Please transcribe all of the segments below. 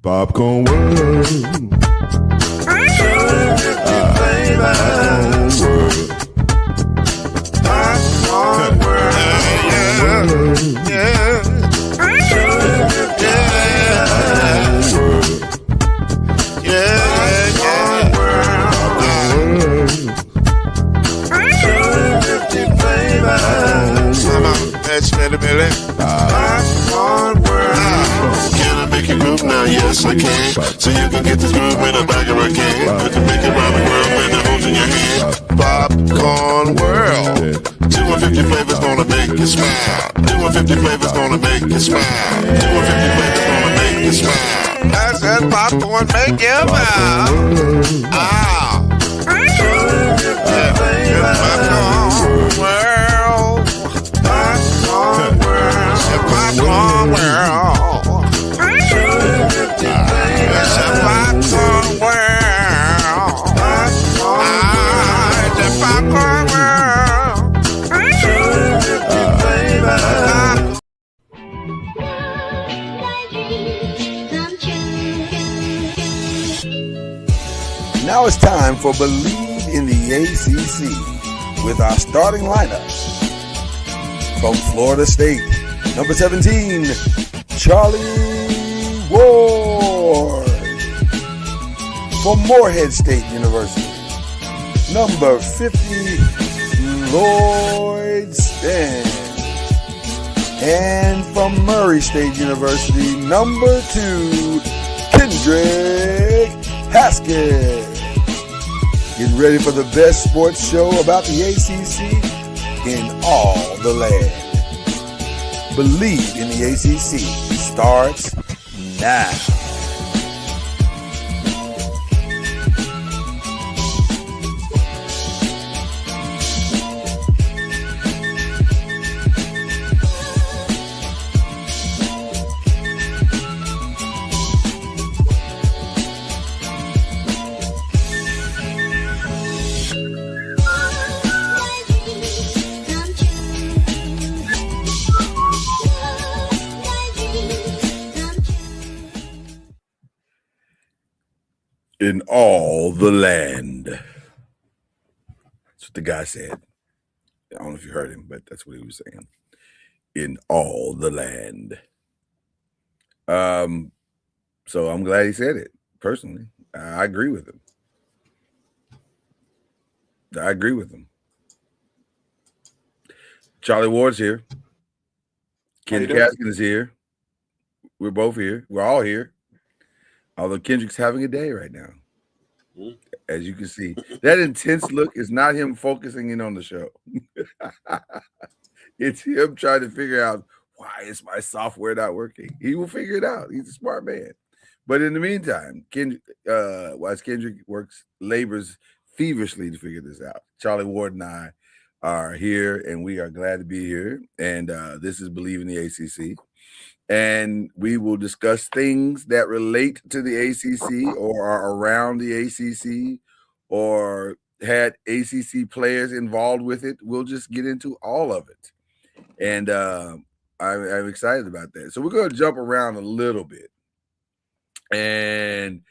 Popcorn World. Popcorn World. Yeah. Can I make you groove now? Yes, I can. So you can get this groove in the back of a can. You can make it round the world and it holds in your hand. Popcorn World. 250 flavors gonna make you smile. 250 flavors gonna make you smile. 250 flavors gonna make you smile. I said popcorn make you smile. Ah. Popcorn World. Popcorn World. Popcorn World. It's a popcorn world. It's a popcorn world. Now it's time for Believe in the ACC with our starting lineup. From Florida State, number 17, Charlie Ward. From Morehead State University, number 50, Lloyd Stan. And from Murray State University, number 2, Kendrick Haskett. Get ready for the best sports show about the ACC in all the land. Believe in the ACC starts now. In all the land. That's what the guy said. I don't know if you heard him, but that's what he was saying. In all the land. So I'm glad he said it, personally. I agree with him. Charlie Ward's here. Kendrick Haskett is here. We're both here. We're all here. Although Kendrick's having a day right now, as you can see. That intense look is not him focusing in on the show. It's him trying to figure out, why is my software not working? He will figure it out. He's a smart man. But in the meantime, whilst Kendrick labors feverishly to figure this out, Charlie Ward and I are here, and we are glad to be here. And this is Believe in the ACC. And we will discuss things that relate to the ACC or are around the ACC or had ACC players involved with it. We'll just get into all of it. And I'm excited about that. So we're going to jump around a little bit. And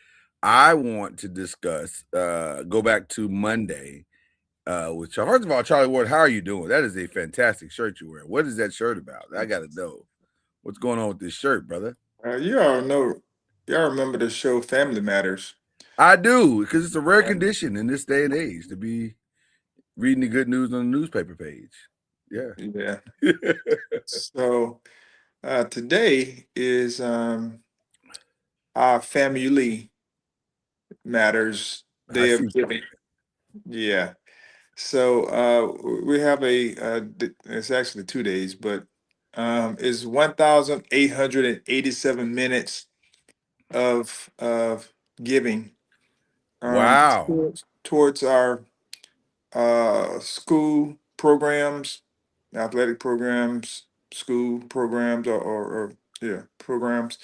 I want to discuss, go back to Monday with Charlie. First of all, Charlie Ward, how are you doing? That is a fantastic shirt you're wearing. What is that shirt about? I got to know. What's going on with this shirt, brother? You all know, y'all remember the show Family Matters? I do, because it's a rare condition in this day and age to be reading the good news on the newspaper page. Yeah. So today is our Family Matters Day of Giving. Yeah. So we have it's actually 2 days, but is 1,887 minutes of giving. Wow. Towards our school programs, athletic programs, school programs, or programs.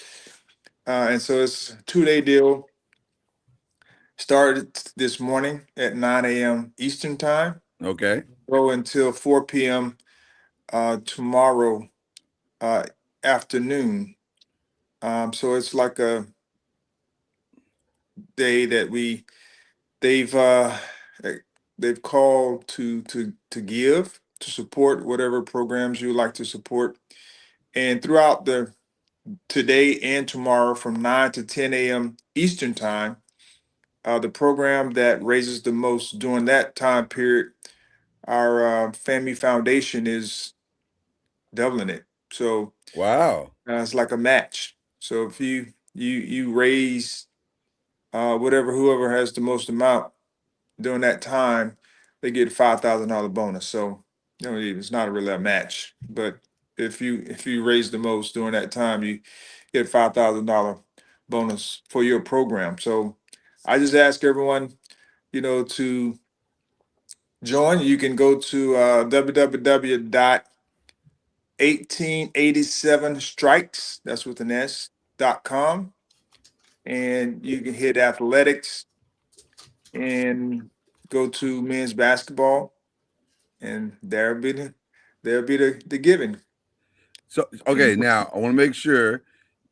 And so it's a 2-day deal. Started this morning at 9 a.m. Eastern time. Okay. Go until 4 p.m. Tomorrow afternoon. So it's like a day that they've uh, they've called to give to support whatever programs you would like to support, and throughout the today and tomorrow from 9 to 10 a.m. Eastern time, the program that raises the most during that time period, our Family Foundation is doubling it. So Wow. it's like a match. So if you raise whatever whoever has the most amount during that time, they get a $5,000 bonus. So it's not really a match, but if you raise the most during that time, you get $5,000 bonus for your program. So I just ask everyone, to join. You can go to www.1887strikes. That's with an S.com, and you can hit athletics and go to men's basketball, and there'll be the giving. So okay, now I want to make sure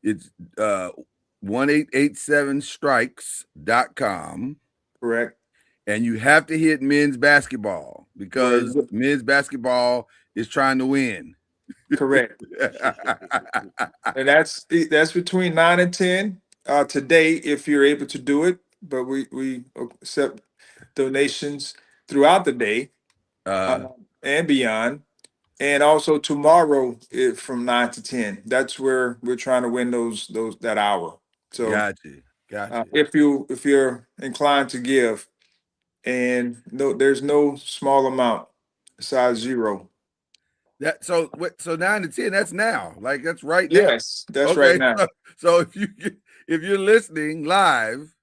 it's 1887strikes.com. Correct. And you have to hit men's basketball because Right. men's basketball is trying to win. Correct. And that's between 9 and 10 today, if you're able to do it. But we accept donations throughout the day and beyond. And also tomorrow from 9 to 10. That's where we're trying to win that hour. So Gotcha. if you're inclined to give, and there's no small amount besides zero. That so 9 to 10, that's now. Like that's right now. Yes, that's right Okay. now. So if you're listening live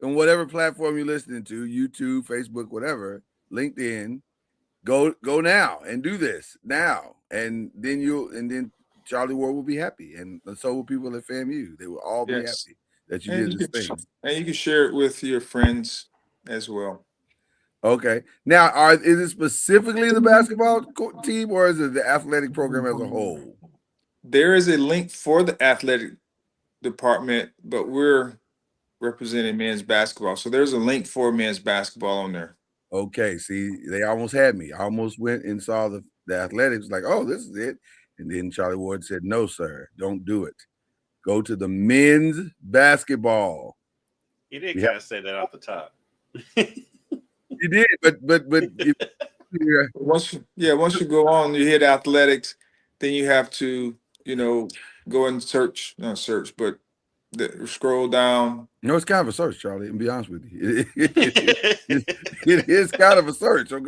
on whatever platform you're listening to, YouTube, Facebook, whatever, LinkedIn, go now and do this now. And then Charlie Ward will be happy. And so will people at FAMU. They will all be Yes. happy that you And did this thing. and you can share it with your friends as well. Okay. Now, is it specifically the basketball team or is it the athletic program as a whole? There is a link for the athletic department, but we're representing men's basketball. So there's a link for men's basketball on there. Okay. See, they almost had me. I almost went and saw the athletics, like, oh, this is it. And then Charlie Ward said, no, sir, don't do it. Go to the men's basketball. You did kind of say that off the top. You did, but once you go on, you hit athletics, then you have to, go and not search, but scroll down. no, it's kind of a search, Charlie. And be honest with you, it is kind of a search. I'm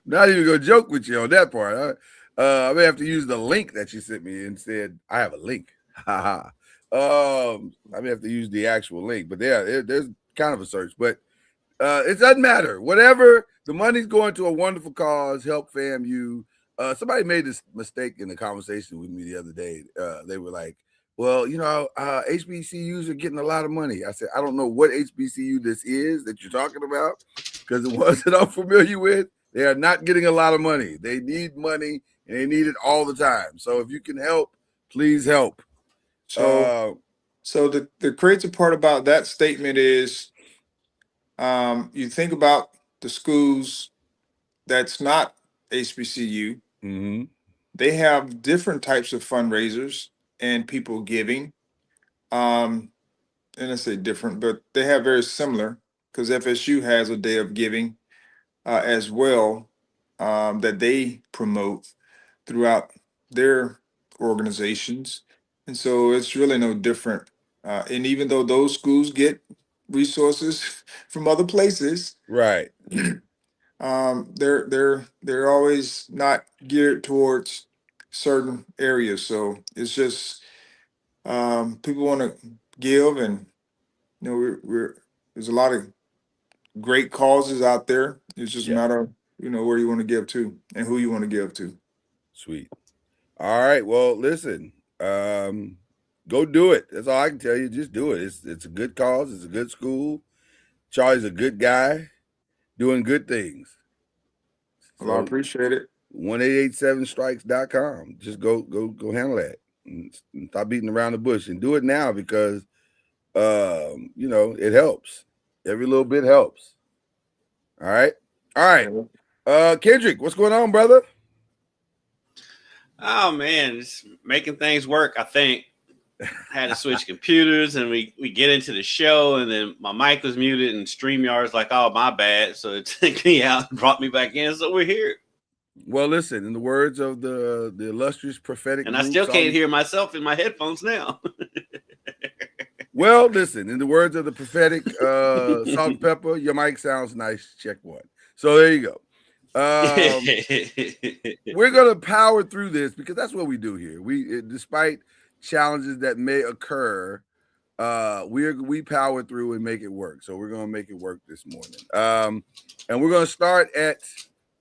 not even gonna joke with you on that part. I may have to use the link that you sent me and said I have a link. I may have to use the actual link, but there's kind of a search, but it doesn't matter. Whatever, the money's going to a wonderful cause. Help FAMU. Somebody made this mistake in the conversation with me the other day. They were like, well, HBCUs are getting a lot of money. I said, I don't know what HBCU this is that you're talking about, because the ones that I'm familiar with, they are not getting a lot of money. They need money, and they need it all the time. So if you can help, please help. So the crazy part about that statement is, you think about the schools that's not HBCU. Mm-hmm. They have different types of fundraisers and people giving. And I say different, but they have very similar, because FSU has a day of giving as well, that they promote throughout their organizations. And so it's really no different. And even though those schools get resources from other places, Right. they're always not geared towards certain areas. So it's just, people want to give, and there's a lot of great causes out there. It's just a matter of where you want to give to and who you want to give to. Sweet. All right. Well, listen, go do it. That's all I can tell you. Just do it. It's a good cause. It's a good school. Charlie's a good guy doing good things. Well, I appreciate it. 1887strikes.com. Just go handle that and stop beating around the bush and do it now, because it helps. Every little bit helps. All right. Kendrick, what's going on, brother? Oh man, it's making things work. I think had to switch computers, and we get into the show, and then my mic was muted, and StreamYard's like, "Oh, my bad." So it took me out and brought me back in. So we're here. Well, listen, in the words of the illustrious prophetic, and I still can't hear myself in my headphones now. Well, listen, in the words of the prophetic, salt and pepper, your mic sounds nice. Check one. So there you go. We're gonna power through this because that's what we do here. Despite challenges that may occur, we power through and make it work. So we're gonna make it work this morning. And we're gonna start at.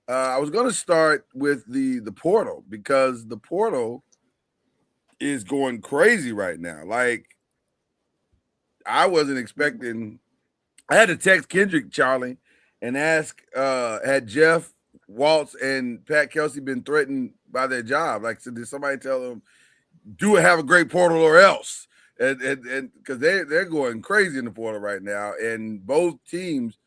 I was gonna start with the portal because the portal is going crazy right now. Like I wasn't expecting. I had to text Kendrick, Charlie, and ask, had Jeff Waltz and Pat Kelsey been threatened by their job? Like, so did somebody tell them, do have a great portal or else? And because they're going crazy in the portal right now, and both teams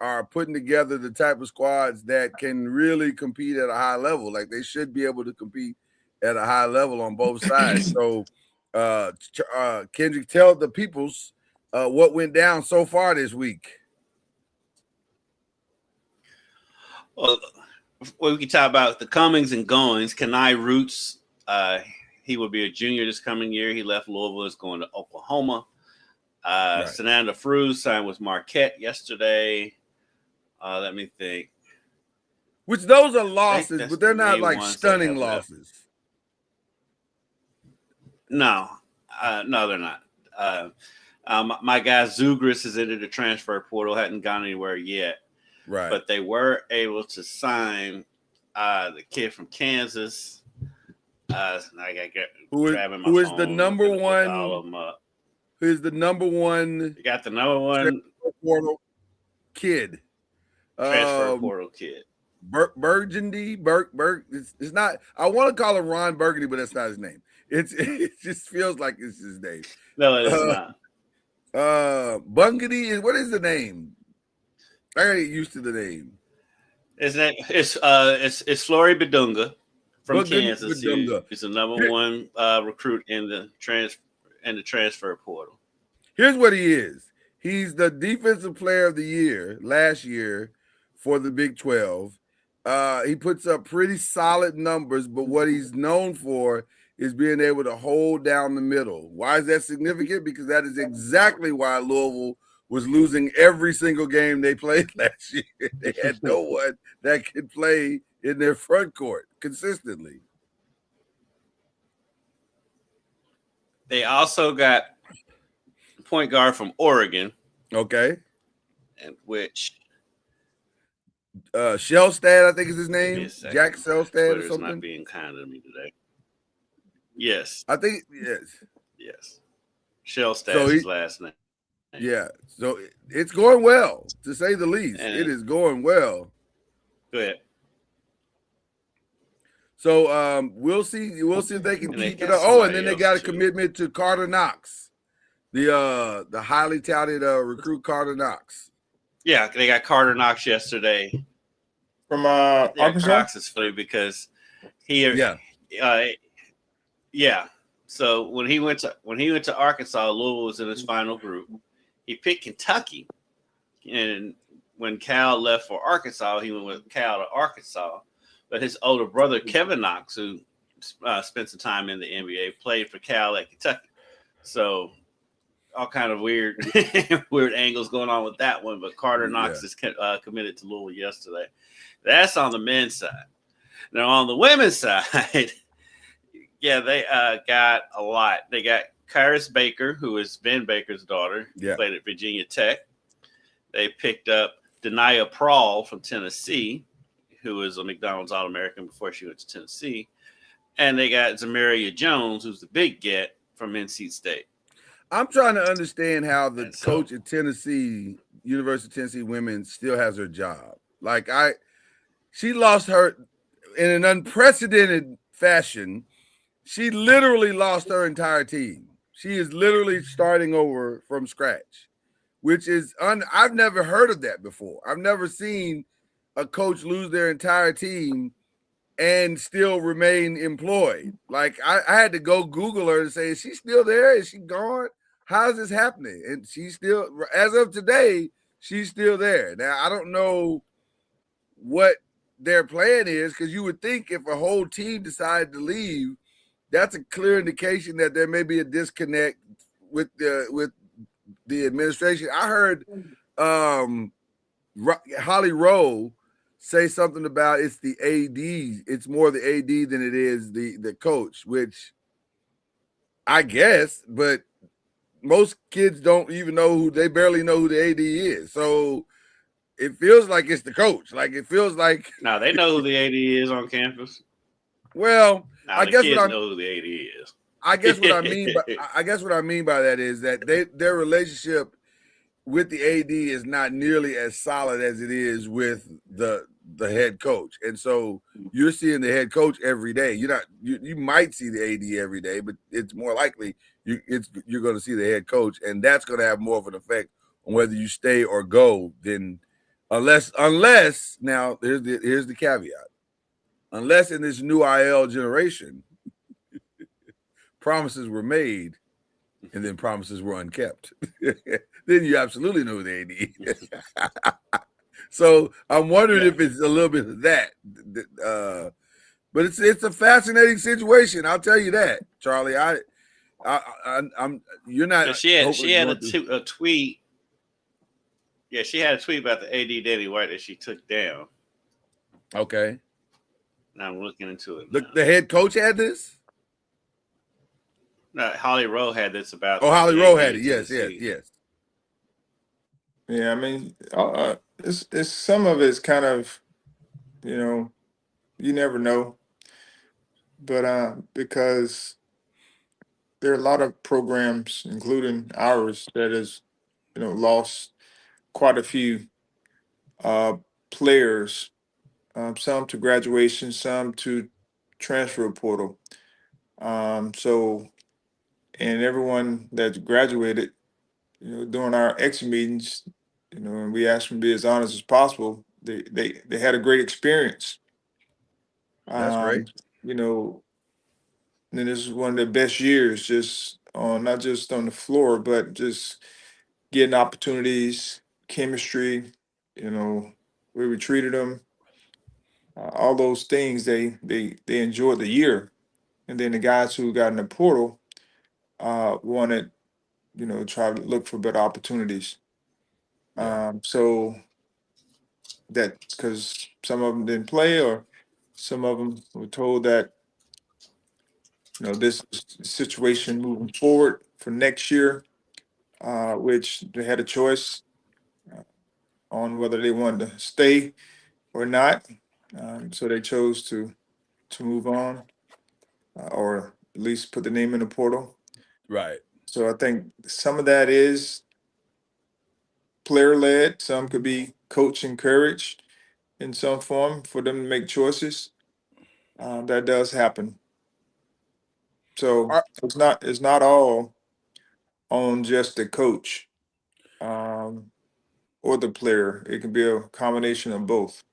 are putting together the type of squads that can really compete at a high level. Like they should be able to compete at a high level on both sides. So, Kendrick, tell the peoples what went down so far this week. Well, we can talk about the comings and goings. Kenai Roots, he will be a junior this coming year. He left Louisville, is going to Oklahoma. Right. Sananda Fruz signed with Marquette yesterday. Let me think. Which those are losses, but they're not like stunning losses. No, they're not. My guy Zugris is into the transfer portal, hadn't gone anywhere yet. Right. But they were able to sign the kid from Kansas. Who is the number one? Who is the number one? You got the number one portal kid. Transfer portal kid. Burgundy. It's not. I want to call him Ron Burgundy, but that's not his name. It just feels like it's his name. No, it's not. Bungudy. What is the name? I gotta get used to the name. His name it's Flory Bedunga from Kansas. He's the number one recruit in the transfer portal. Here's what he is. He's the defensive player of the year last year for the Big 12. He puts up pretty solid numbers, but what he's known for is being able to hold down the middle. Why is that significant? Because that is exactly why Louisville was losing every single game they played last year. They had no one that could play in their front court consistently. They also got point guard from Oregon. Okay. And which Shellstad, I think is his name. Jack Shellstad or something. Not being kind to me today. Yes. I think yes. Yes. Shellstad's his last name. Yeah. So it's going well, to say the least. It is going well. Go ahead. So we'll see if they can keep it up. Oh, and then they got a commitment to Carter Knox, the highly touted recruit Carter Knox. Yeah, they got Carter Knox yesterday from Arkansas. Knox is funny because So when he went to Arkansas, Louisville was in his final group. He picked Kentucky, and when Cal left for Arkansas, he went with Cal to Arkansas. But his older brother Kevin Knox, who spent some time in the NBA, played for Cal at Kentucky. So all kind of weird angles going on with that one. But Carter Knox is committed to Louisville yesterday. That's on the men's side. Now on the women's side, they got a lot. They got Kyrus Baker, who is Ben Baker's daughter, played at Virginia Tech. They picked up Denia Prawl from Tennessee, who was a McDonald's All-American before she went to Tennessee. And they got Zamaria Jones, who's the big get from NC State. I'm trying to understand how the coach at Tennessee, University of Tennessee women, still has her job. Like she lost her in an unprecedented fashion. She literally lost her entire team. She is literally starting over from scratch, which is I've never heard of that before. I've never seen a coach lose their entire team and still remain employed. Like I had to go Google her to say, is she still there? Is she gone? How's this happening? And she's still, as of today, she's still there. Now I don't know what their plan is, because you would think if a whole team decided to leave, that's a clear indication that there may be a disconnect with the administration. I heard Holly Rowe say something about it's the AD. It's more the AD than it is the coach, which I guess, but most kids don't even know they barely know who the AD is. So it feels like it's the coach. Like it feels like Now they know who the AD is on campus. Well, Now I the guess kids what know who the AD is. I guess what I mean by that is that their relationship with the AD is not nearly as solid as it is with the head coach. And so you're seeing the head coach every day. You might see the AD every day, but it's more likely you're going to see the head coach, and that's going to have more of an effect on whether you stay or go than unless now here's the caveat. Unless in this new IL generation promises were made and then promises were unkept. Then you absolutely know who the AD is. So I'm wondering if it's a little bit of that. But it's a fascinating situation. I'll tell you that, Charlie. I'm you're not. She had a tweet. Yeah, she had a tweet about the AD Danny White that she took down. Okay. Now I'm looking into it. The head coach had this? No, Holly Rowe had this about. Oh, Holly Rowe had it. Yes. Yeah, I mean, it's some of it's kind of, you never know, but because there are a lot of programs, including ours, that has, lost quite a few players, some to graduation, some to transfer portal. So, and everyone that graduated, during our exit meetings, and we asked them to be as honest as possible. They had a great experience. That's great. You know, and this is one of the best years, just on not just on the floor, but just getting opportunities, chemistry. We we treated them, all those things. They enjoyed the year, and then the guys who got in the portal wanted, try to look for better opportunities. Yeah. So that because some of them didn't play, or some of them were told that this is the situation moving forward for next year, which they had a choice on whether they wanted to stay or not. So they chose to move on, or at least put the name in the portal. Right. So I think some of that is player led. Some could be coach encouraged in some form for them to make choices. That does happen. So it's not all on just the coach, or the player. It can be a combination of both.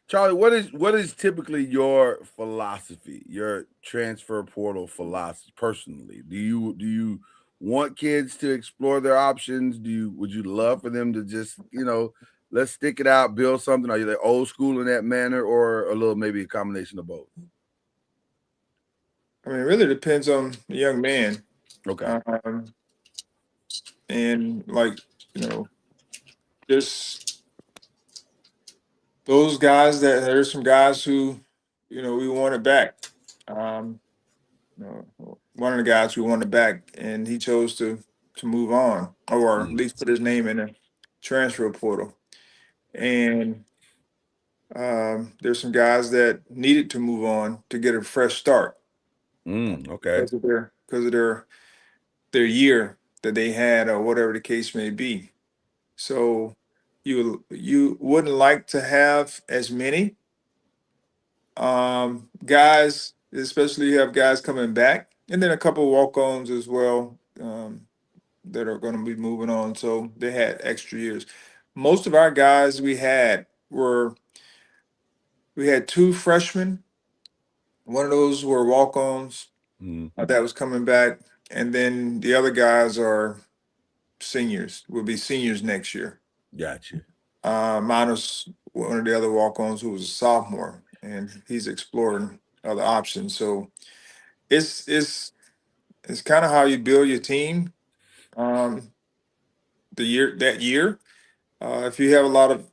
Charlie, what is typically your philosophy, your transfer portal philosophy personally? Do you want kids to explore their options? Would you love for them to just, let's stick it out, build something? Are you like old school in that manner, or a little maybe a combination of both? I mean, it really depends on the young man. Okay. And like, just those guys there's some guys who, we wanted back. One of the guys we wanted back, and he chose to move on, or at least put his name in the transfer portal. And there's some guys that needed to move on to get a fresh start. Okay. Because of their year that they had, or whatever the case may be. So you wouldn't like to have as many guys, especially you have guys coming back, and then a couple walk-ons as well, that are going to be moving on. So they had extra years. Most of our guys we had 2 freshmen. One of those were walk-ons that was coming back, and then the other guys are seniors. Will be seniors next year. Gotcha. Minus one of the other walk-ons who was a sophomore, and he's exploring other options. So it's kind of how you build your team. That year, if you have a lot of,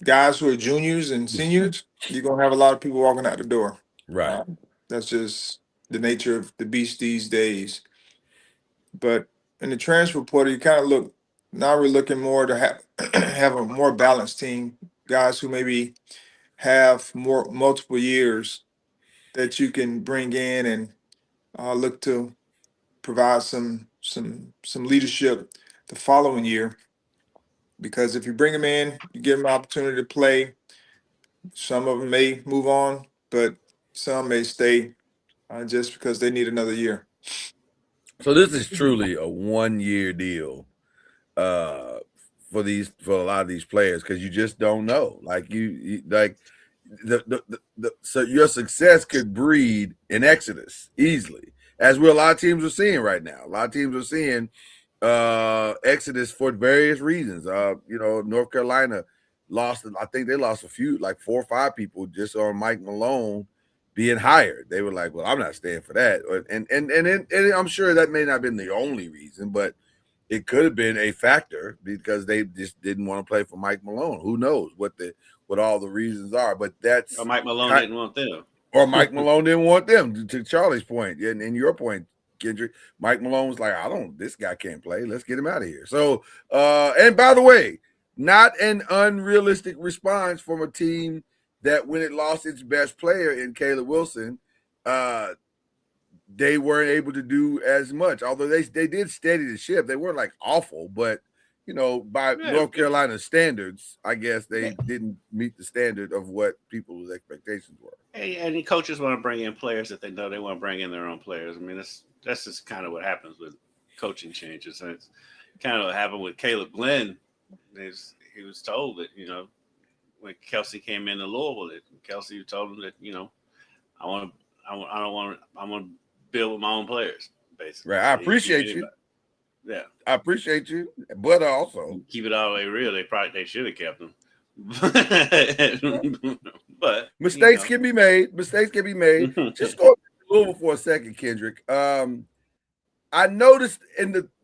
guys who are juniors and seniors, you're gonna have a lot of people walking out the door. Right. That's just the nature of the beast these days. But in the transfer portal, you kind of now we're looking more to have a more balanced team, guys who maybe have multiple years that you can bring in and look to provide some leadership the following year. Because if you bring them in, you give them an opportunity to play. Some of them may move on, but some may stay just because they need another year. So this is truly a 1-year deal for a lot of these players, because you just don't know. Like so your success could breed an exodus easily, as a lot of teams are seeing right now. A lot of teams are seeing exodus for various reasons. North Carolina lost. I think they lost a few, like 4 or 5 people, just on Mike Malone being hired. They were like, "Well, I'm not staying for that." And I'm sure that may not have been the only reason, but it could have been a factor because they just didn't want to play for Mike Malone. Who knows what all the reasons are? But that's or Mike Malone didn't want them, or Mike Malone didn't want them. To Charlie's point and your point, Kendrick, Mike Malone was like, this guy can't play. Let's get him out of here. So, and by the way, not an unrealistic response from a team that when it lost its best player in Caleb Wilson, they weren't able to do as much. Although they did steady the ship. They weren't like awful, but by North Carolina standards, I guess they didn't meet the standard of what people's expectations were. And the coaches want to bring in players that they know they want to bring in their own players. I mean, that's just kind of what happens with coaching changes. And it's kind of what happened with Caleb Glenn. He was told that, when Kelsey came into Louisville, that Kelsey told him that, I want to build with my own players, basically. Right. I appreciate you. Yeah. I appreciate you. But also keep it all the way real. They should have kept him. But mistakes can be made. Mistakes can be made. Just go to Louisville for a second, Kendrick. I noticed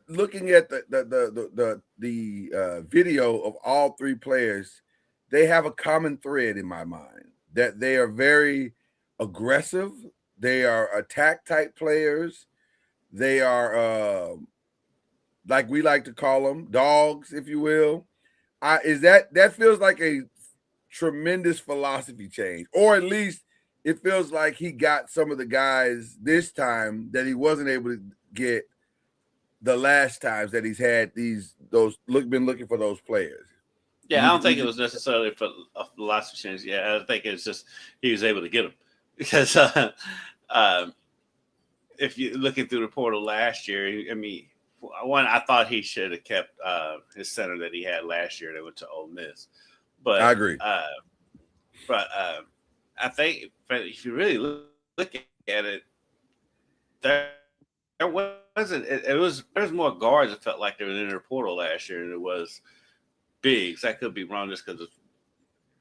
looking at the video of all 3 players, they have a common thread in my mind that they are very aggressive. They are attack type players. They are like we like to call them, dogs, if you will. That feels like a tremendous philosophy change, or at least it feels like he got some of the guys this time that he wasn't able to get the last times that he's had been looking for those players. Yeah, I don't think it was necessarily for a philosophy change. Yeah, I think it's just he was able to get them because if you're looking through the portal last year, I thought he should have kept his center that he had last year that went to Ole Miss. But I agree. But I think if you really look at it, there wasn't. There's more guards that felt like they were in the portal last year than it was bigs. I could be wrong just because of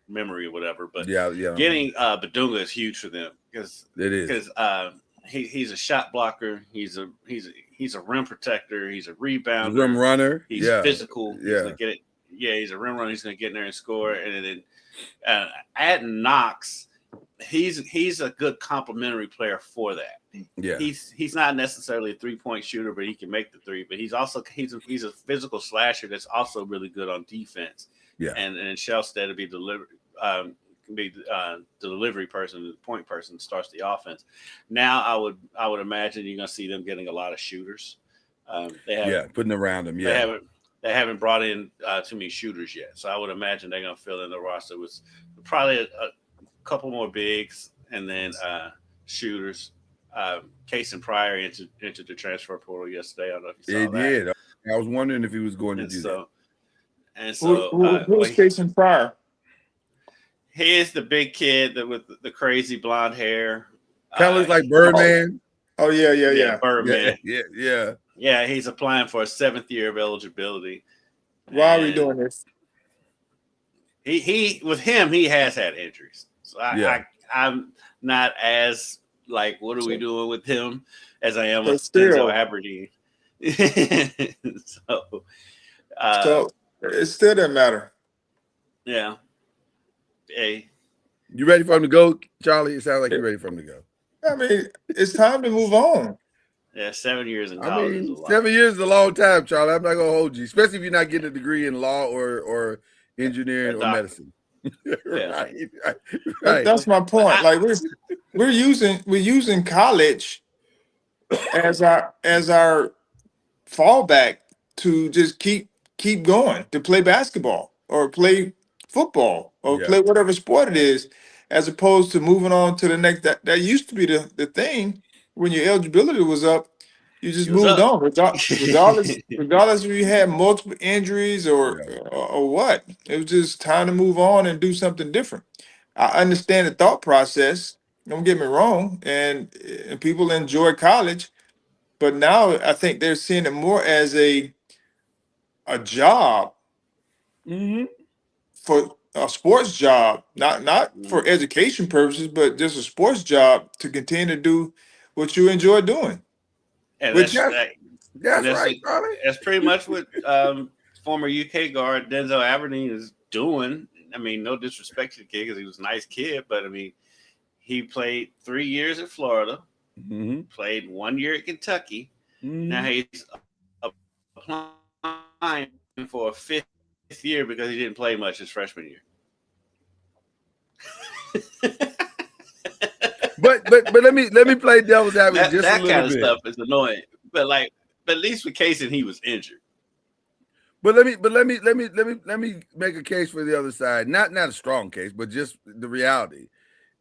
memory or whatever. But yeah. Getting Badunga is huge for them because it is because he's a shot blocker. He's a rim protector. He's a rebounder. Rim runner. He's physical. Yeah. He's gonna get it. Yeah, he's a rim runner. He's gonna get in there and score. And then adding Knox, he's a good complementary player for that. Yeah, he's not necessarily a 3-point shooter, but he can make the 3. But he's a physical slasher that's also really good on defense. Yeah, and Shellstead to be the delivery person, the point person, starts the offense. Now I would imagine you're gonna see them getting a lot of shooters. Putting around them. Yeah, they haven't brought in too many shooters yet, so I would imagine they're gonna fill in the roster with probably a couple more bigs and then shooters. Casey Pryor entered the transfer portal yesterday. I don't know if you He saw that. did. I was wondering if he was going to And do so, and Who so, who's Casey Pryor? he is the big kid with the crazy blonde hair. that. Kind of looks like Birdman. Oh yeah. Birdman. Yeah. Yeah, he's applying for a 7th year of eligibility. Why are we And doing this? He with him, he has had injuries. So I'm not as like, what are we doing with him as I am with Denzel Aberdeen. So it still doesn't matter. Yeah. Hey. You ready for him to go, Charlie? It sounds like you're ready for him to go. I mean, it's time to move on. Yeah, 7 years in college is a lot. 7 years is a long time, Charlie. I'm not gonna hold you, especially if you're not getting a degree in law or engineering or medicine. Right. That's my point. Like we're using college as our fallback to just keep going, to play basketball or play football or play whatever sport it is, as opposed to moving on to the next. That used to be the thing. When your eligibility was up, you just moved on, regardless if you had multiple injuries or what. It was just time to move on and do something different. I understand the thought process. Don't get me wrong, and people enjoy college, but now I think they're seeing it more as a job, for a sports job, not for education purposes, but just a sports job to continue to do what you enjoy doing. And that's right, Charlie. That's pretty much what former UK guard Denzel Aberdeen is doing. I mean, no disrespect to the kid because he was a nice kid, but I mean, he played 3 years at Florida, played 1 year at Kentucky. Now he's applying for a 5th year because he didn't play much his freshman year. But let me play devil's advocate just a little bit. That kind of stuff is annoying. But at least with Casey, he was injured. But let me make a case for the other side. Not a strong case, but just the reality.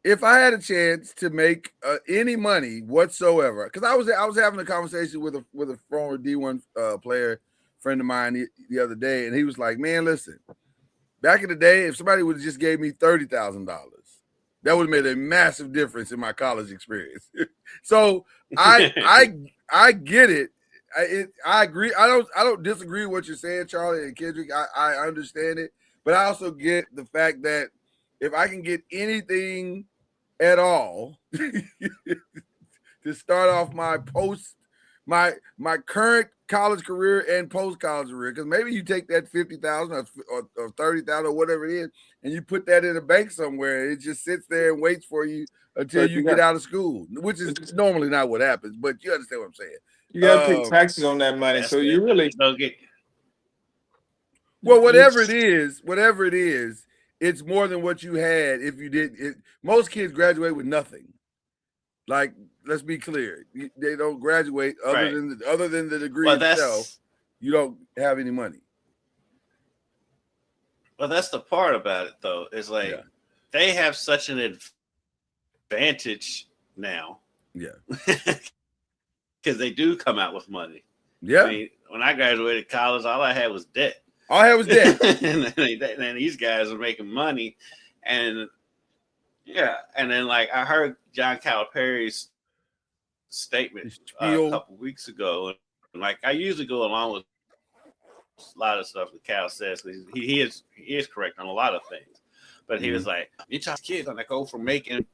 If I had a chance to make any money whatsoever, because I was having a conversation with a former D1 player friend of mine the other day, and he was like, "Man, listen, back in the day, if somebody would have just gave me $30,000, that would have made a massive difference in my college experience." So I get it. I agree. I don't disagree with what you're saying, Charlie and Kendrick. I understand it, but I also get the fact that if I can get anything at all to start off my current college career and post college career, because maybe you take that $50,000 or $30,000 or whatever it is, and you put that in a bank somewhere. It just sits there and waits for you until you get out of school, which is normally not what happens. But you understand what I'm saying. You got to pay taxes on that money, so you really don't get. Well, whatever it is, it's more than what you had if you did it. Most kids graduate with nothing. Like, let's be clear, they don't graduate other than the degree itself. You don't have any money. Well, that's the part about it, though. Is like they have such an advantage now. Yeah. Because they do come out with money. Yeah. I mean, when I graduated college, all I had was debt. All I had was debt. and these guys are making money. And and then like I heard John Calipari's statement a couple weeks ago. And like I usually go along with a lot of stuff that Cal says. He is correct on a lot of things. But he was like, you talk to kids and they go from making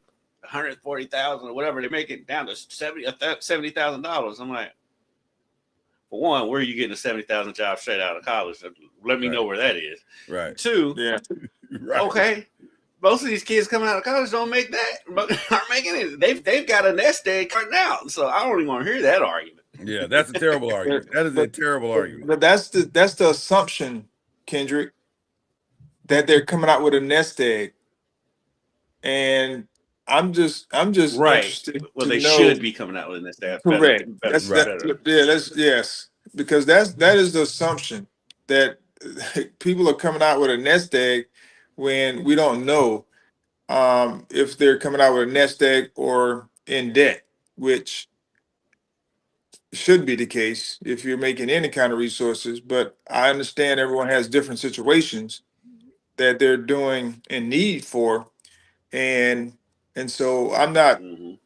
$140,000 or whatever they make it down to $70,000. I'm like, for one, where are you getting a $70,000 job straight out of college? Let me know where that is. Right. Two, okay, most of these kids coming out of college don't make that, aren't making it. They've got a nest egg right now, so I don't even want to hear that argument. Yeah, that's a terrible argument. That is a terrible argument. But that's the assumption, Kendrick, that they're coming out with a nest egg, and I'm just right. Interested well, they know. Should be coming out with this. Correct. Yes, because that is the assumption that people are coming out with a nest egg when we don't know if they're coming out with a nest egg or in debt. which should be the case if you're making any kind of resources. But I understand everyone has different situations that they're doing in need for, and so Mhm.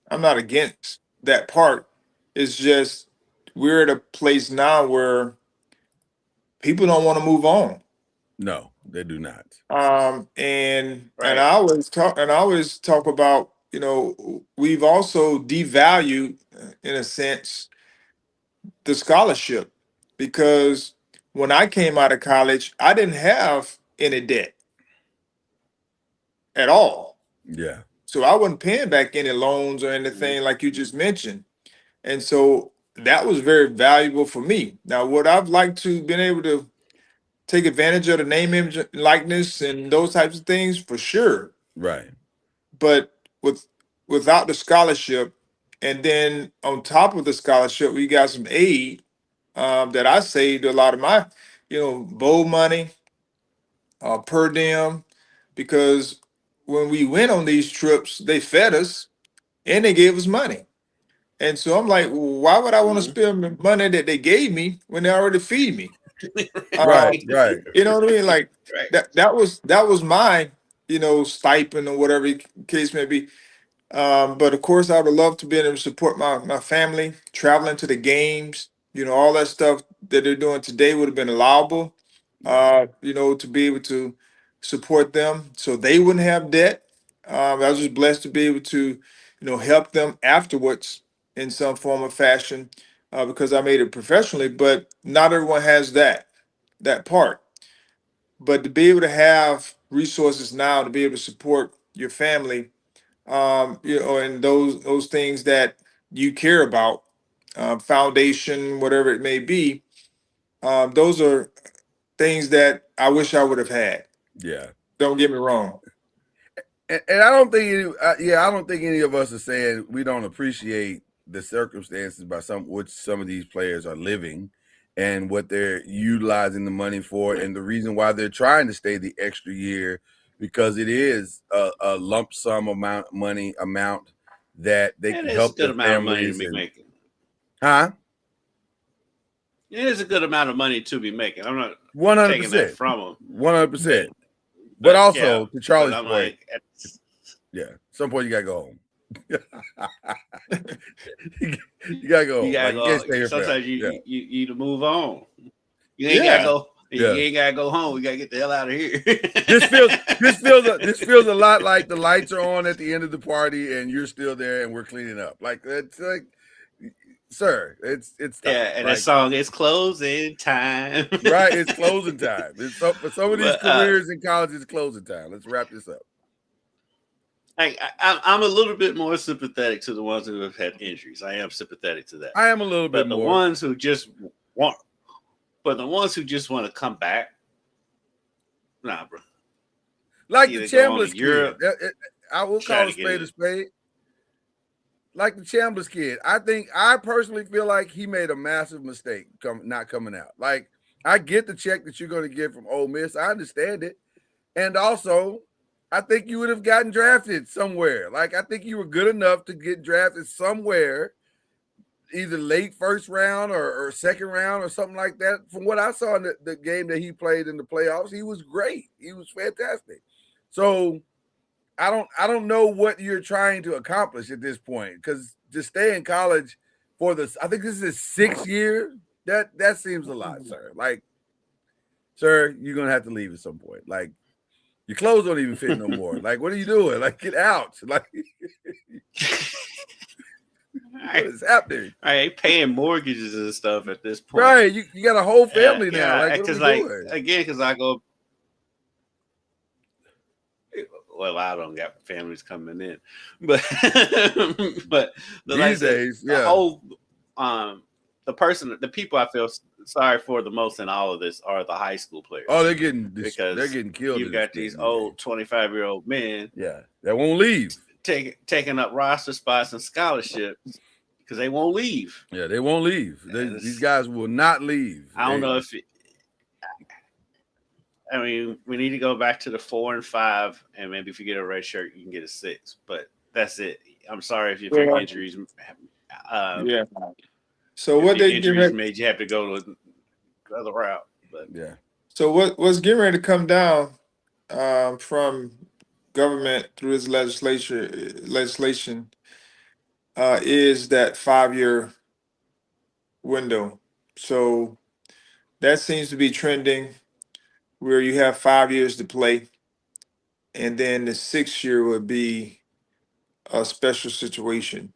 I'm not against that part. It's just we're at a place now where people don't want to move on. No, they do not. And Right. I always talk about, we've also devalued, in a sense, the scholarship, because when I came out of college, I didn't have any debt at all. Yeah. So I wasn't paying back any loans or Mhm. anything like you just mentioned. And so that was very valuable for me. Now, what I've liked to been able to take advantage of the name, image, likeness, and those types of things for sure. Right. But without the scholarship, and then on top of the scholarship, we got some aid, that I saved a lot of my, bowl money, per diem, because when we went on these trips, they fed us and they gave us money. And so I'm like, why would I want to Mhm. spend the money that they gave me when they already feed me? Right. Um, Right. you know what I mean? Like Right. that was my, stipend or whatever the case may be. But of course, I would love to be able to support my family, traveling to the games, all that stuff that they're doing today would have been allowable, Yeah. to be able to support them so they wouldn't have debt. I was just blessed to be able to, help them afterwards in some form or fashion, because I made it professionally, but not everyone has that part. But to be able to have resources now to be able to support your family, and those things that you care about, foundation, whatever it may be, those are things that I wish I would have had. Yeah. Don't get me wrong. And I don't think I don't think any of us are saying we don't appreciate the circumstances by which some of these players are living and what they're utilizing the money for, and the reason why they're trying to stay the extra year, because it is a lump sum amount that they It can is a help good their amount of money to families be and making. huh. It is a good amount of money to be making. I'm not taking that 100%, from them, 100%. But but yeah, also to but Charlie's I'm point, like, yeah, at some point you gotta go home. You gotta go you home. gotta Like you can't go. stay here forever. Sometimes you, Yeah, you need to move on. You ain't gotta Yeah. go. yeah. You ain't gotta go home. We gotta get the hell out of here. This feels a lot like the lights are on at the end of the party and you're still there and we're cleaning up. Like it's like, sir, it's time. Yeah, and that Like song is closing time. right, it's closing time. It's for some of these But careers in college, it's closing time. Let's wrap this up. I'm a little bit more sympathetic to the ones who have had injuries. I am sympathetic to that. I am a little bit But the more ones who just want, but the ones who just want to come back, nah, bro. like the Either go on Chambliss to kid. Europe, I will try call to a get spade a it. spade. Like the Chambliss kid, I personally feel like he made a massive mistake not coming out. Like I get the check that you're going to get from Ole Miss, I understand it, and also I think you would have gotten drafted somewhere. Like I think you were good enough to get drafted somewhere, either late first round or second round or something like that. From what I saw in the game that he played in the playoffs, he was great. He was fantastic. So I don't know what you're trying to accomplish at this point, because to stay in college for this, I think this is his 6th year. That seems a lot, sir. Like, sir, you're gonna have to leave at some point. Like, your clothes don't even fit no more. Like, what are you doing? Like, get out. Like, what is happening? I ain't paying mortgages and stuff at this point. Right. You got a whole family now. Like, what are Because we like doing? again, because I go. Well, I don't got families coming in, but but like I These said, days, the yeah. whole the people I feel sorry for the most in all of this are the high school players. Oh, they're getting killed. You've got these old 25-year-old men, yeah, that won't leave. taking up roster spots and scholarships because they won't leave. Yeah, they won't leave. These guys will not leave. I don't know if I mean, we need to go back to the 4 and 5, and maybe if you get a red shirt, you can get a 6. But that's it. I'm sorry if your Well, injuries, yeah. So if what your they get injuries ready, made you have to go to the other route. But Yeah. so what's getting ready to come down from government through its legislation is that 5-year window. So that seems to be trending where you have 5 years to play, and then the 6 year would be a special situation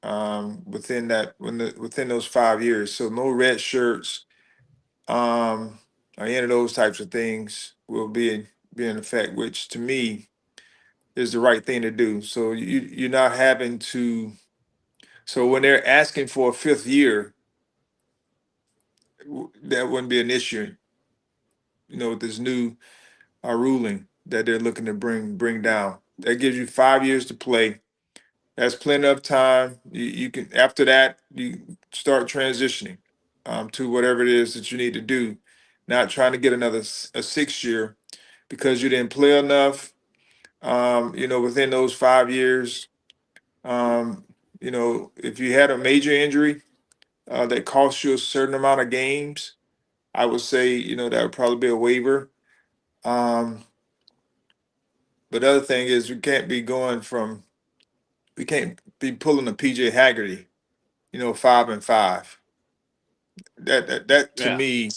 within within those 5 years. So no red shirts, or any of those types of things will be in effect, which to me is the right thing to do. So you're not having to. So when they're asking for a 5th year, that wouldn't be an issue. With this new ruling that they're looking to bring down, that gives you 5 years to play. That's plenty of time. You can, after that, you start transitioning to whatever it is that you need to do. Not trying to get a 6 year because you didn't play enough. Within those 5 years, if you had a major injury that cost you a certain amount of games, I would say that would probably be a waiver. Um, but the other thing is we can't be pulling a PJ Haggerty, 5-5. That to yeah, me,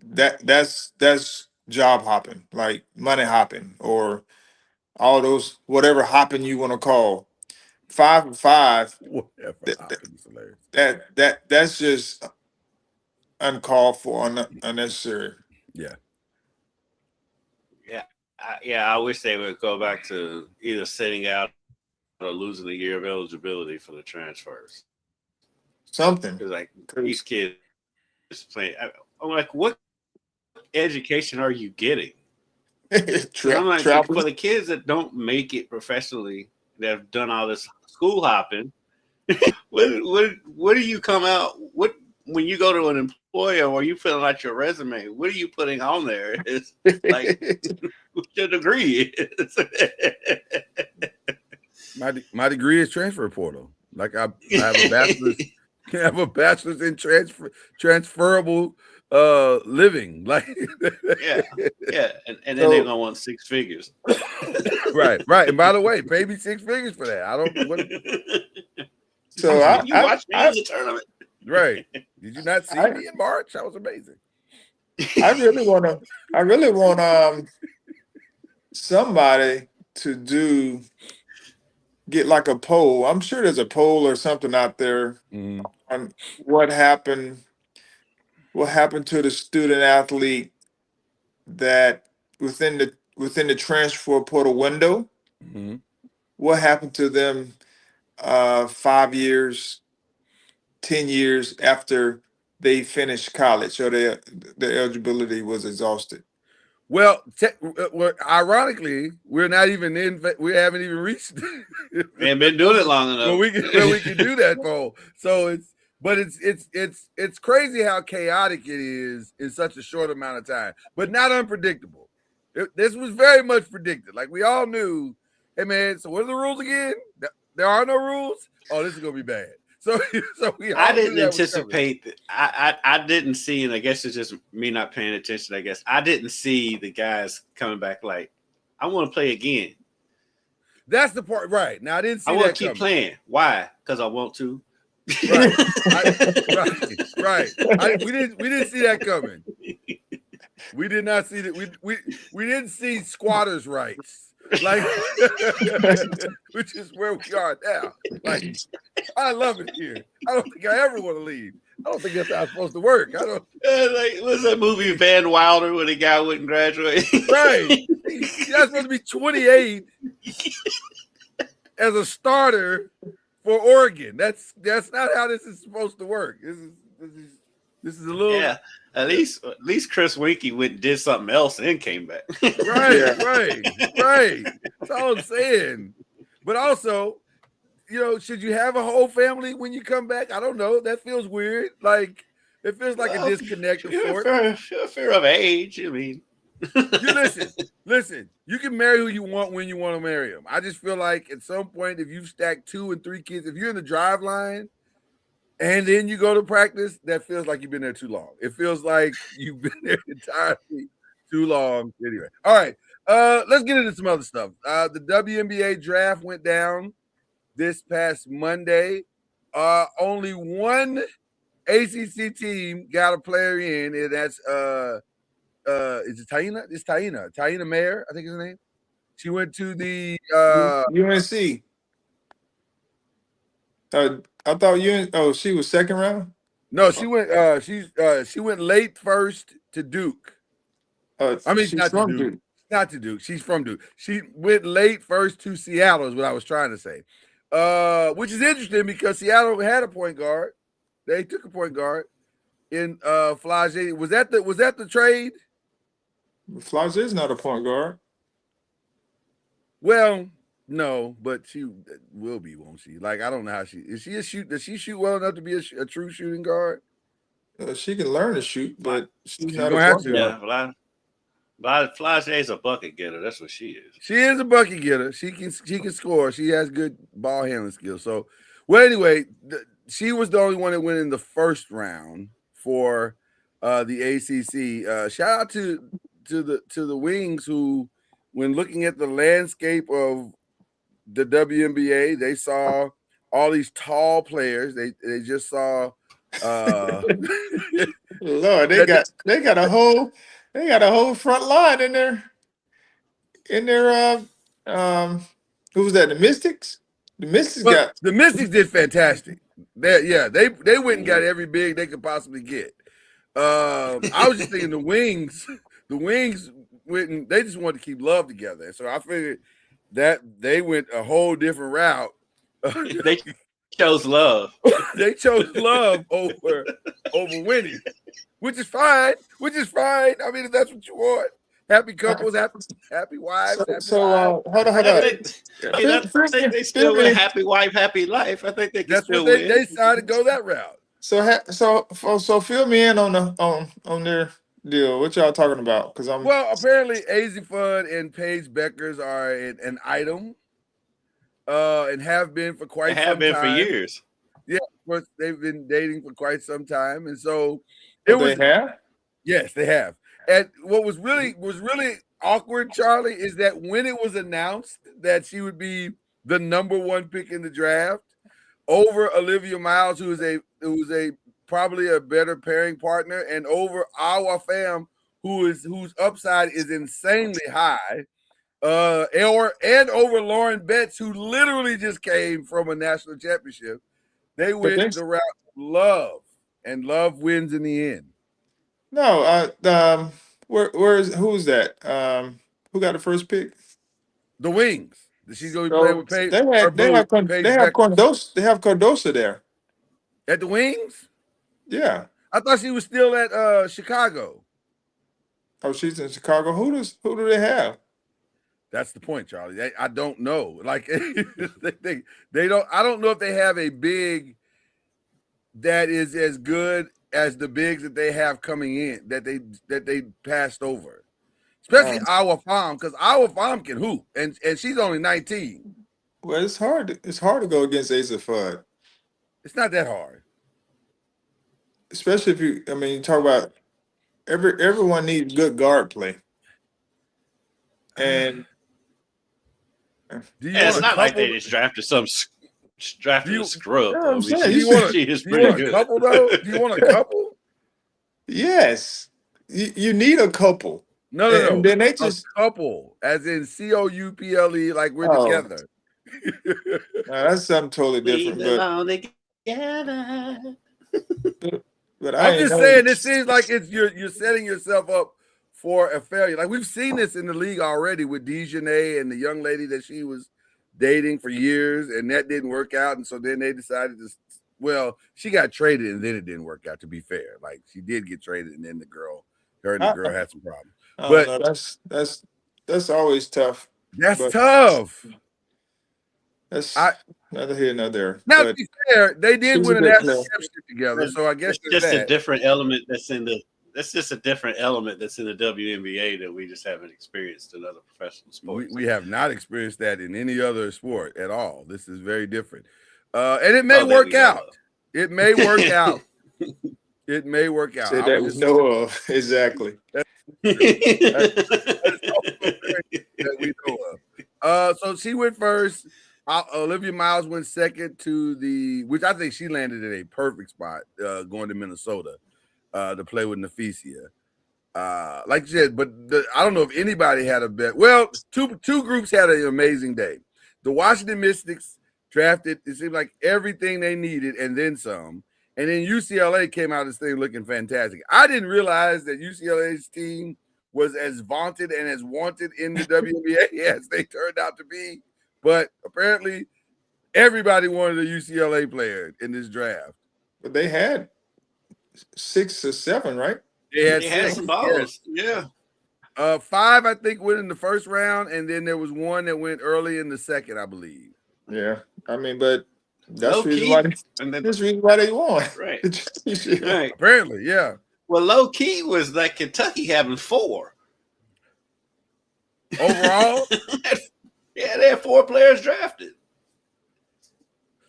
that's job hopping, like money hopping, or all those whatever hopping you want to call. 5-5. Whatever That that happens, hilarious. that's just uncalled for, unnecessary. Yeah. yeah, I wish they would go back to either sitting out or losing a year of eligibility for the transfers. Something. Because like these 'Cause kids playing, I'm like, what education are you getting? Because I'm like, for travel. the kids that don't make it professionally, that have done all this school hopping, what do you come out? What when you go to an employer or you filling out your resume? What are you putting on there? It's like what your degree is. My degree is transfer portal. Like I have a bachelor's. I have a bachelor's in transferable living. Like yeah, and then they're So gonna want 6 figures. right. And by the way, pay me 6 figures for that. I don't what so You watch me in the tournament. right. Did you not see I me in March? That was amazing. I really want somebody to get like a poll. I'm sure there's a poll or something out there Mhm. on what happened to the student athlete that within the transfer portal window. Mhm. What happened to them 5 years, 10 years after they finished college or their eligibility was exhausted? Well, ironically, we're not even in. We haven't even reached. We ain't been doing it long enough. where we can do that poll. So it's crazy how chaotic it is in such a short amount of time, but not unpredictable. This was very much predicted. Like we all knew. Hey man, so what are the rules again? There are no rules. Oh, this is gonna be bad. So we all I knew didn't that was coming. anticipate that. I didn't see, and I guess it's just me not paying attention. I guess I didn't see the guys coming back like, I want to play again. That's the part, right? Now I didn't see I want that to keep coming. playing. Why? Because I want to. Right. Right. We didn't see that coming. We did not see that. We didn't see squatters' rights, like, which is where we are now. Like, I love it here. I don't think I ever want to leave. I don't think that's how it's supposed to work. I don't. Like, what's that movie Van Wilder where the guy wouldn't graduate? Right. You're supposed to be 28 as a starter for Oregon. That's not how this is supposed to work. This is a little. Yeah. At least Chris Winkie went and did something else and came back. Right. That's all I'm saying. But also, should you have a whole family when you come back? I don't know. That feels weird. Like it feels like a disconnect of sorts. Fear of age. I mean, You listen. You can marry who you want when you want to marry them. I just feel like at some point, if you've stacked 2 and 3 kids, if you're in the drive line and then you go to practice, that feels like you've been there too long. It feels like you've been there entirely too long. Anyway, all right. Let's get into some other stuff. The WNBA draft went down this past Monday. Only one ACC team got a player in, and that's is it Taina? It's Taina Mayer, I think is her name. She went to the UNC. I thought she was second round. No, she went she went late first to Duke. I mean, she's not to Duke. Not to Duke. She's from Duke. She went late first to Seattle, is what I was trying to say. Which is interesting because Seattle had a point guard. They took a point guard in Flage. Was that the trade? Flage is not a point guard. Well, no, but she will be, won't she? Like, I don't know how she is. She a shoot? Does she shoot well enough to be a true shooting guard? She can learn to shoot, but she's not gonna a have point to. guard. Yeah, Flage is a bucket getter. That's what she is. She is a bucket getter. She can score. She has good ball handling skills. So, well, anyway, she was the only one that went in the first round for the ACC. Shout out to the Wings, who, when looking at the landscape of the WNBA, they saw all these tall players. They just saw Lord, they got a whole front line in there. Who was that? The Mystics? The Mystics the Mystics did fantastic. They went and got every big they could possibly get. I was just thinking the Wings went and they just wanted to keep love together. So I figured that they went a whole different route. They chose love. They chose love over winning, which is fine. I mean, if that's what you want, happy couples, happy wives. Hold on. I think they still win happy wife, happy life. I think they can still win. They decided to go that route. So fill me in on their deal. What y'all talking about? Because apparently Azifud and Paige Beckers are an item, and have been for quite some time. They have been for years. Yeah, of course, they've been dating for quite some time, and so they have. Yes, they have. And what was really awkward, Charlie, is that when it was announced that she would be the #1 pick in the draft over Olivia Miles, who was a probably a better pairing partner, and over our fam, whose upside is insanely high, and over Lauren Betts, who literally just came from a national championship. They went the route of love, and love wins in the end. No, who's that? Who got the first pick? The Wings. She's going to be playing with Paige. They have Cardoso there at the Wings. Yeah, I thought she was still at Chicago. Oh, she's in Chicago. Who do they have? That's the point, Charlie. I don't know. Like they don't. I don't know if they have a big that is as good as the bigs that they have coming in that they passed over, especially our farm, because our farm can hoop, and she's only 19. Well, it's hard. It's hard to go against Azifud. It's not that hard, especially if you. I mean, you talk about everyone needs good guard play, and it's not like they just drafted some drafted a scrub. Yeah, I mean, do you want a couple though? Do you want a couple? Yes, you need a couple. No. And then they just a couple, as in COUPLE, like we're together. That's something totally different. But I'm just saying, this seems like you're setting yourself up for a failure. Like we've seen this in the league already with Dejanay and the young lady that she was dating for years, and that didn't work out. And so then they decided she got traded and then it didn't work out, to be fair. Like she did get traded and then the girl had some problems. But that's always tough. That's tough. That's neither here nor there. Now, to be fair, they did win a national championship together, so I guess it's just a different element that's in the that's just a different element that's in the WNBA that we just haven't experienced in other professional sports. We have not experienced that in any other sport at all. This is very different. And it may Oh, that work we know out. of. It may work out. It may work out. Say I that was we just know of. Exactly. that we know of. So she went first. Olivia Miles went second to which I think she landed in a perfect spot, going to Minnesota to play with Neficia. Like you said, but I don't know if anybody had a bet. Well, two groups had an amazing day. The Washington Mystics drafted, it seemed like everything they needed and then some. And then UCLA came out of this thing looking fantastic. I didn't realize that UCLA's team was as vaunted and as wanted in the WNBA as they turned out to be. But apparently, everybody wanted a UCLA player in this draft. But they had 6 or 7, right? They had some balls. Yeah. 5, I think, went in the first round, and then there was one that went early in the second, I believe. Yeah. I mean, but that's Low the reason key, why and then, that's the reason why they won. right. Yeah. Right. Apparently, yeah. Well, low key was like Kentucky having 4. Overall? Yeah, they had 4 players drafted.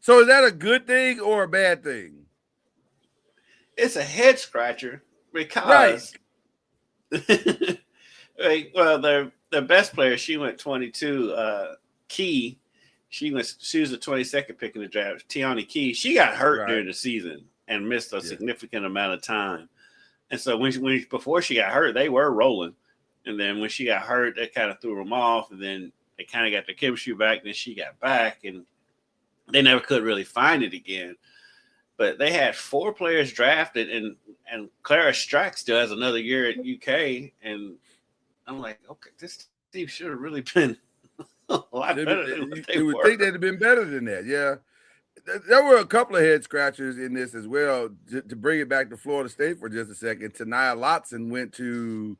So is that a good thing or a bad thing? It's a head scratcher because right. Well, their best player, she went 22. Key, she was the 22nd pick in the draft. Tiani Key, she got hurt during the season and missed a significant amount of time. And so when before she got hurt, they were rolling, and then when she got hurt, that kind of threw them off, and then they kind of got their chemistry back. Then she got back, and they never could really find it again. But they had 4 players drafted, and Clara Strack still has another year at UK. And I'm like, okay, this team should have really been a lot better than what they you would were. think they'd have been better than that, yeah. There were a couple of head scratchers in this as well. To bring it back to Florida State for just a second, Tanaya Lotson went to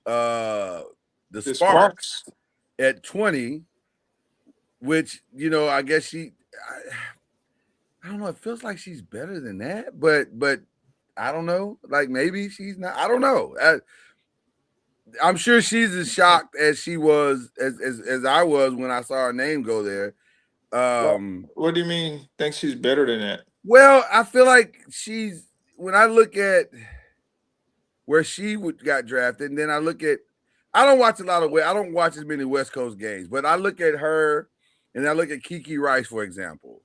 the Sparks at 20, which, I guess I don't know. It feels like she's better than that, but I don't know. Like maybe she's not. I don't know. I'm sure she's as shocked as she was as I was when I saw her name go there. What do you mean? Think she's better than that? Well, I feel like when I look at where she got drafted, and then I look at, I don't watch as many West Coast games, but I look at her and I look at Kiki Rice, for example.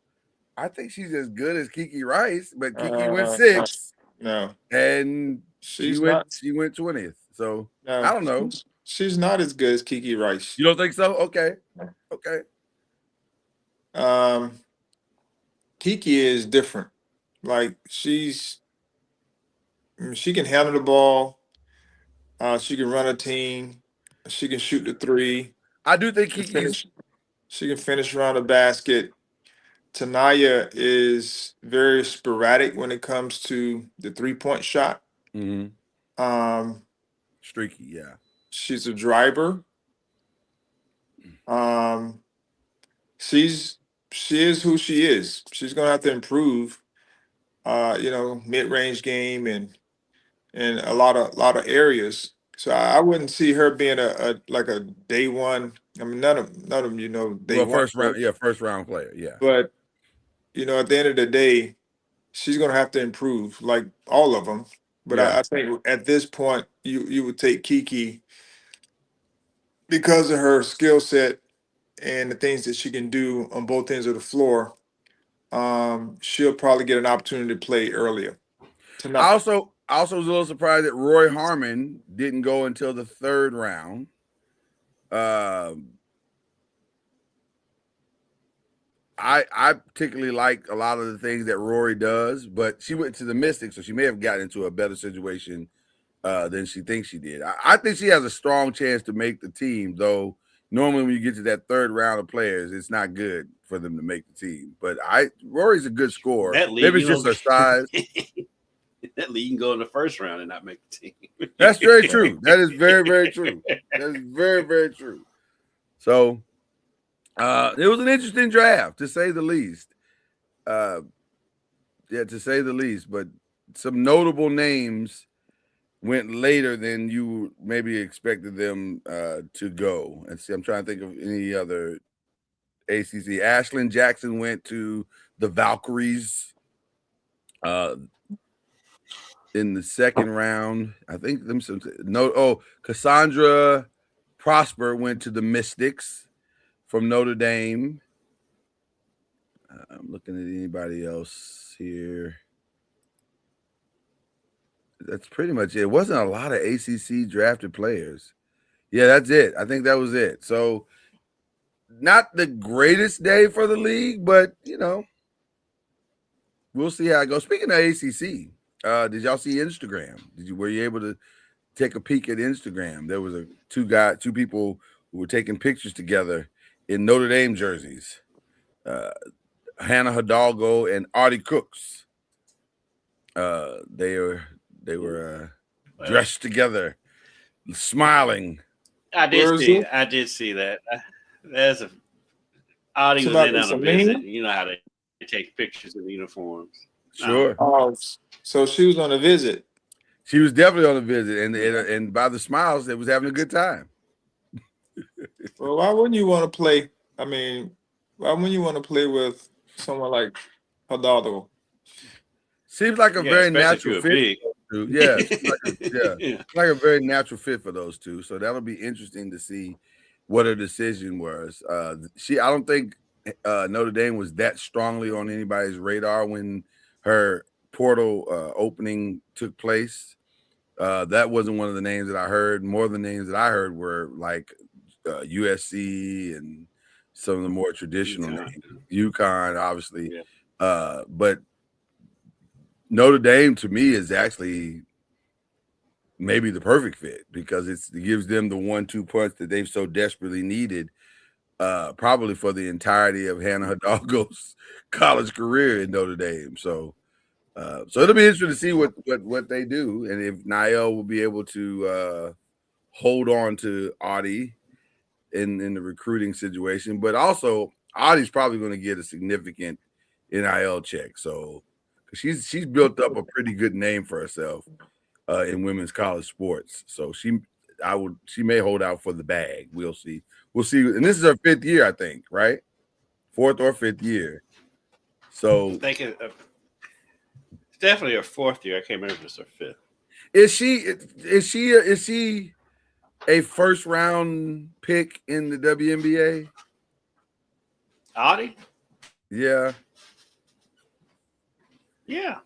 I think she's as good as Kiki Rice, but Kiki went 6. No, and she went 20th. So no, I don't know. She's not as good as Kiki Rice. You don't think so? Okay. Kiki is different. Like she can handle the ball. She can run a team. She can shoot the 3. I do think Kiki she can finish around the basket. Tanaya is very sporadic when it comes to the 3-point shot. Mm-hmm. Streaky, yeah. She's a driver. She is who she is. She's gonna have to improve. Mid-range game and a lot of areas. So I wouldn't see her being a day one. I mean, none of them, day one. First round player, yeah. But at the end of the day, she's gonna have to improve, like all of them. But I think at this point, you would take Kiki because of her skill set and the things that she can do on both ends of the floor. She'll probably get an opportunity to play earlier. I also was a little surprised that Roy Harmon didn't go until the 3rd round. I particularly like a lot of the things that Rory does, but she went to the Mystics, so she may have gotten into a better situation than she thinks she did. I think she has a strong chance to make the team, though. Normally, when you get to that 3rd round of players, it's not good for them to make the team. But Rory's a good scorer. Maybe it's just her size. That league can go in the 1st round and not make the team. That's very true. That is very, very true. That is very, very true. So it was an interesting draft, to say the least. To say the least. But some notable names went later than you maybe expected them to go. And see, I'm trying to think of any other ACC. Ashlyn Jackson went to the Valkyries in the second round. I think Cassandra Prosper went to the Mystics from Notre Dame. I'm looking at anybody else here. That's pretty much it. It wasn't a lot of ACC drafted players. Yeah, that's it. I think that was it. So not the greatest day for the league, but we'll see how it goes. Speaking of ACC, did y'all see Instagram? Were you able to take a peek at Instagram? There was two people who were taking pictures together in Notre Dame jerseys. Hannah Hidalgo and Artie Cooks. They were dressed together, smiling. I did see that. There's Audie was in on a visit. You know how they take pictures of the uniforms. Sure. Oh, so she was on a visit. She was definitely on a visit, and by the smiles, they was having a good time. Well, why wouldn't you want to play? I mean, why wouldn't you want to play with someone like Hidalgo? Seems like a very natural fit. Yeah, Yeah. like a very natural fit for those two. So that'll be interesting to see what her decision was. I don't think Notre Dame was that strongly on anybody's radar when her portal opening took place. That wasn't one of the names that I heard. More of the names that I heard were like USC and some of the more traditional names. UConn, obviously. Yeah. But Notre Dame, to me, is actually maybe the perfect fit because it gives them the 1-2 punch that they've so desperately needed, probably for the entirety of Hannah Hidalgo's college career in Notre Dame. So it'll be interesting to see what they do, and if Niall will be able to hold on to Audie in the recruiting situation. But also, Audie's probably going to get a significant NIL check. So she's built up a pretty good name for herself in women's college sports. So she may hold out for the bag. We'll see. And this is her 5th year, I think, right? 4th or 5th year. So I think it's definitely her 4th year. I can't remember if it's her 5th. Is she a first round pick in the WNBA? Audie? Yeah. Yeah.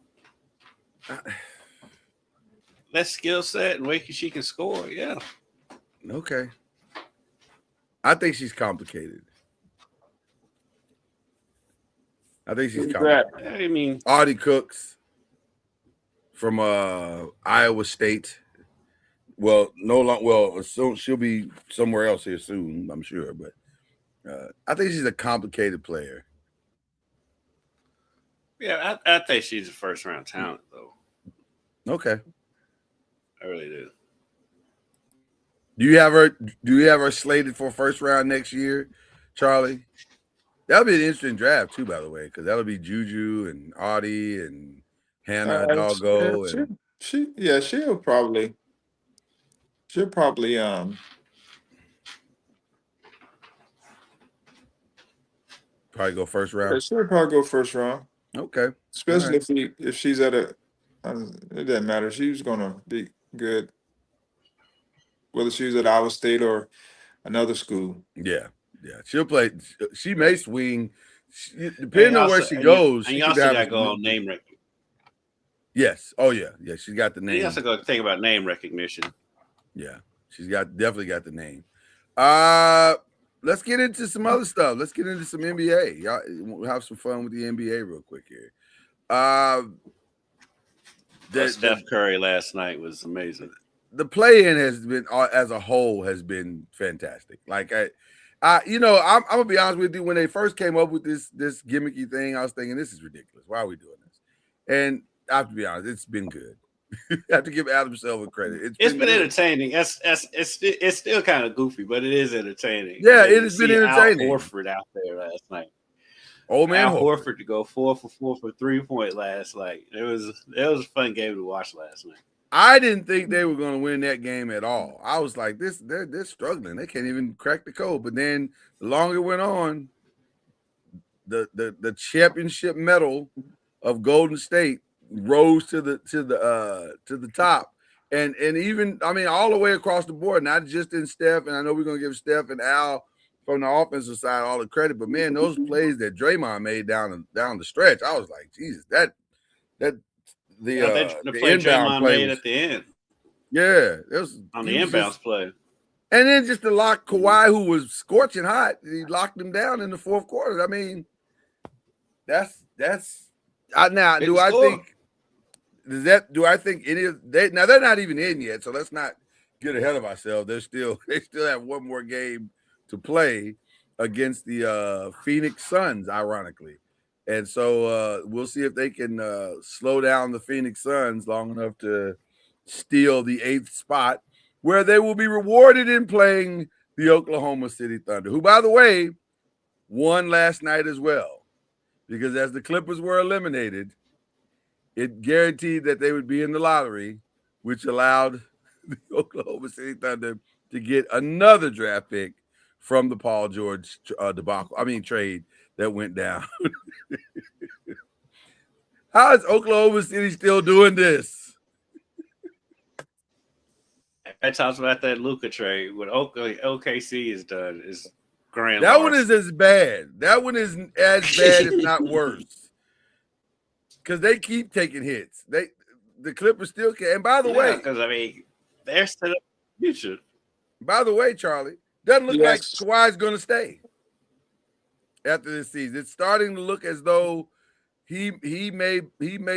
That skill set and way she can score. Yeah. Okay. I think she's complicated. I mean, Audie Cooks from Iowa State. Well, soon she'll be somewhere else here soon, I'm sure. But I think she's a complicated player. Yeah, I think she's a first round talent, though. Okay. I really do. Do you have her slated for first round next year, Charlie? That'll be an interesting draft too, by the way, because that'll be Juju and Audie and Hannah Hidalgo. She'll probably probably go first round. Yeah, she'll probably go first round. Okay. Especially if she's at it doesn't matter. She's gonna be good, whether she's at Iowa State or another school. Yeah. She'll play. She may swing, depending on where she goes. And you also got to go on name recognition. Yes. Oh yeah. She's got the name. You also got to think about name recognition. Yeah, she's definitely got the name. Let's get into some other stuff. Let's get into some NBA. Y'all we'll have some fun with the NBA real quick here. Steph Curry last night was amazing. The play-in has been, as a whole, has been fantastic. Like I'm gonna be honest with you. When they first came up with this gimmicky thing, I was thinking, this is ridiculous. Why are we doing this? And I have to be honest, it's been good. I have to give Adam Silver credit. It's been entertaining. It's still kind of goofy, but it is entertaining. Yeah, it has been entertaining. Al Horford out there last night. Old man Al Horford to go 4 for 4 for 3-point last night. It was a fun game to watch last night. I didn't think they were going to win that game at all. I was like, they're struggling. They can't even crack the code. But then the longer it went on, the championship medal of Golden State rose to the top. And even, I mean, all the way across the board, not just in Steph. And I know we're going to give Steph and Al from the offensive side all the credit, but man, those plays that Draymond made down the stretch, I was like, Jesus, the play inbound Draymond play made was, at the end. Yeah, it was On the inbounds play. And then just to lock Kawhi, who was scorching hot, he locked him down in the fourth quarter. I mean, that's now. Do I think any of they now they're not even in yet, so let's not get ahead of ourselves. They still have one more game to play against the Phoenix Suns, ironically. And so we'll see if they can slow down the Phoenix Suns long enough to steal the 8th spot, where they will be rewarded in playing the Oklahoma City Thunder, who, by the way, won last night as well. Because as the Clippers were eliminated, it guaranteed that they would be in the lottery, which allowed the Oklahoma City Thunder to get another draft pick from the Paul George trade that went down. How is Oklahoma City still doing this? I talked about that Luka trade. What OKC has done is grand. That one is as bad. That one is as bad, if not worse. Because they keep taking hits. The Clippers still can. And by the way, because I mean, they're set up for the future. By the way, Charlie, doesn't look like Kawhi's going to stay after this season. It's starting to look as though he may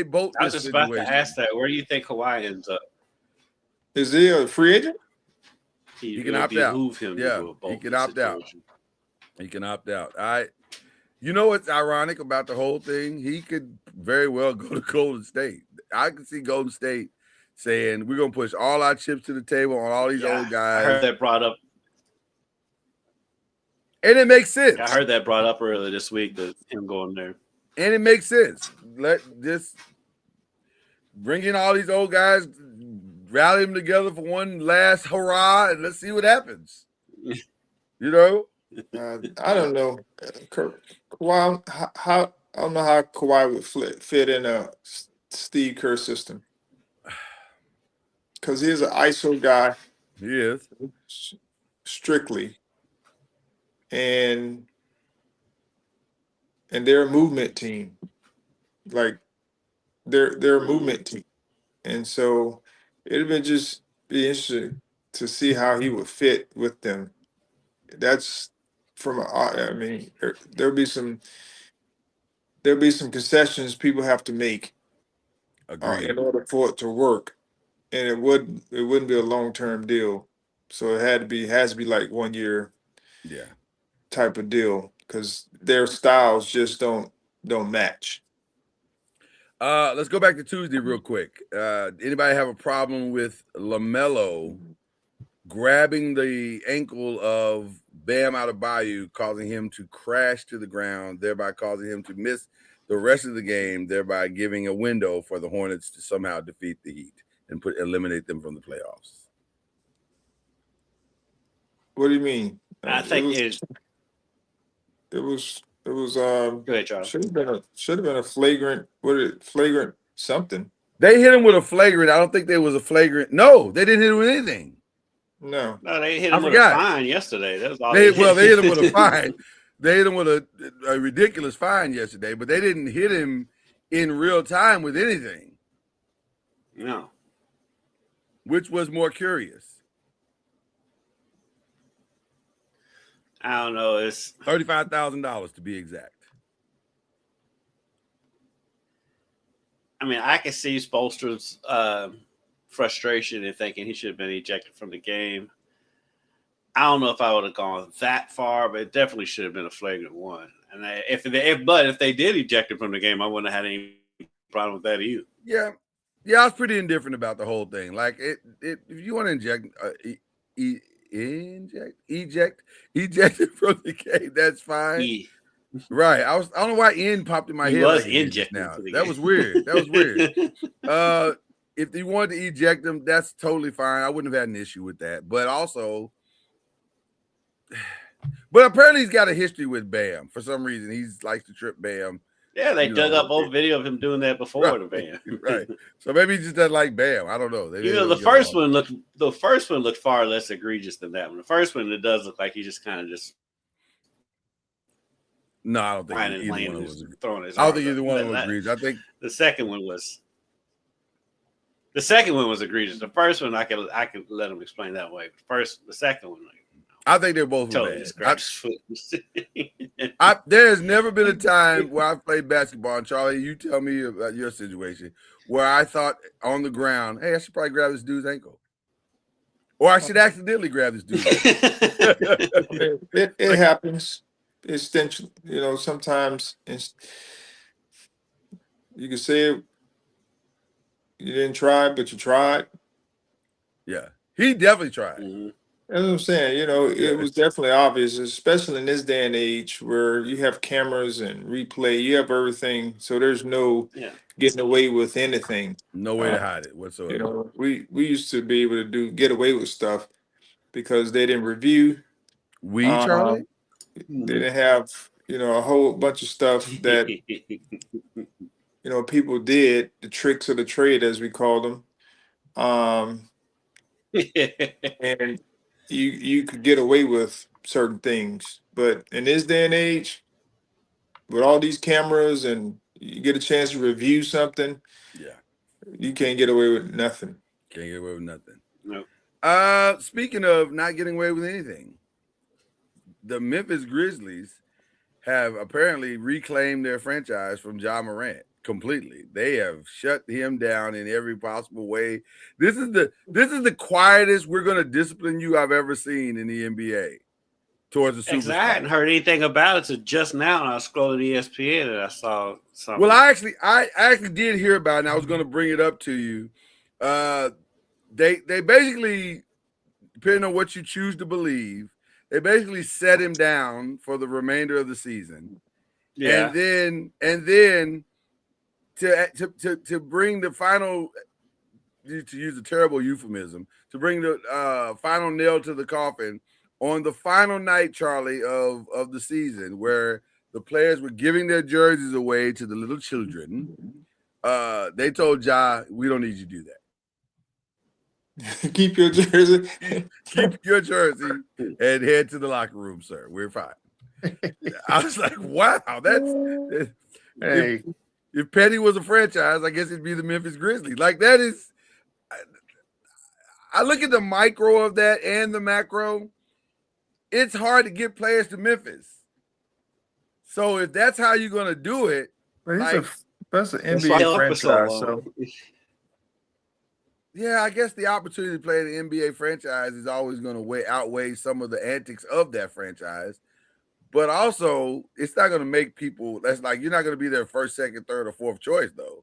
bolt. I was just about to ask that. Where do you think Kawhi ends up? Is he a free agent? He can opt out. Yeah, he can opt out. He can opt out. You know what's ironic about the whole thing? He could very well go to Golden State. I can see Golden State saying, we're going to push all our chips to the table on all these old guys. I heard that brought up. And it makes sense. I heard that brought up earlier this week, that him going there. And it makes sense. Let just bring in all these old guys, rally them together for one last hurrah, and let's see what happens. You know? I don't know. Kawhi, how I don't know how Kawhi would fit in a Steve Kerr system, because he's an ISO guy. He is strictly, and they're a movement team. Like they're a movement team, and so it'd be interesting to see how he would fit with them. That's I mean, there'll be some concessions people have to make in order for it to work, and it wouldn't be a long-term deal. So it has to be like 1 year, type of deal, because their styles just don't match. Let's go back to Tuesday real quick. Anybody have a problem with LaMelo grabbing the ankle of Bam Adebayo, causing him to crash to the ground, thereby causing him to miss the rest of the game, thereby giving a window for the Hornets to somehow defeat the Heat and eliminate them from the playoffs? What do you mean? I think it was. Go ahead, Charles. Should have been a flagrant. Flagrant something. They hit him with a flagrant. I don't think there was a flagrant. No, they didn't hit him with anything. No, they hit him with a fine yesterday. That was all. They hit him with a fine. They hit him with a ridiculous fine yesterday, but they didn't hit him in real time with anything. No. Which was more curious? I don't know. It's $35,000 to be exact. I mean, I can see Spoelstra's frustration and thinking he should have been ejected from the game. I don't know if I would have gone that far, but it definitely should have been a flagrant one. And if they did eject him from the game, I wouldn't have had any problem with that either. Yeah, I was pretty indifferent about the whole thing. Like if you want to eject from the game, that's fine. Right. I don't know why N popped in my head. Was injected now. That was weird. if you wanted to eject him, that's totally fine. I wouldn't have had an issue with that. But also, but apparently he's got a history with Bam. For some reason, he likes to trip Bam. Yeah, they dug up old video of him doing that before Right, the ban. right. So maybe he just doesn't like Bam. I don't know. You know, the first one looked far less egregious than that one. The first one, it does look like he just kind of just no, I don't think either one was throwing his. I don't think either one was egregious. I think the second one was. The second one was egregious. The first one I could let him explain that way. The second one, I think they're both totally bad. There has never been a time where I've played basketball, and Charlie, you tell me about your situation, where I thought on the ground, hey, I should probably grab this dude's ankle. Or I should accidentally grab this dude's ankle. It happens. It's sometimes you can say you didn't try, but you tried. Yeah, he definitely tried. Mm-hmm. That's what I'm saying. It was definitely obvious, especially in this day and age where you have cameras and replay, you have everything. So there's no getting away with anything. No way to hide it whatsoever. We used to be able to get away with stuff because they didn't review. Charlie? They didn't have, a whole bunch of stuff that, people did, the tricks of the trade, as we call them. And you could get away with certain things. But in this day and age, with all these cameras and you get a chance to review something, you can't get away with nothing. Can't get away with nothing. No. Speaking of not getting away with anything, the Memphis Grizzlies have apparently reclaimed their franchise from Ja Morant completely. They have shut him down in every possible way. This is the quietest we're going to discipline you I've ever seen in the NBA towards the superstar. Exactly. I hadn't heard anything about it until just now, and I was scrolling ESPN and I saw something. Well, I actually did hear about it, and I was going to bring it up to you. They basically, depending on what you choose to believe, they basically set him down for the remainder of the season. Yeah. And then to bring the final, to use a terrible euphemism, to bring the final nail to the coffin on the final night, Charlie, of the season, where the players were giving their jerseys away to the little children. They told Ja, we don't need you to do that. Keep your jersey. Keep your jersey and head to the locker room, sir. We're fine. I was like, wow, that's hey. If Petty was a franchise, I guess it'd be the Memphis Grizzlies. Like, that is, I look at the micro of that and the macro. It's hard to get players to Memphis. So if that's how you're gonna do it, that's an NBA franchise. So yeah, I guess the opportunity to play the NBA franchise is always going to outweigh some of the antics of that franchise. But also, it's not going to make people, that's like, you're not going to be their first, second, third, or fourth choice, though.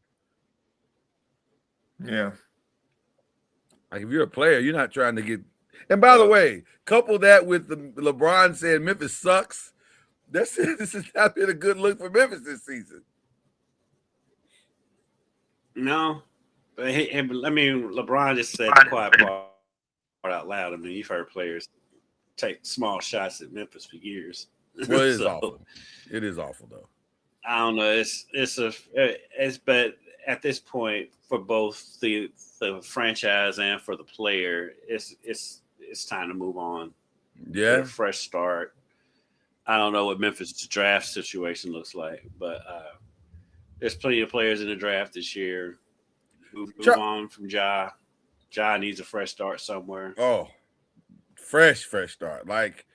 Yeah. Like, if you're a player, you're not trying to get, and by the way, couple that with the LeBron saying Memphis sucks. This has not been a good look for Memphis this season. No. I mean, LeBron just said the quiet part out loud. I mean, you've heard players take small shots at Memphis for years. Well, it is awful. It is awful, though. I don't know. But at this point, for both the franchise and for the player, it's time to move on. Yeah, a fresh start. I don't know what Memphis' draft situation looks like, but there's plenty of players in the draft this year. Move on from Ja. Ja needs a fresh start somewhere. Oh, fresh start. Like,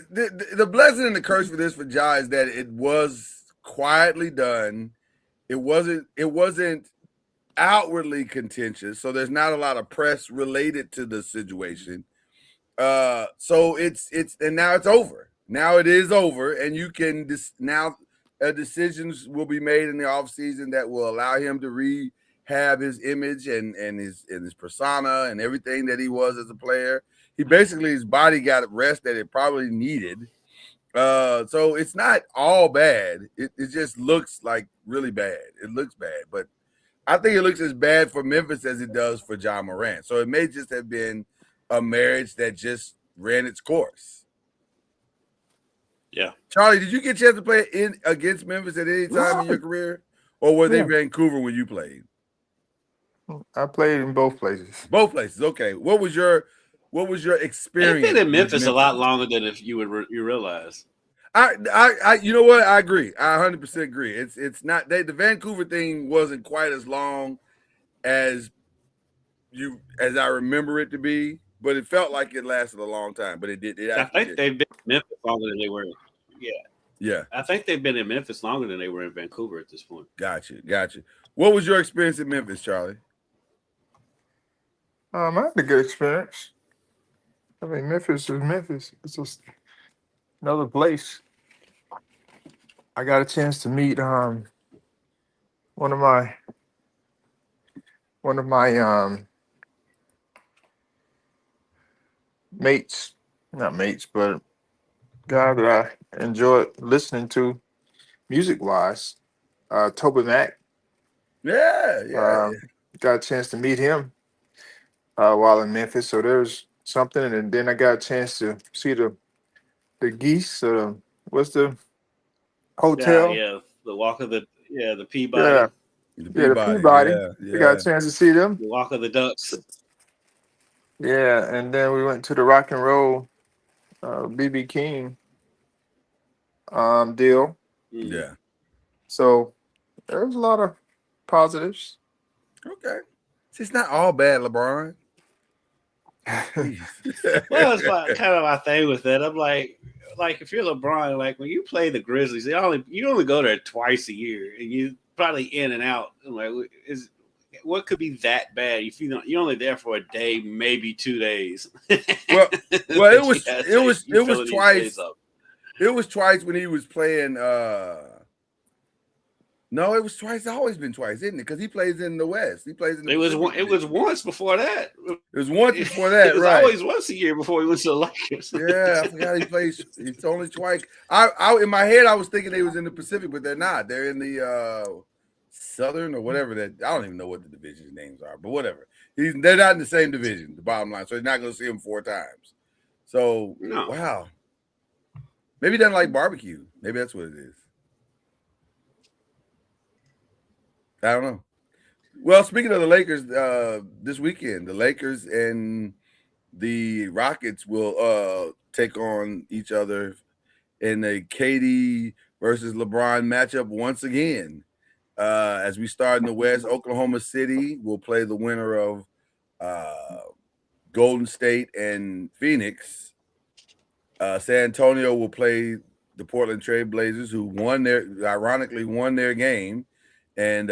the blessing and the curse for this for Ja is that it was quietly done. It wasn't outwardly contentious, so there's not a lot of press related to the situation. So it's and now it's over. Now it is over, and you can now decisions will be made in the offseason that will allow him to rehab his image and his persona and everything that he was as a player. He basically, his body got rest that it probably needed. So it's not all bad. It just looks like really bad. It looks bad, but I think it looks as bad for Memphis as it does for John Morant. So it may just have been a marriage that just ran its course. Yeah. Charlie, did you get a chance to play against Memphis at any time in your career, or were they Yeah. Vancouver when you played? I played in both places. Both places. Okay. What was your experience? They've been in with Memphis a lot longer than if you would you realize. You know what? I agree. I 100% agree. It's not the Vancouver thing wasn't quite as long as I remember it to be, but it felt like it lasted a long time. But it did. I think they've been in Memphis longer than they were. Yeah. Yeah. I think they've been in Memphis longer than they were in Vancouver at this point. Gotcha. What was your experience in Memphis, Charlie? I had a good experience. I mean, Memphis is Memphis. It's just another place. I got a chance to meet one of my mates, not mates, but guy that I enjoyed listening to music wise, Toby Mac. Yeah. Got a chance to meet him while in Memphis. So there's something, and then I got a chance to see the geese. What's the hotel? Yeah. The walk of the Peabody. Yeah. The The Peabody. Yeah. We got a chance to see them. The walk of the ducks. Yeah, and then we went to the rock and roll BB King deal. Yeah. So there's a lot of positives. Okay. It's not all bad, LeBron. Well, it's kind of my thing with that. I'm like if you're LeBron, like when you play the Grizzlies, you only go there twice a year, and you probably in and out. I'm like, what could be that bad if you're only there for a day, maybe 2 days? well, it was twice. It was twice when he was playing. No, it was twice. It's always been twice, isn't it? Because he plays in the West. He plays in the. It was once before that. It was once before that. It was right. always once a year before he went to the Lakers. Yeah, I forgot he plays. It's only twice. I in my head I was thinking they was in the Pacific, but they're not. They're in the Southern or whatever that. I don't even know what the division's names are, but whatever. They're not in the same division. The bottom line, so you're not going to see him 4 times. So no. Wow. Maybe he doesn't like barbecue. Maybe that's what it is. I don't know. Well, speaking of the Lakers, this weekend, the Lakers and the Rockets will take on each other in a KD versus LeBron matchup once again. As we start in the West, Oklahoma City will play the winner of Golden State and Phoenix. San Antonio will play the Portland Trail Blazers, who ironically won their game and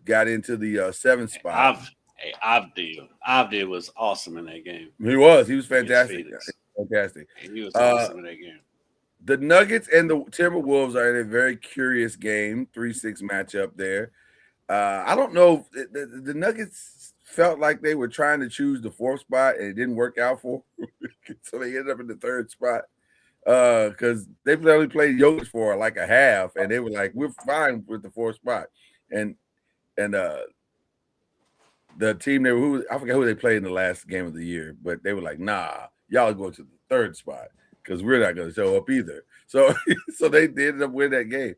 got into the 7th spot. Avdija was awesome in that game. He was fantastic. Fantastic. He was awesome in that game. The Nuggets and the Timberwolves are in a very curious game, 3-6 matchup there. I don't know if the Nuggets felt like they were trying to choose the 4th spot and it didn't work out for them. So they ended up in the 3rd spot because they only played Jokic for like a half and they were like, we're fine with the 4th spot. And the team I forgot who they played in the last game of the year, but they were like, nah, y'all go to the 3rd spot because we're not going to show up either. So they ended up winning that game.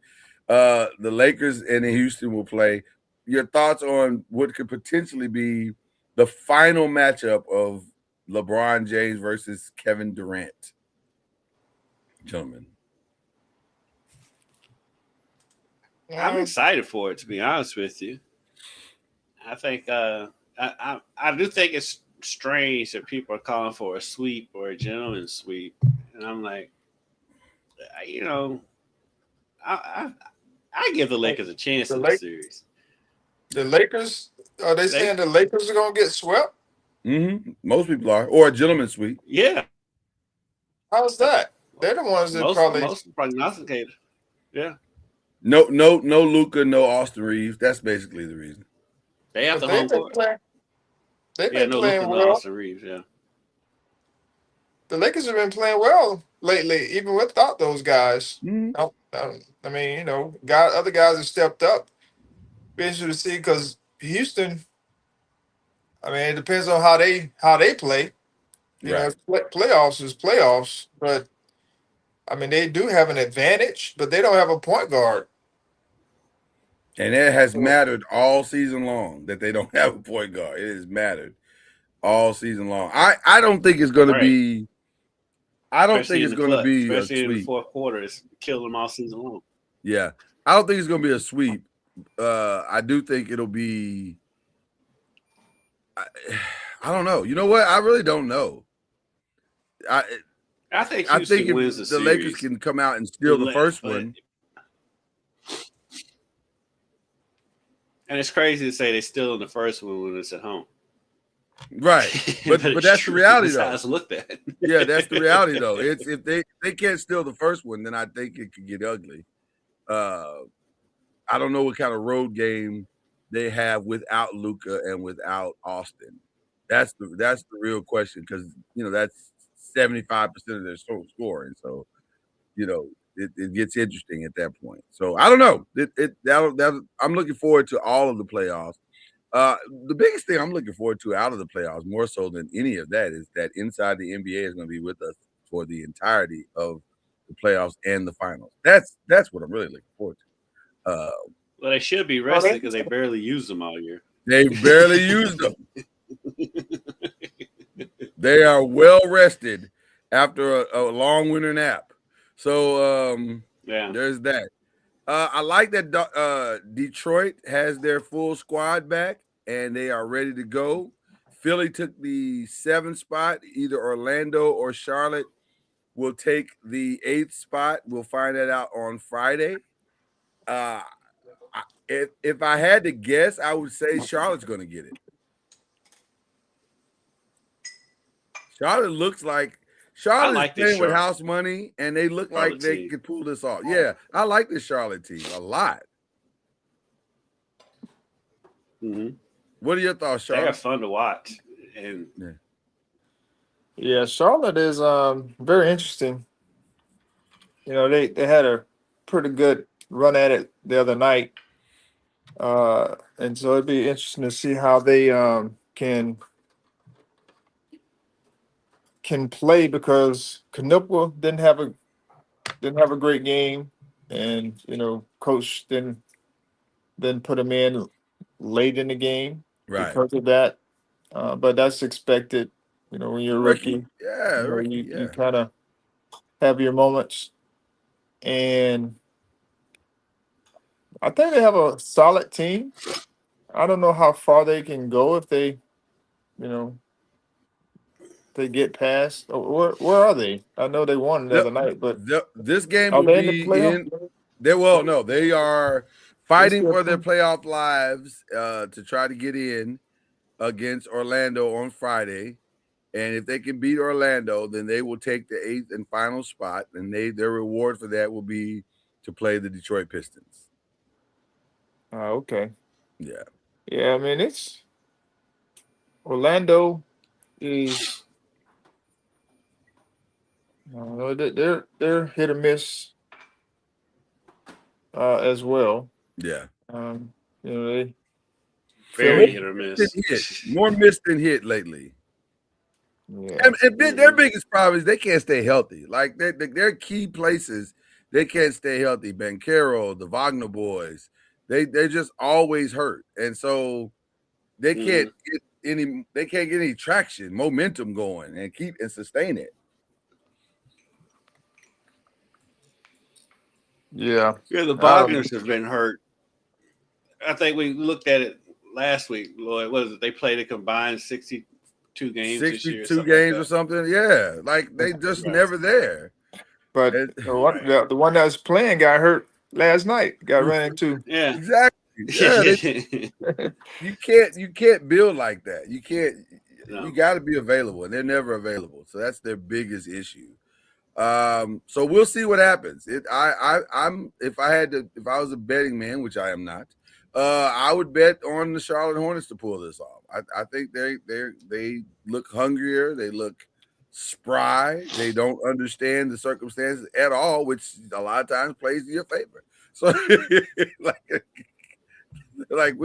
The Lakers and Houston will play. Your thoughts on what could potentially be the final matchup of LeBron James versus Kevin Durant, gentlemen? I'm excited for it, to be honest with you. I think I do think it's strange that people are calling for a sweep or a gentleman's sweep, and I'm like, I give the Lakers a chance in the series. The Lakers, are they saying the Lakers are going to get swept? Mm-hmm. Most people are, or a gentleman's sweep. Yeah. How's that? They're the ones that most prognosticated. Yeah. No Luka, no Austin Reeves. That's basically the reason. They have the home court. They've been playing Luka, well. no Austin Reeves, yeah. The Lakers have been playing well lately, even without those guys. Mm-hmm. I mean, other guys have stepped up. Be interested to see because Houston, I mean, it depends on how they play. You know, Right. playoffs is playoffs, but I mean, they do have an advantage, but they don't have a point guard. And it has mattered all season long that they don't have a point guard. It has mattered all season long. I don't think it's going to be. I don't think it's going to be a especially in the sweep. fourth quarter. It's killed them all season long. Yeah, I don't think it's going to be a sweep. I do think it'll be. I don't know. You know what? I really don't know. I think I Houston think wins if the the series. Lakers can come out and steal the first one. And it's crazy to say they're still in the first one when it's at home. Right. But that's the reality, That's though. how it's looked at. Yeah, that's the reality, though. It's if they can't steal the first one, then I think it could get ugly. I don't know what kind of road game they have without Luka and without Austin. That's the real question, because that's 75% of their scoring. So it gets interesting at that point. So I don't know. I'm looking forward to all of the playoffs. The biggest thing I'm looking forward to out of the playoffs, more so than any of that, is that Inside the NBA is going to be with us for the entirety of the playoffs and the finals. That's what I'm really looking forward to. Well, they should be rested because they barely used them all year. They barely used them. They are well rested after a long winter nap. So there's that. I like that Detroit has their full squad back and they are ready to go. Philly took the 7th spot. Either Orlando or Charlotte will take the 8th spot. We'll find that out on Friday. If I had to guess, I would say Charlotte's going to get it. Charlotte looks like Charlotte is playing with house money, and they look like they could pull this off. Yeah, I like the Charlotte team a lot. Mm-hmm. What are your thoughts, Charlotte? They're fun to watch. And yeah, Charlotte is very interesting. You know, they had a pretty good run at it the other night. And so it'd be interesting to see how they can play, because Canupa didn't have a great game, and coach didn't put him in late in the game because of that. But that's expected. When you're a rookie, you kind of have your moments, and I think they have a solid team. I don't know how far they can go if they, they get past. Where are they? I know they won the other night, but this game will be in. They are fighting for their playoff lives to try to get in against Orlando on Friday. And if they can beat Orlando, then they will take the 8th and final spot, and their reward for that will be to play the Detroit Pistons. Okay. Yeah. Yeah, I mean, it's Orlando is they're hit or miss as well. Yeah. They very hit or miss. More miss than hit lately. Yeah. And their biggest problem is they can't stay healthy. Like their key places, they can't stay healthy. Banchero, the Wagner boys, they're just always hurt, and so they can't get any traction, momentum going, and sustain it. Yeah. Yeah, the Wagners have been hurt. I think we looked at it last week, Lloyd. What is it? They played a combined 62 games this year. 62 games or something. Yeah. Like they just never there. But the one that was playing got hurt last night. Got ran into. Yeah. Exactly. Yeah, you can't build like that. You can't. No. You got to be available, and they're never available. So that's their biggest issue. So we'll see what happens. If I was a betting man, which I am not, I would bet on the Charlotte Hornets to pull this off. I think they look hungrier. They look spry. They don't understand the circumstances at all, which a lot of times plays to your favor. So like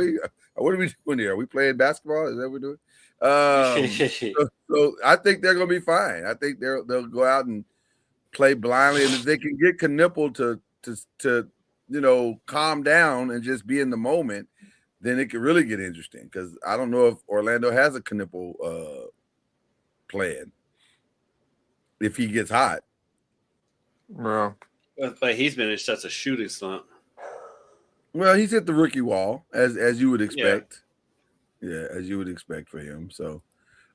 What are we doing here? Are we playing basketball? Is that what we're doing? So I think they're going to be fine. I think they'll go out and play blindly, and if they can get Knipple to calm down and just be in the moment, then it could really get interesting. Because I don't know if Orlando has a Knipple plan if he gets hot. Well, but he's been in such a shooting slump. Well, he's hit the rookie wall as you would expect. Yeah, as you would expect for him. So,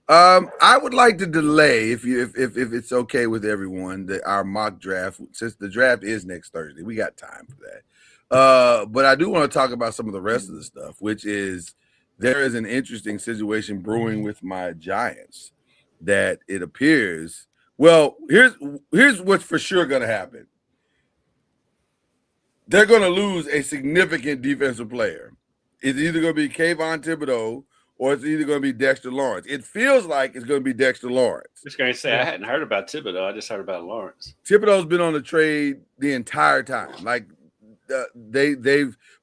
I would like to delay if it's okay with everyone our mock draft, since the draft is next Thursday. We got time for that. But I do want to talk about some of the rest of the stuff, which is there is an interesting situation brewing with my Giants that it appears. Well, here's what's for sure going to happen. They're going to lose a significant defensive player. It's either going to be Kayvon Thibodeau or it's either going to be Dexter Lawrence. It feels like it's going to be Dexter Lawrence. I was going to say, I hadn't heard about Thibodeau. I just heard about Lawrence. Thibodeau's been on the trade the entire time. Like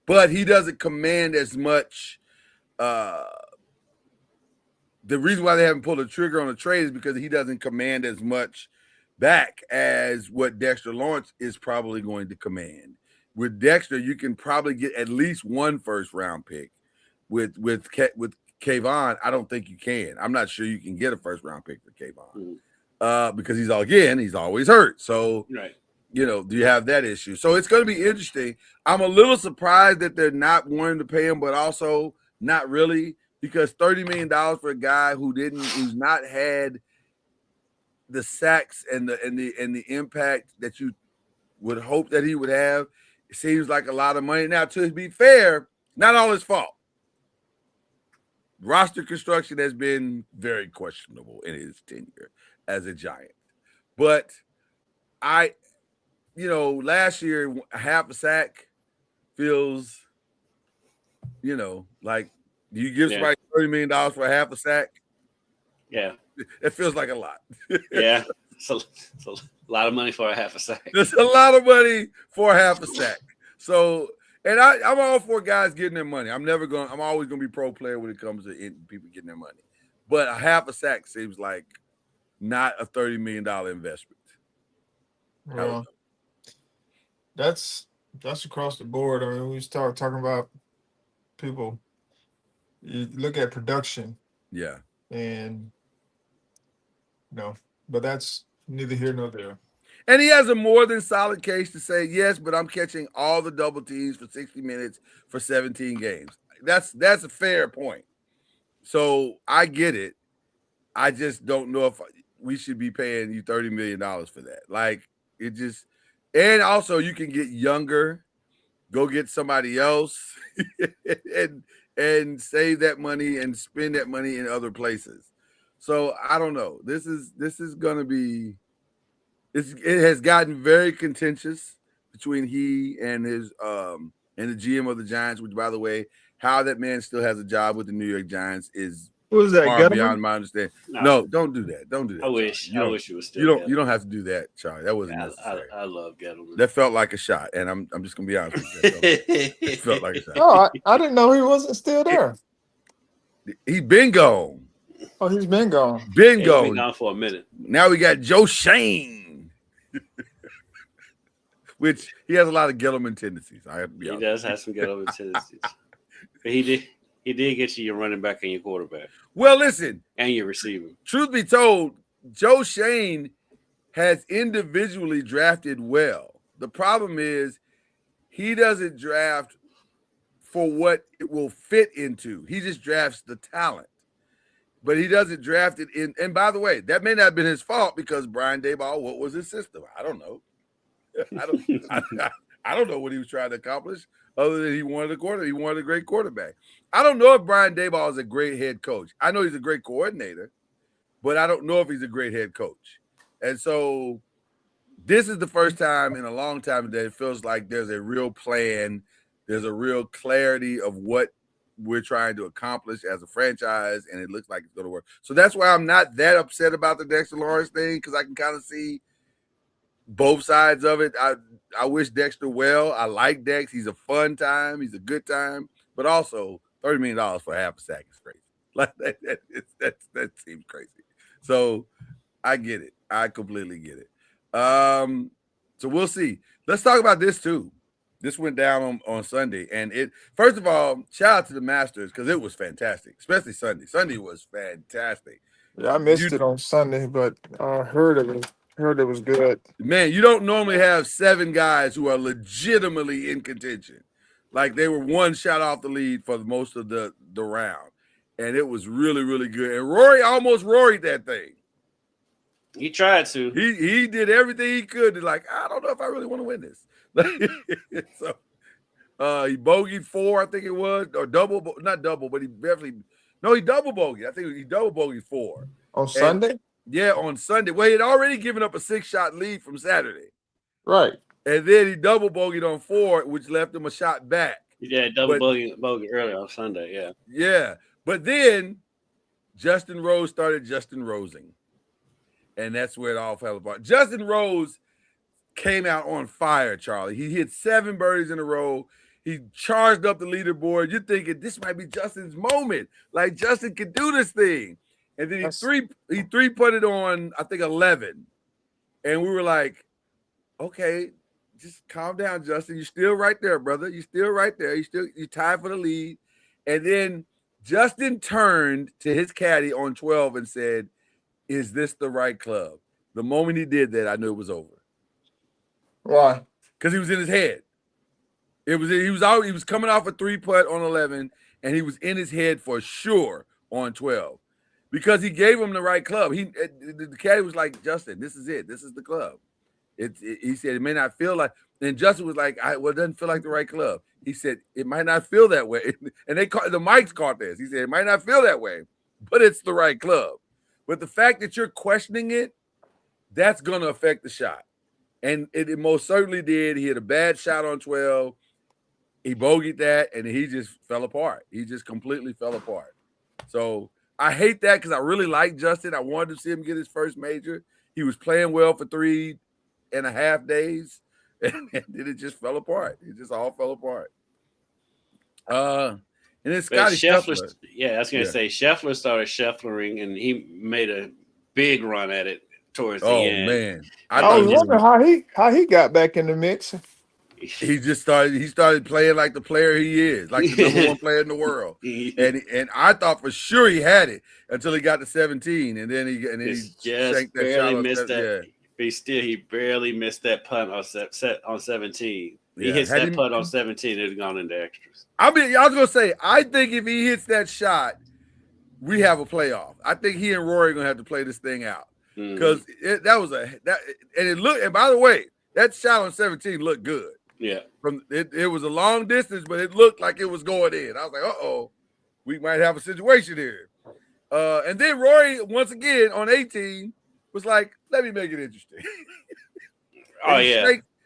but he doesn't command as much. The reason why they haven't pulled the trigger on the trade is because he doesn't command as much back as what Dexter Lawrence is probably going to command. With Dexter, you can probably get at least one first-round pick. With Kayvon, I don't think you can. I'm not sure you can get a first-round pick for Kayvon because he's always hurt. So, right. Do you have that issue? So it's going to be interesting. I'm a little surprised that they're not wanting to pay him, but also not really, because $30 million for a guy who's not had the sacks and the impact that you would hope that he would have. It seems like a lot of money. Now, to be fair, not all his fault. Roster construction has been very questionable in his tenure as a Giant. But last year, half a sack feels, like, do you give somebody $30 million for a half a sack? Yeah. It feels like a lot. Yeah. It's a lot of money for a half a sack. There's a lot of money for a half a sack. So, and I'm all for guys getting their money. I'm always going to be pro player when it comes to people getting their money. But a half a sack seems like not a $30 million investment. Well, that's across the board. I mean, we start talking about people. You look at production. Yeah. And but that's neither here nor there. And he has a more than solid case to say, yes, but I'm catching all the double teams for 60 minutes for 17 games. That's a fair point. So I get it. I just don't know if we should be paying you $30 million for that. Like, it just – and also you can get younger, go get somebody else and save that money and spend that money in other places. So I don't know. This is going to be it has gotten very contentious between he and his and the GM of the Giants, which, by the way, how that man still has a job with the New York Giants is Who's that? far beyond my understanding. No, don't do that. Don't do that. I wish it was still. You don't have to do that, Charlie. That wasn't necessary. I love Gettleman. That felt like a shot, and I'm just gonna be honest with you. It felt like a shot. Oh, I didn't know he wasn't still there. He's been gone. Oh, he's been gone. Been He's gone. been gone for a minute. Now we got Joe Shane, which he has a lot of Gettleman tendencies. I have to be He honest. does have some Gettleman tendencies. But he did get you your running back and your quarterback Well, listen, and your receiver. truth be told, Joe Shane has individually drafted well. The problem is he doesn't draft for what it will fit into. He just drafts the talent. But he doesn't draft it in. And by the way, that may not have been his fault because Brian Daboll, what was his system? I don't know. I don't know what he was trying to accomplish other than he wanted a quarterback. He wanted a great quarterback. I don't know if Brian Daboll is a great head coach. I know he's a great coordinator, but I don't know if he's a great head coach. And so this is the first time in a long time that it feels like there's a real plan. There's a real clarity of what we're trying to accomplish as a franchise, and it looks like it's going to work. So that's why I'm not that upset about the Dexter Lawrence thing, because I can kind of see both sides of it. I wish Dexter well. I like Dex. He's a fun time. He's a good time. But also, $30 million for half a sack is crazy. Like that seems crazy. So I get it. I completely get it. So we'll see. Let's talk about this too. This went down on Sunday, and it. First of all, shout out to the Masters because it was fantastic, especially Sunday. Sunday was fantastic. Yeah, I missed it on Sunday, but I heard it was good. Man, you don't normally have 7 guys who are legitimately in contention. Like they were one shot off the lead for most of the round, and it was really, really good. And Rory almost Rory'd that thing. He tried to. He did everything he could to like, I don't know if I really want to win this. So he bogeyed 4, I think it was, or not double, but he double bogeyed. I think he double bogeyed 4. On Sunday? Yeah, on Sunday. Well, he had already given up a 6-shot lead from Saturday. Right. And then he double bogeyed on 4, which left him a shot back. Yeah, double bogey earlier on Sunday, yeah. Yeah. But then Justin Rose started Justin Rosing. And that's where it all fell apart. Justin Rose came out on fire, Charlie. He hit 7 birdies in a row. He charged up the leaderboard. You're thinking this might be Justin's moment. Like Justin can do this thing. And then he three-putted on, I think, 11. And we were like, okay, just calm down, Justin. You're still right there, brother. You're still right there. You're tied for the lead. And then Justin turned to his caddy on 12 and said, is this the right club? The moment he did that, I knew it was over. Why? Because he was in his head. He was coming off a 3-putt on 11, and he was in his head for sure on 12. Because he gave him the right club. The caddy was like, Justin, this is it. This is the club. He said it may not feel like, and Justin was like, it doesn't feel like the right club. He said it might not feel that way. And the mics caught this. He said it might not feel that way, but it's the right club. But the fact that you're questioning it, that's going to affect the shot. And it most certainly did. He hit a bad shot on 12. He bogeyed that, and he just fell apart. He just completely fell apart. So I hate that because I really like Justin. I wanted to see him get his first major. He was playing well for 3.5 days, and then it just fell apart. It just all fell apart. And then Scotty Scheffler. Yeah, I was going to say Scheffler started Schefflering, and he made a big run at it towards the end. Oh man, I was wondering how he got back in the mix. He started playing like the player he is, like the number 1 player in the world. And I thought for sure he had it until he got to 17, and then he just barely missed that. Yeah. He barely missed that punt on 17. He hits that putt on 17, it'd gone into extras. I was gonna say, I think if he hits that shot, we have a playoff. I think he and Rory are gonna have to play this thing out because and it looked. And by the way, that shot on 17 looked good. Yeah, it was a long distance, but it looked like it was going in. I was like, we might have a situation here. And then Rory once again on 18 was like, let me make it interesting.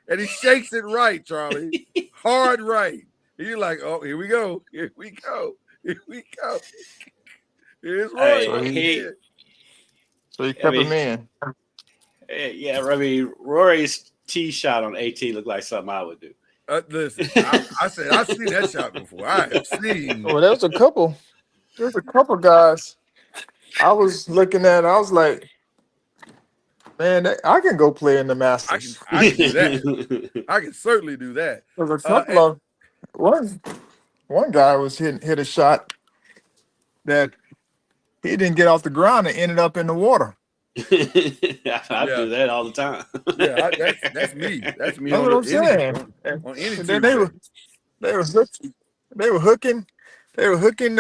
And he shakes it right, Charlie. Hard right. He's like, oh, here we go. Here we go. Here we go. Here's Rory. So he kept him in. Yeah, I mean, Rory's tee shot on 18 looked like something I would do. Listen, I said, I've seen that shot before. I have seen. Well, there's a couple guys I was looking at. I was like, man, I can go play in the Masters. I can do that. I can certainly do that. There's a couple of one guy was hit a shot that he didn't get off the ground and ended up in the water. I do that all the time. Yeah, that's me. That's me. That's what I'm saying. On any then they were hooking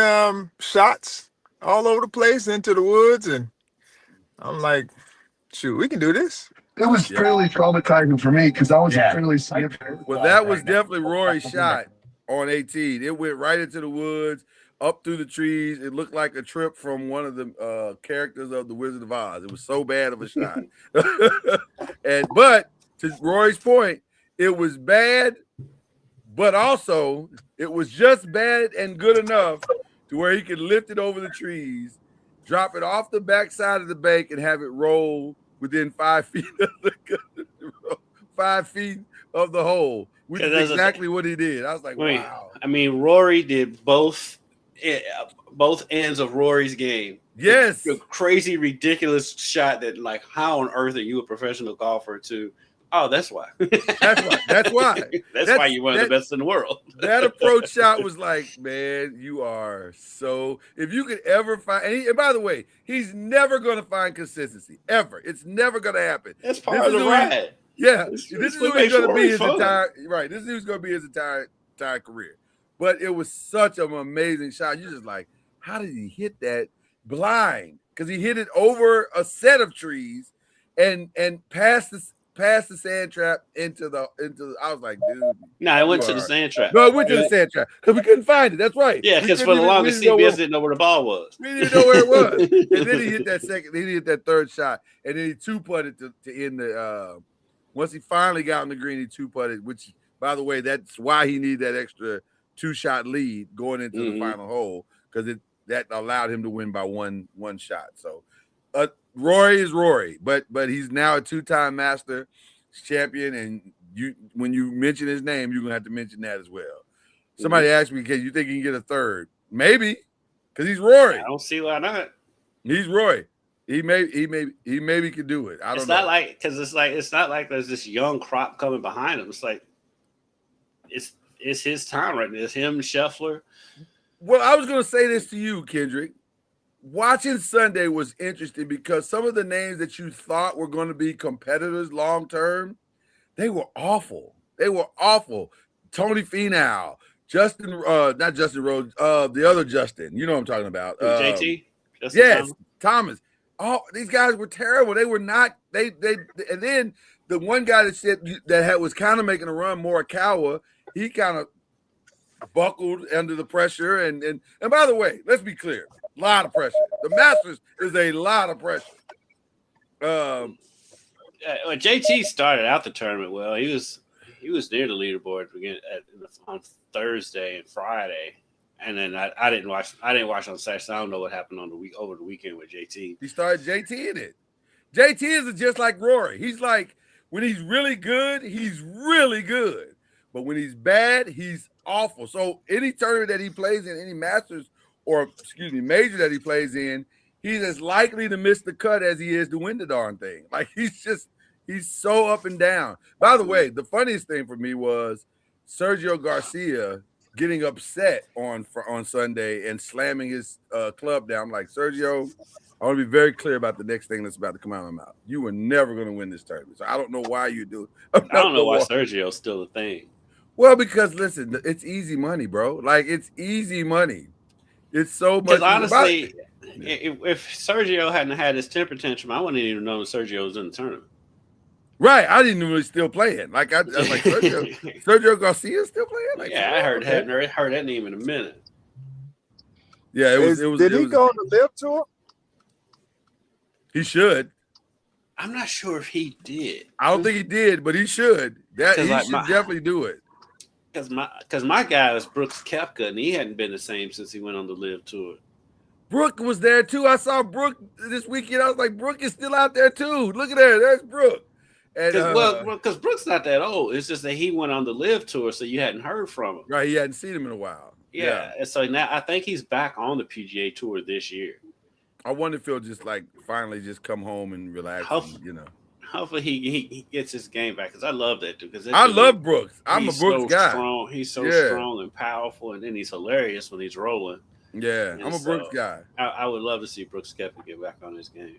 shots all over the place into the woods, and I'm like, shoot, we can do this. It was fairly traumatizing for me because I was fairly significant. Well, that was definitely Rory's shot on 18. It went right into the woods, up through the trees. It looked like a trip from one of the characters of The Wizard of Oz. It was so bad of a shot. But to Rory's point, it was bad, but also it was just bad and good enough to where he could lift it over the trees, drop it off the backside of the bank, and have it roll within 5 feet of the 5 feet of the hole, which is exactly what he did. I was like, wow. I mean, Rory did both both ends of Rory's game. Yes. The crazy, ridiculous shot that, like, how on earth are you a professional golfer to? Oh, that's why. That's why. That's why. That's why you're one of the best in the world. That approach shot was like, man, you are so. If you could ever find, and by the way, he's never going to find consistency ever. It's never going to happen. That's part of the ride. Yeah, this is who he's going to be his fun. entire right. This is who's going to be his entire career. But it was such an amazing shot. You're just like, how did he hit that blind? Because he hit it over a set of trees and past the sand trap into the. I was like, dude. No, it went to the sand trap. No, it went to the sand trap because we couldn't fiend it. That's right. Yeah, because for the longest, CBS didn't know where the ball was. We didn't know where it was. And then he hit that second. He hit that third shot, and then he two-putted to end the. Once he finally got on the green, he two-putted. Which, by the way, that's why he needed that extra two-shot lead going into the final hole because that allowed him to win by one shot. So, Rory is Rory, but he's now a two-time Masters champion, and when you mention his name, you're gonna have to mention that as well. Somebody asked me, "Can you think he can get a third?" Maybe, because he's Rory. I don't see why not. He's Rory. He maybe could do it. I don't know. It's not like because it's not like there's this young crop coming behind him. It's like it's his time right now. It's him, Scheffler. Well, I was gonna say this to you, Kendrick. Watching Sunday was interesting because some of the names that you thought were going to be competitors long term, they were awful. They were awful. Tony Finau, not Justin Rhodes, the other Justin. You know what I'm talking about. JT? Yes, Thomas. Oh, these guys were terrible. They were not. They and then the one guy that said was kind of making a run, Morikawa, he kind of buckled under the pressure. And by the way, let's be clear. A lot of pressure. The Masters is a lot of pressure. JT started out the tournament well. He was near the leaderboard again on Thursday and Friday, and then I didn't watch on Saturday. So I don't know what happened over the weekend with JT. He started JT in it. JT is just like Rory. He's like when he's really good, he's really good, but when he's bad, he's awful. So any tournament that he plays in, any Masters major that he plays in, he's as likely to miss the cut as he is to win the darn thing. Like he's so up and down. By the way, the funniest thing for me was Sergio Garcia getting upset on Sunday and slamming his club down. I'm like, Sergio, I want to be very clear about the next thing that's about to come out of my mouth. You were never going to win this tournament. So I don't know why you do it. I don't know why Sergio's still a thing. Well, because listen, it's easy money, bro. Like it's easy money. It's so much. Because honestly, if Sergio hadn't had his temper tantrum, I wouldn't even know Sergio was in the tournament. Right, I didn't even really still playing. Like I was like Sergio Garcia still playing. Like, yeah, I heard that name in a minute. Yeah, it was. Did he go on the LIV tour? He should. I'm not sure if he did. I don't think he did, but he should. He should definitely do it. Because my guy was Brooks Koepka, and he hadn't been the same since he went on the LIV tour. Brooke was there too. I saw Brooke this weekend. I was like, Brooke is still out there too. Look at her. There's Brooke. Because Brooks not that old. It's just that he went on the LIV tour, so you hadn't heard from him. Right, he hadn't seen him in a while. Yeah. And so now I think he's back on the PGA tour this year. I wonder if he'll just like finally just come home and relax. Hopefully he gets his game back because I love that dude. I love Brooks. I'm a Brooks guy. Strong. He's so strong and powerful, and then he's hilarious when he's rolling. Yeah, I'm a Brooks guy. I would love to see Brooks Koepka get back on his game.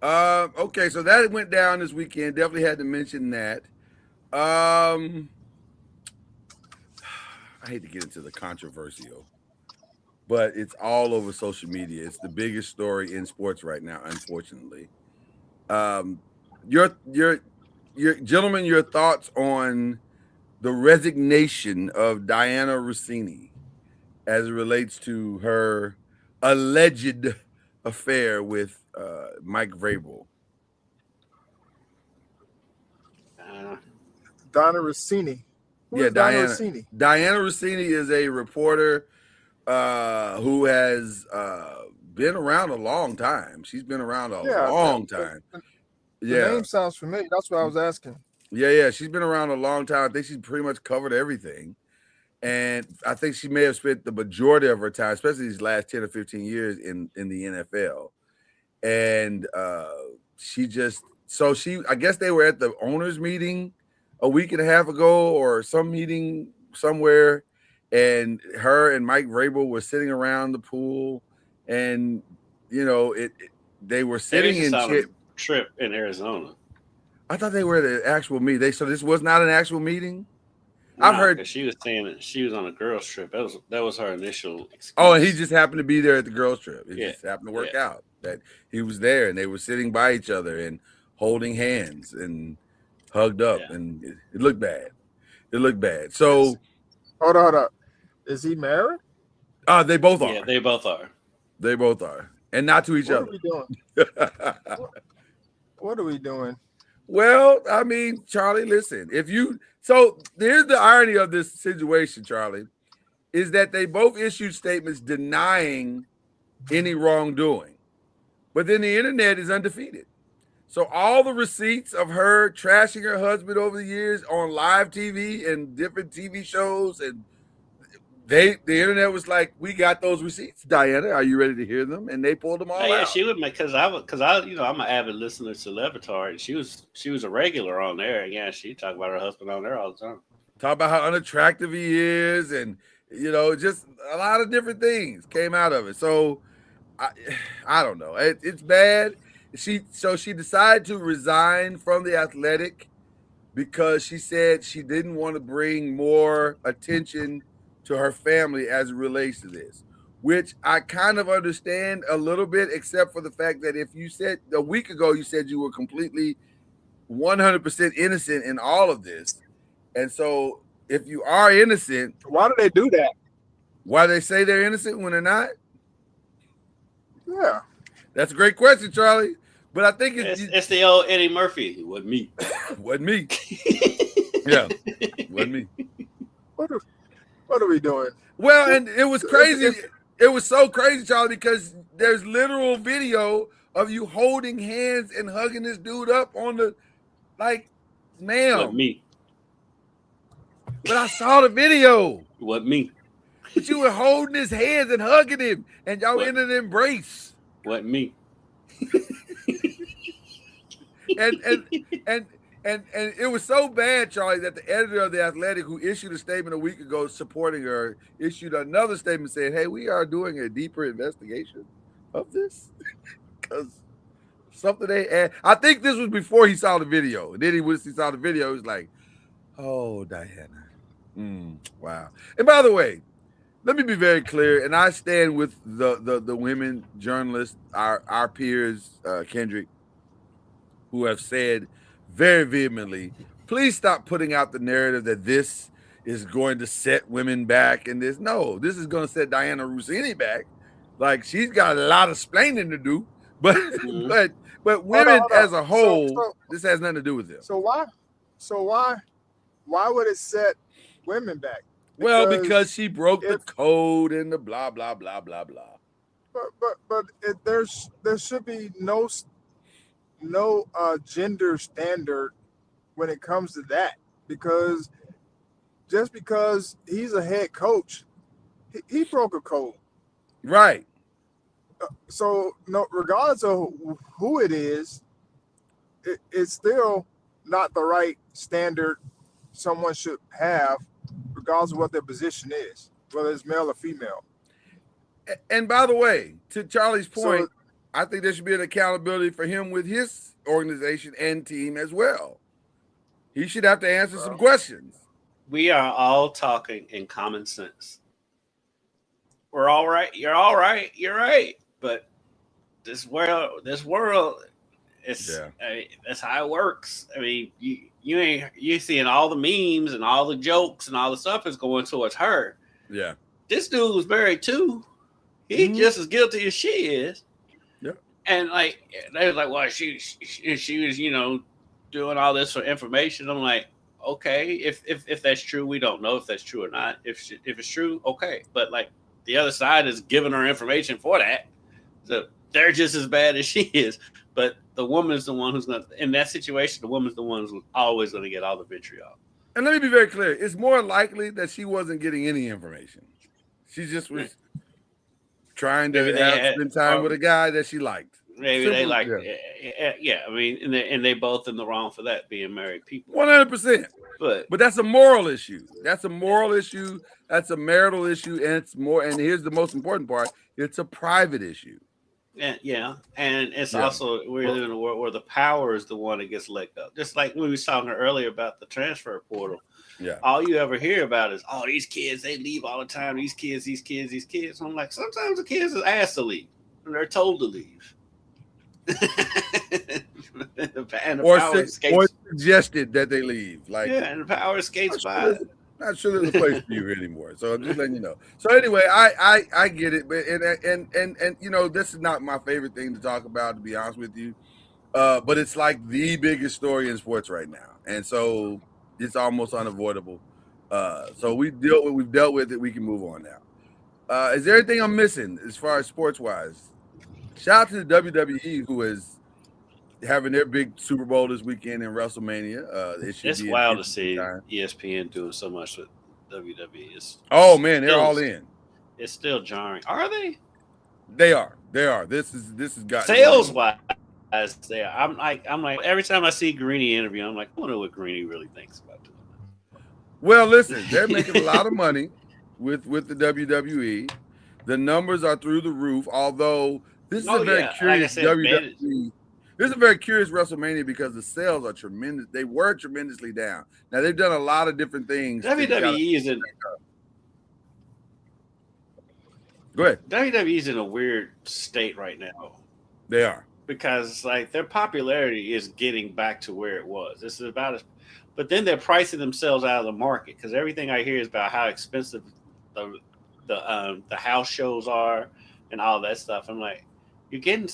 Okay, so that went down this weekend. Definitely had to mention that. I hate to get into the controversial, but it's all over social media. It's the biggest story in sports right now, unfortunately. Your gentlemen, your thoughts on the resignation of Diana Rossini as it relates to her alleged affair with Mike Vrabel. Diana Rossini. Diana Rossini. Diana Rossini is a reporter who has been around a long time. She's been around a long time. The name sounds familiar. That's what I was asking. Yeah. She's been around a long time. I think she's pretty much covered everything. And I think she may have spent the majority of her time, especially these last 10 or 15 years in the NFL. And I guess they were at the owners meeting a week and a half ago or some meeting somewhere. And her and Mike Vrabel were sitting around the pool, and they were sitting in a trip in Arizona. I thought they were at an actual meeting. So this was not an actual meeting. No, I've heard she was saying that she was on a girls' trip. That was her initial excuse. Oh, and he just happened to be there at the girls' trip. It Yeah. just happened to work out that he was there, and they were sitting by each other and holding hands and hugged up, and it looked bad. It looked bad. So hold on. Is he married? They both are. Yeah, they both are. They both are, and not to each other. What are we doing? What are we doing? Well, I mean, Charlie, listen, so here's the irony of this situation, Charlie, is that they both issued statements denying any wrongdoing. But then the internet is undefeated. So all the receipts of her trashing her husband over the years on live TV and different TV shows, and the internet was like, we got those receipts. Diana, are you ready to hear them? And they pulled them all out. Yeah, she would make because I'm an avid listener to Levitar, and she was a regular on there. And yeah, she talked about her husband on there all the time. Talk about how unattractive he is, and just a lot of different things came out of it. So I don't know. It's bad. She decided to resign from the Athletic because she said she didn't want to bring more attention to her family as it relates to this, which I kind of understand a little bit, except for the fact that if you said a week ago, you said you were completely 100% innocent in all of this. And so if you are innocent, why do they do that? Why they say they're innocent when they're not? Yeah. That's a great question, Charlie. But I think it's the old Eddie Murphy. It wasn't me. Wasn't me. Yeah. Wasn't me. What are we doing? Well, and it was crazy. It was so crazy, Charlie, because there's literal video of you holding hands and hugging this dude up on the, ma'am. Wasn't me. But I saw the video. Wasn't me. But you were holding his hands and hugging him, and y'all in an embrace. Wasn't me. And it was so bad, Charlie, that the editor of The Athletic, who issued a statement a week ago supporting her, issued another statement saying, hey, we are doing a deeper investigation of this. Because something they add. I think this was before he saw the video. And then he saw the video, he was like, oh, Diana. Wow. And by the way, let me be very clear, and I stand with the women journalists, our peers, Kendrick, who have said very vehemently, please stop putting out the narrative that this is going to set women back and this. No, this is going to set Diana Rossini back. Like, she's got a lot of explaining to do, but women as a whole, this has nothing to do with them. So why would it set women back? Because she broke the code and the blah blah blah blah blah. But there should be no gender standard when it comes to that, because just because he's a head coach, he broke a code, right? So no, regardless of who it is, it's still not the right standard someone should have, regardless of what their position is, whether it's male or female. And by the way, to Charlie's point, I think there should be an accountability for him with his organization and team as well. He should have to answer some questions. We are all talking in common sense. We're all right. You're all right. You're right. But this world, it's that's how it works. I mean, you seeing all the memes and all the jokes and all the stuff is going towards her. Yeah. This dude was married too. He's just as guilty as she is. Yeah. And they was like, well, she was, doing all this for information. I'm like, okay, if that's true, we don't know if that's true or not. If it's true, okay. But the other side is giving her information for that. So they're just as bad as she is. But the woman's the one who's not in that situation. The woman's the one who's always going to get all the vitriol. And let me be very clear. It's more likely that she wasn't getting any information. She just was trying Maybe to spend time with a guy that she liked. Maybe Simple, they like, yeah. yeah. I mean, and they both in the wrong for that, being married people. 100%. But that's a moral issue. That's a moral issue. That's a marital issue, and it's more. And here's the most important part: it's a private issue. and it's also we live in a world where the power is the one that gets let go. Just like we was talking earlier about the transfer portal. Yeah. All you ever hear about is, oh, these kids, they leave all the time. These kids. I'm like, sometimes the kids are asked to leave, and they're told to leave. or suggested that they leave. Like, and the power skates by. Not sure there's a place for you anymore. So I'm just letting you know. So anyway, I get it, but and you know, this is not my favorite thing to talk about, to be honest with you. But it's like the biggest story in sports right now, and so it's almost unavoidable. So we've dealt with it. We can move on now. Is there anything I'm missing as far as sports wise? Shout out to the WWE, who is having their big Super Bowl this weekend in WrestleMania. It's wild to see ESPN doing so much with WWE. They're all in. It's still jarring. Are they? They are. This has got sales wise. They are. I'm like every time I see Greeny interview, I'm like, I wonder what Greeny really thinks about doing that. Well, listen, they're making a lot of money with the WWE. The numbers are through the roof. Although this is a very curious WWE. This is a very curious WrestleMania because the sales are tremendous. They were tremendously down. Now they've done a lot of different things. WWE is in. Go ahead. WWE is in a weird state right now. They are, because like their popularity is getting back to where it was. This is about but then they're pricing themselves out of the market because everything I hear is about how expensive the house shows are and all that stuff. I'm like, you're getting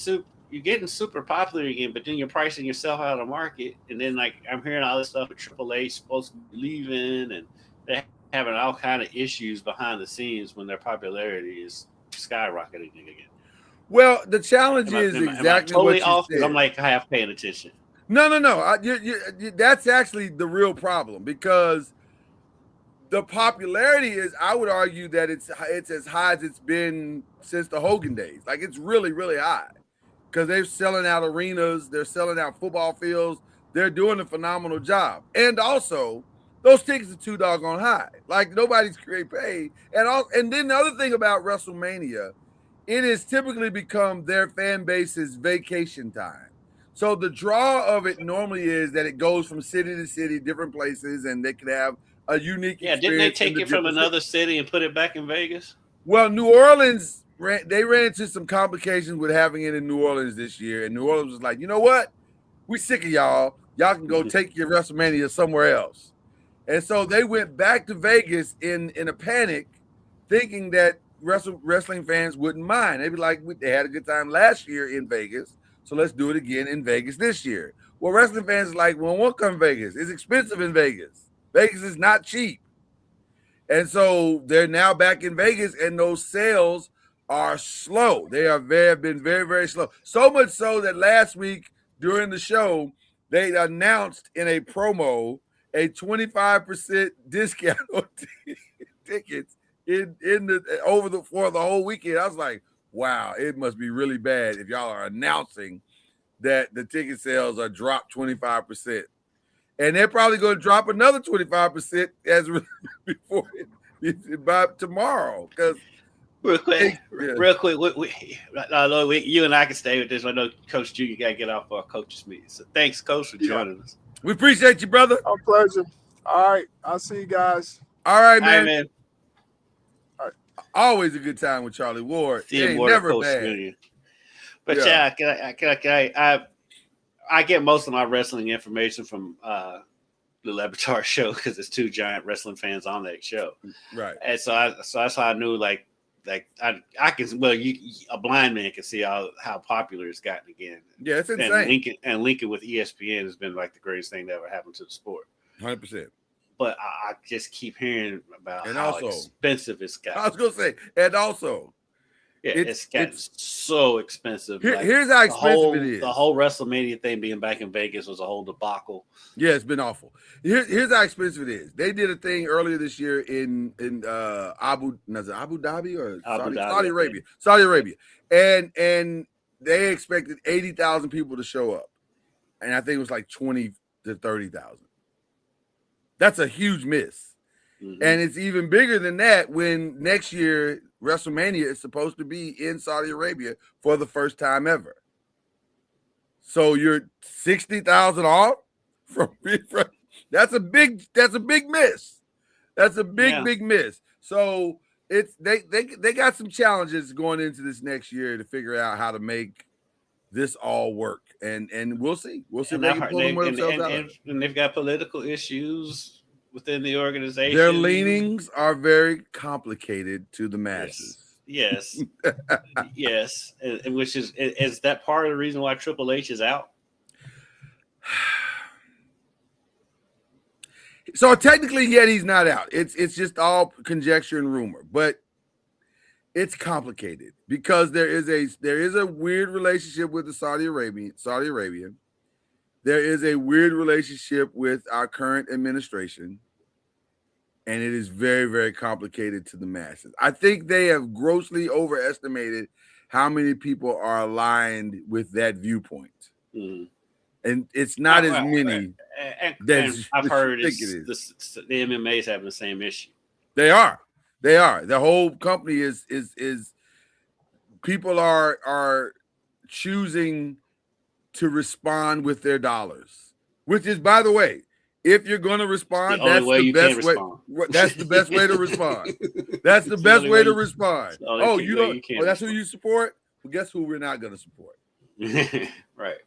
super popular again, but then you're pricing yourself out of the market. And then like I'm hearing all this stuff with Triple H supposed to be leaving, and they're having all kind of issues behind the scenes when their popularity is skyrocketing again. Well, the challenge is exactly totally what you off. said. I'm like half paying attention. No. That's actually the real problem because the popularity is, I would argue that it's as high as it's been since the Hogan days. Like it's really, really high because they're selling out arenas, they're selling out football fields, they're doing a phenomenal job. And also, those tickets are too doggone high. Like nobody's great paid. And then the other thing about WrestleMania, it has typically become their fan base's vacation time. So the draw of it normally is that it goes from city to city, different places, and they can have a unique experience. Didn't they take it from another city and put it back in Vegas? Well, New Orleans, they ran into some complications with having it in New Orleans this year, and New Orleans was like, you know what? We sick of y'all. Y'all can go take your WrestleMania somewhere else. And so they went back to Vegas in a panic, thinking that wrestling fans wouldn't mind. They'd be like, they had a good time last year in Vegas, so let's do it again in Vegas this year. Well, wrestling fans are like, well, won't come Vegas. It's expensive in Vegas. Vegas is not cheap. And so they're now back in Vegas, and those sales are slow. They have been very, very slow. So much so that last week during the show, they announced in a promo a 25% discount on tickets for the whole weekend. I was like, wow, it must be really bad if y'all are announcing that the ticket sales are dropped 25%. And they're probably going to drop another 25% by tomorrow. Because real quick, you and I can stay with this. I know Coach G, you got to get off our coaches meeting. So thanks, Coach, for joining us. We appreciate you, brother. A pleasure. All right, I'll see you guys. All right, man. All right, man. All right. Always a good time with Charlie Ward. Never bad. But I get most of my wrestling information from the Laboratory show because it's two giant wrestling fans on that show. Right. And so that's how I knew like I can, well, a blind man can see how popular it's gotten again. Yeah, it's insane. And Lincoln with ESPN has been like the greatest thing that ever happened to the sport. 100%. But I just keep hearing about how expensive it's got. I was going to say, and also, it's gotten so expensive. Here's how expensive it is. The whole WrestleMania thing being back in Vegas was a whole debacle. Yeah, it's been awful. Here's how expensive it is. They did a thing earlier this year in Abu Dhabi or Saudi Arabia. Saudi Arabia. And they expected 80,000 people to show up. And I think it was like 20 to 30,000. That's a huge miss. Mm-hmm. And it's even bigger than that when next year WrestleMania is supposed to be in Saudi Arabia for the first time ever. So you're 60,000 off from that's a big miss. That's a big miss. So it's they got some challenges going into this next year to figure out how to make this all work. And we'll see. We'll see if they can pull themselves out. And they've got political issues within the organization. Their leanings are very complicated to the masses. Yes. Yes. And which is that part of the reason why Triple H is out? So technically, yet he's not out. It's just all conjecture and rumor, but it's complicated because there is a weird relationship with the Saudi Arabian. There is a weird relationship with our current administration, and it is very, very complicated to the masses. I think they have grossly overestimated how many people are aligned with that viewpoint. Mm-hmm. And it's not as many. And I've heard the MMA is having the same issue. They are. The whole company is people are choosing to respond with their dollars, which is, by the way, if you're going to respond, that's the best way. That's the best way to respond. That's the best way to respond. Oh, you don't. Oh, that's who you support. Well, guess who we're not going to support. Right.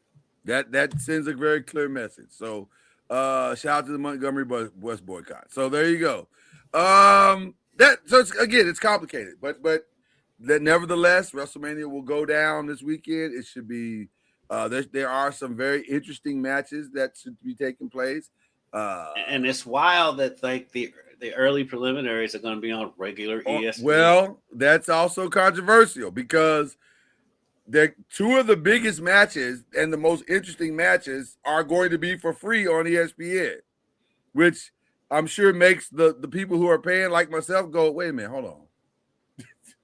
That sends a very clear message. So, shout out to the Montgomery bus boycott. So there you go. It's complicated, but that nevertheless, WrestleMania will go down this weekend. It should be. There are some very interesting matches that should be taking place. And it's wild that like the early preliminaries are going to be on regular ESPN. Well, that's also controversial because two of the biggest matches and the most interesting matches are going to be for free on ESPN, which I'm sure makes the people who are paying like myself go, wait a minute, hold on.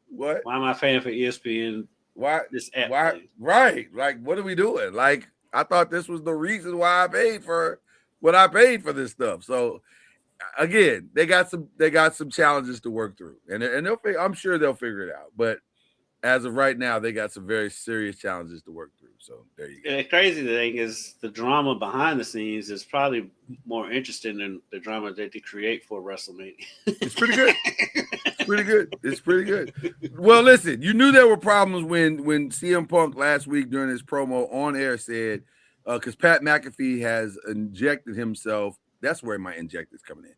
What? Why am I paying for ESPN? Why this app? Why? Right. Like, what are we doing? Like, I thought this was the reason why I paid for what I paid for this stuff. So again, they got some challenges to work through, and I'm sure they'll figure it out. But as of right now, they got some very serious challenges to work through. So there you go. And the crazy thing is the drama behind the scenes is probably more interesting than the drama that they create for WrestleMania. It's pretty good. It's pretty good. Well, listen, you knew there were problems when CM Punk last week during his promo on air said, because Pat McAfee has injected himself. That's where my inject is coming in.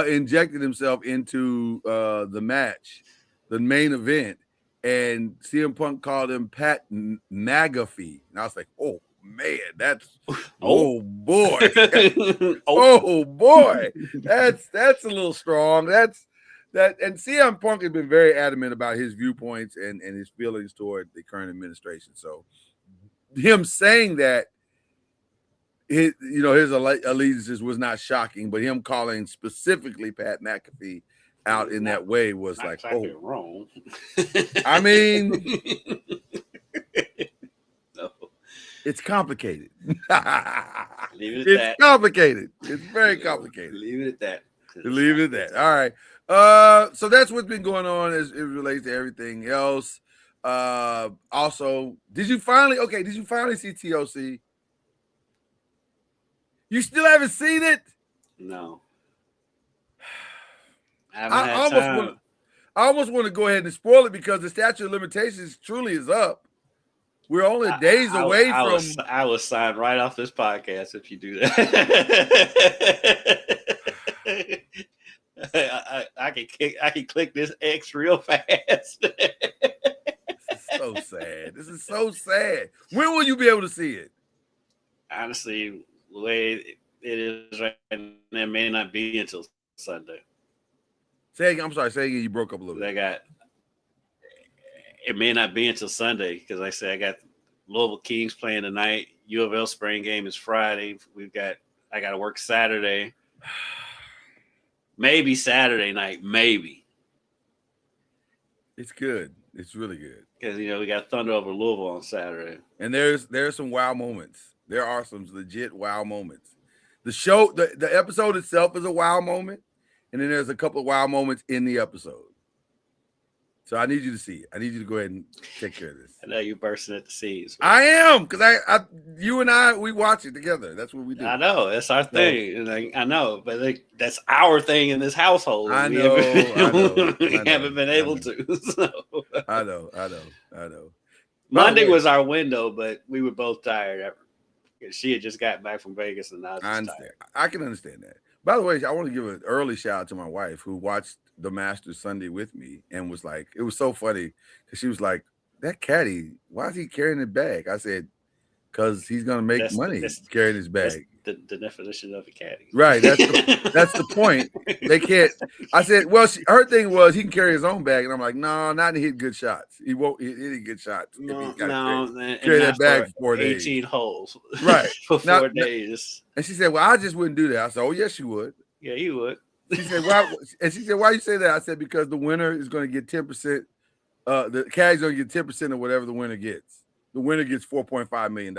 Injected himself into the match, the main event. And CM Punk called him Pat McAfee. And I was like, oh, man, that's oh boy. Oh boy. That's a little strong. And CM Punk has been very adamant about his viewpoints and his feelings toward the current administration. So him saying that his allegiances was not shocking, but him calling specifically Pat McAfee out in that way was like, exactly wrong. I mean, no. It's complicated. Leave it at It's complicated. It's very complicated. Leave it at that. Leave it at that. All right. So that's what's been going on as it relates to everything else. Also, did you finally see TOC? You still haven't seen it? No. I almost want to go ahead and spoil it because the statute of limitations truly is up. We're only days away from. I will sign right off this podcast if you do that. I can click this X real fast. This is so sad. When will you be able to see it? Honestly, the way it is right now, it may not be until Sunday. Say again, I'm sorry. Say again. You broke up a little bit. it may not be until Sunday because like I said I got Louisville Kings playing tonight. U of L spring game is Friday. I got to work Saturday. Maybe Saturday night. Maybe. It's good. It's really good because we got Thunder over Louisville on Saturday. And there's some wow moments. There are some legit wow moments. The show, the episode itself is a wow moment, and then there's a couple of wow moments in the episode. So I need you to see it. I need you to go ahead and take care of this. I know you're bursting at the seams. I am, because you and I, we watch it together. That's what we do. I know that's our thing. I know, but that's our thing in this household. I know. We haven't been able to. So. I know. Monday was our window, but we were both tired. She had just gotten back from Vegas, and I was just tired. I can understand that. By the way, I want to give an early shout out to my wife who watched the Masters Sunday with me and was like, it was so funny because she was like, that caddy, why is he carrying a bag? I said, because he's gonna make money carrying his bag. That's the definition of a caddy. Right. That's the point. They can't. I said, well, her thing was he can carry his own bag, and I'm like, no, not to hit good shots. He won't hit any good shots. No, carry that bag for 4 days. 18 holes. Right. For 4 days. And she said, well, I just wouldn't do that. I said, oh, yes, you would. Yeah, you would. She said, why? And she said, why you say that? I said, because the winner is going to get 10%. The caddy's going to get 10% of whatever the winner gets. The winner gets $4.5 million.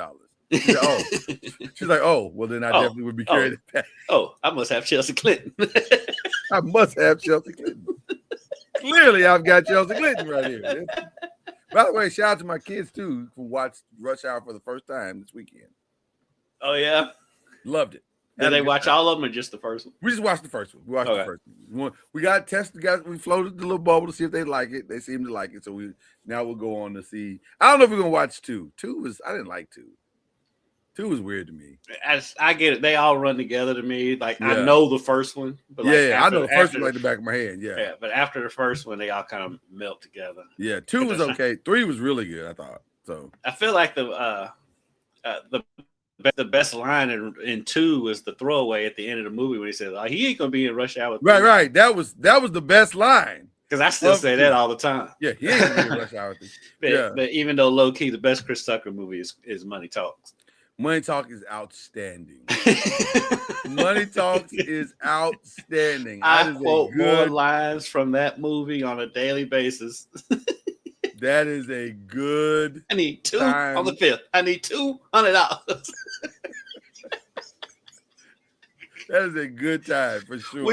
She said, oh. She's like, oh, well, then I definitely would be carrying it back. Oh, I must have Chelsea Clinton. I must have Chelsea Clinton. Clearly, I've got Chelsea Clinton right here. By the way, shout out to my kids, too, who watched Rush Hour for the first time this weekend. Oh, yeah? Loved it. Did they watch all of them or just the first one? We just watched the first one. We watched the first one. We got tested, guys. We floated the little bubble to see if they like it. They seem to like it. So we'll go on to see. I don't know if we're gonna watch 2. 2 I didn't like 2. 2 was weird to me. I get it. They all run together to me. Like I know the first one, but I know the first one like the back of my hand. Yeah, but after the first one, they all kind of melt together. Yeah, 2 was okay. 3 was really good. I thought so. I feel like the best line in 2 was the throwaway at the end of the movie when he said, he ain't gonna be in Rush Hour 3. Right. That was the best line. Because I still say that all the time. Yeah, he ain't gonna be in Rush Hour 3. But even though low key, the best Chris Tucker movie is Money Talks. Money Talk is outstanding. Money Talks is outstanding. I quote more lines from that movie on a daily basis. That is a good. I need 2 on the 5th. I need $200. That is a good time for sure.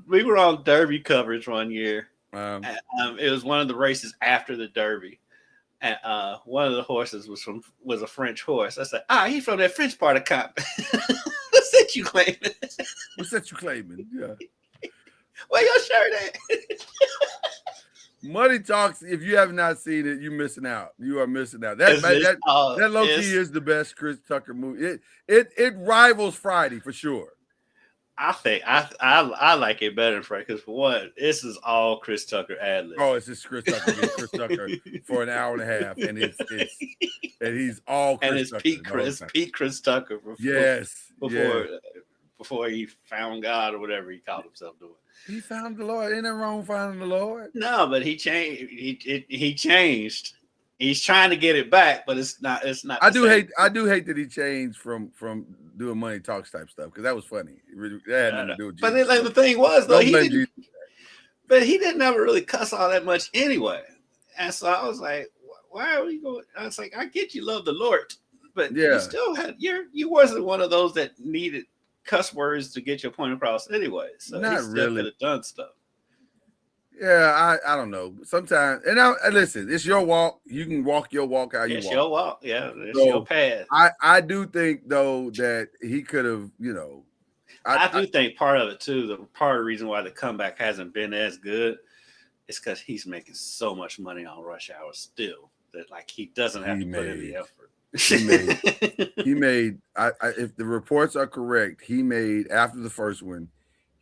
We were on Derby coverage one year. It was one of the races after the Derby, and one of the horses was a French horse. I said, he's from that French part of Comp. What's that you claiming? What's that you claiming? Yeah. Where your shirt at? Money Talks. If you have not seen it, you're missing out. You are missing out. That low key is the best Chris Tucker movie. It rivals Friday for sure. I think I like it better than Friday because for one, this is all Chris Tucker ad-lib. Oh, it's just Chris Tucker being Chris Tucker for an hour and a half, and he's all Chris and it's Tucker. Pete Chris Tucker. Before he found God or whatever he called himself doing. He found the Lord. Ain't nothing wrong with finding the Lord. No, but he changed. He changed. He's trying to get it back, but it's not. I do hate that he changed from doing Money Talks type stuff because that was funny. That had nothing to do with Jesus. But the thing was though, he didn't ever really cuss all that much anyway. And so I was like, why are we going? I was like, I get you love the Lord, but you still had you wasn't one of those that needed cuss words to get your point across anyway. So not he still really could have done stuff. Yeah, I don't know. Sometimes, and listen, it's your walk. You can walk your walk how you walk. It's your walk. Yeah, it's your path. I do think though that he could have, I do think part of it too. The part of the reason why the comeback hasn't been as good is because he's making so much money on Rush Hour still that like he doesn't have to put in the effort. He made. If the reports are correct, he made after the first one,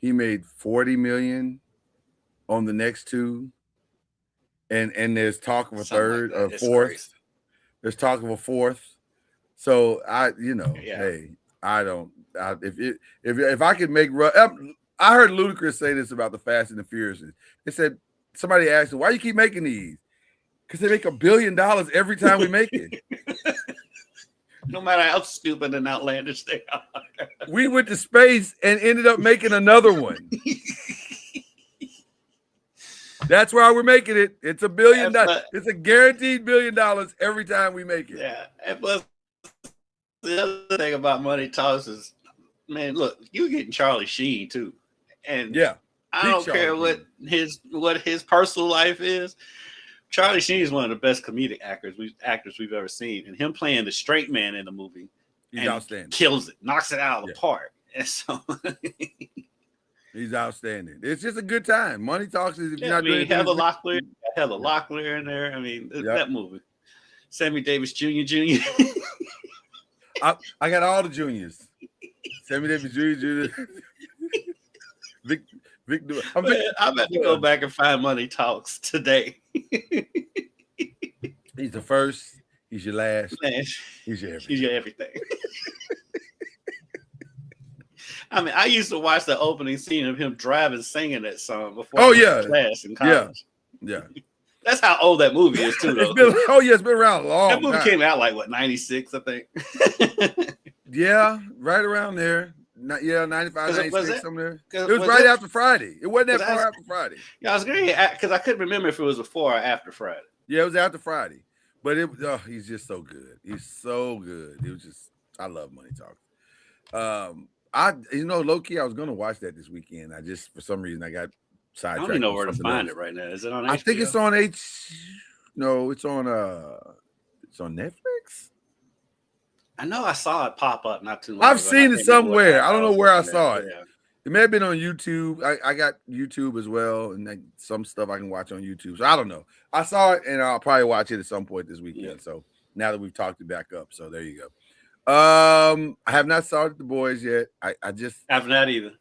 he made $40 million on the next 2, and there's talk of a third or fourth. Crazy. There's talk of a fourth. So hey, I don't. If I could make, I heard Ludacris say this about the Fast and the Furious. They said somebody asked him, "Why you keep making these?" Because they make $1 billion every time we make it. No matter how stupid and outlandish they are. We went to space and ended up making another one. That's why we're making it. It's $1 billion. It's a guaranteed $1 billion every time we make it. Yeah. And plus, the other thing about Money Talks is, man, look, you're getting Charlie Sheen too. And Yeah. I don't care what his personal life is. Charlie Sheen is one of the best comedic actors we've ever seen, and him playing the straight man in the movie, he's outstanding. Kills it, knocks it out of the park. And so he's outstanding. It's just a good time. Money Talks is. Heather Locklear in there. I mean, that movie. Sammy Davis Jr. I got all the juniors. Sammy Davis Jr. Vic. I'm about to go back and find Money Talks today. He's the first. He's your last. He's your everything. I mean, I used to watch the opening scene of him driving, singing that song before class in college. Yeah. That's how old that movie is too, though. It's been around long. That movie came out like 96, I think. Yeah, right around there. 95, 96, somewhere. It was right after Friday. It wasn't that far after Friday. Yeah, I was going because I couldn't remember if it was before or after Friday. Yeah, it was after Friday. But he's just so good. He's so good. It was just, I love Money Talks. Low key, I was gonna watch that this weekend. I just, for some reason, I got sidetracked. I don't even know where to find it right now. Is it on HBO? I think it's on it's on Netflix. I know I saw it pop up not too long I've ago. seen it somewhere. I don't know where I saw it. Yeah. It may have been on YouTube. I got YouTube as well, and some stuff I can watch on YouTube. So I don't know. I saw it, and I'll probably watch it at some point this weekend. Yeah. So now that we've talked it back up, so there you go. I have not started The Boys yet. I've not either.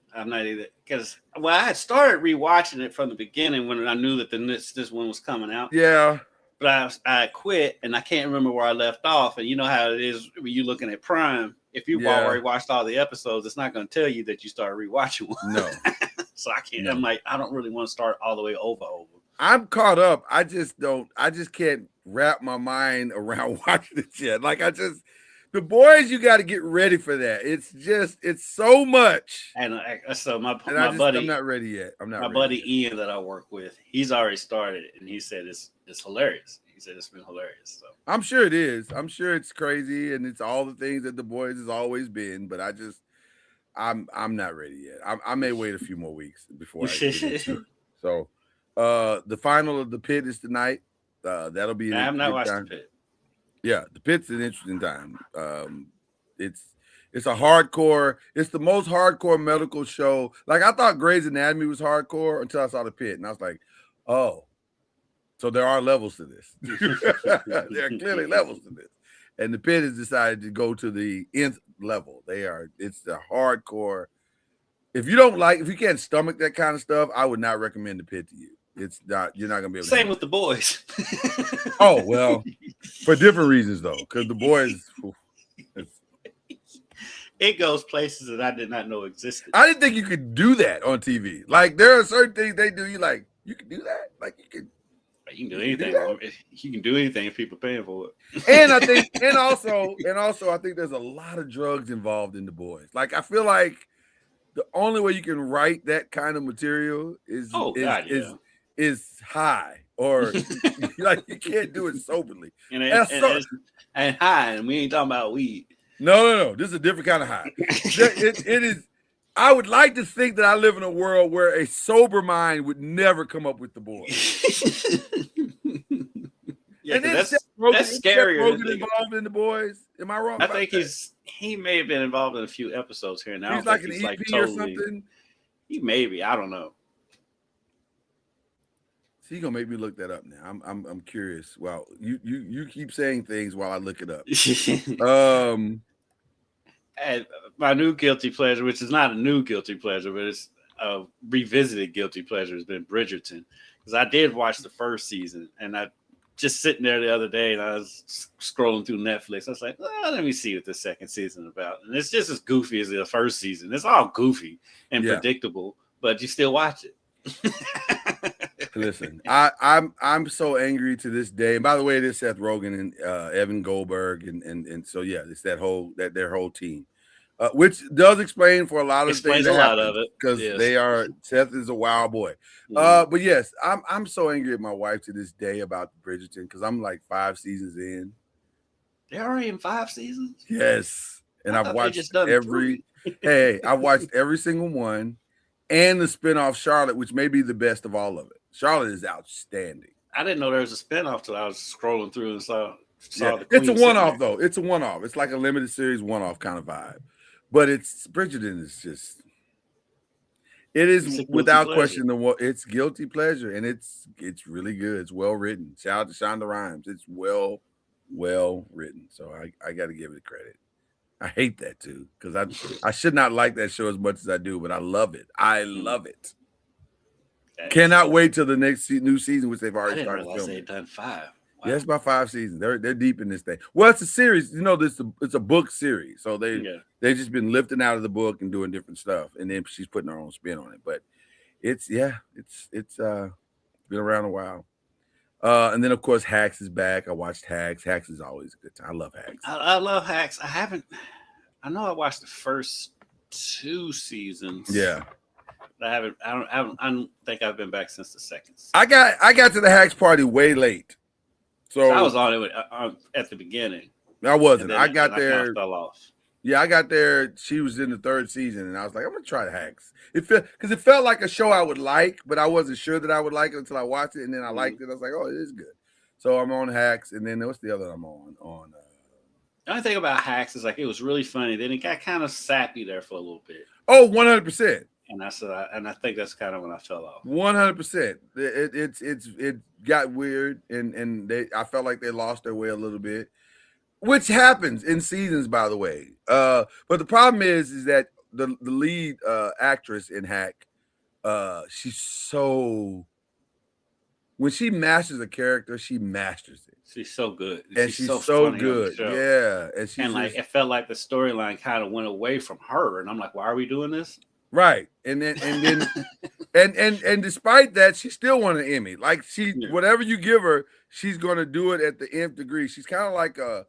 Because I had started rewatching it from the beginning when I knew that this one was coming out. Yeah. But I quit, and I can't remember where I left off. And you know how it is when you're looking at Prime. If you've already watched all the episodes, it's not going to tell you that you started rewatching one. No. So I can't. No. I'm like, I don't really want to start all the way over. I'm caught up. I just can't wrap my mind around watching it yet. Like The Boys, you got to get ready for that. It's so much. And so my buddy, I'm not ready yet. My buddy Ian that I work with, he's already started it, and he said it's hilarious. He said it's been hilarious. So I'm sure it is. I'm sure it's crazy, and it's all the things that The Boys has always been. But I'm not ready yet. I may wait a few more weeks before I get into it. So the final of The Pit is tonight. That'll be. I'm not watching The Pit. Yeah, The Pit's an interesting time. It's a hardcore. It's the most hardcore medical show. Like, I thought Grey's Anatomy was hardcore until I saw The Pit, and I was like, oh, so there are levels to this. There are clearly levels to this. And The Pit has decided to go to the nth level. It's the hardcore. If you can't stomach that kind of stuff, I would not recommend The Pit to you. It's not, you're not gonna be able to. Same with The Boys. Oh, well, for different reasons though, because The Boys, it goes places that I did not know existed. I didn't think you could do that on TV. Like, there are certain things they do. You like, you can do that. Like, you can do anything. You can do anything if people are paying for it. And I think, and also, I think there's a lot of drugs involved in The Boys. Like, I feel like the only way you can write that kind of material is high, or like, you can't do it soberly. And high, and we ain't talking about weed. No. This is a different kind of high. It is. I would like to think that I live in a world where a sober mind would never come up with The Boys. Yeah, and then that's scarier. Involved in The Boys. Am I wrong? I think he may have been involved in a few episodes here and now. He's like an EP or something. He maybe, I don't know. So you're gonna make me look that up now. I'm curious. Well, you keep saying things while I look it up. And my new guilty pleasure, which is not a new guilty pleasure, but it's a revisited guilty pleasure, has been Bridgerton. Because I did watch the first season, and I just sitting there the other day, and I was scrolling through Netflix. I was like, let me see what the second season is about. And it's just as goofy as the first season. It's all goofy and predictable, but you still watch it. Listen, I'm so angry to this day. And by the way, it is Seth Rogen and Evan Goldberg, and so yeah, it's their whole team, which does explain for a lot of Explains things a that lot happen of it, because yes. Seth is a wild boy. Mhm. But yes, I'm so angry at my wife to this day about Bridgerton because I'm like 5 seasons in. They're already in 5 seasons. Yes, and I I've thought they watched just done every. 3. Hey, I've watched every single one, and the spinoff Charlotte, which may be the best of all of it. Charlotte is outstanding. I didn't know there was a spinoff till I was scrolling through and saw Yeah, the it's a Queen sitting one-off there. though. It's a one-off. It's like a limited series one-off kind of vibe. But it's Bridgerton is just it It's is a guilty without pleasure. question it's guilty pleasure, and it's really good. It's well written. Shout out to Shonda Rhimes. It's well written. So I got to give it credit. I hate that too because I should not like that show as much as I do, but I love it. I love it. Cannot wait till the next new season, which they've I already didn't started realize filming. they'd done 5. Wow. Yeah, it's about 5 seasons. They're deep in this thing. Well, it's a series. You know, it's a book series, so they've just been lifting out of the book and doing different stuff, and then she's putting her own spin on it. But it's been around a while. And then of course Hacks is back. I watched Hacks. Hacks is always a good time. I love Hacks. I love Hacks. I know I watched the first 2 seasons. Yeah. I don't think I've been back since the second season. I got to the Hacks party way late. So I was on it at the beginning. I wasn't. I got there. I kind of fell off. Yeah, I got there. She was in the 3rd season, and I was like, I'm gonna try the Hacks. It felt like a show I would like, but I wasn't sure that I would like it until I watched it, and then I liked it. I was like, oh, it is good. So I'm on Hacks, and then what's the other I'm on? The only thing about Hacks is like it was really funny. Then it got kind of sappy there for a little bit. Oh, 100%. And I think that's kind of when I fell off. 100%. It got weird, and I felt like they lost their way a little bit, which happens in seasons, by the way. But the problem is that the lead actress in Hack, she's so when she masters a character, she masters it. She's so good, and she's so good. Yeah, and like it felt like the storyline kind of went away from her, and I'm like, why are we doing this? Right, and then and despite that, she still won an Emmy. Like whatever you give her, she's gonna do it at the nth degree. She's kind of like a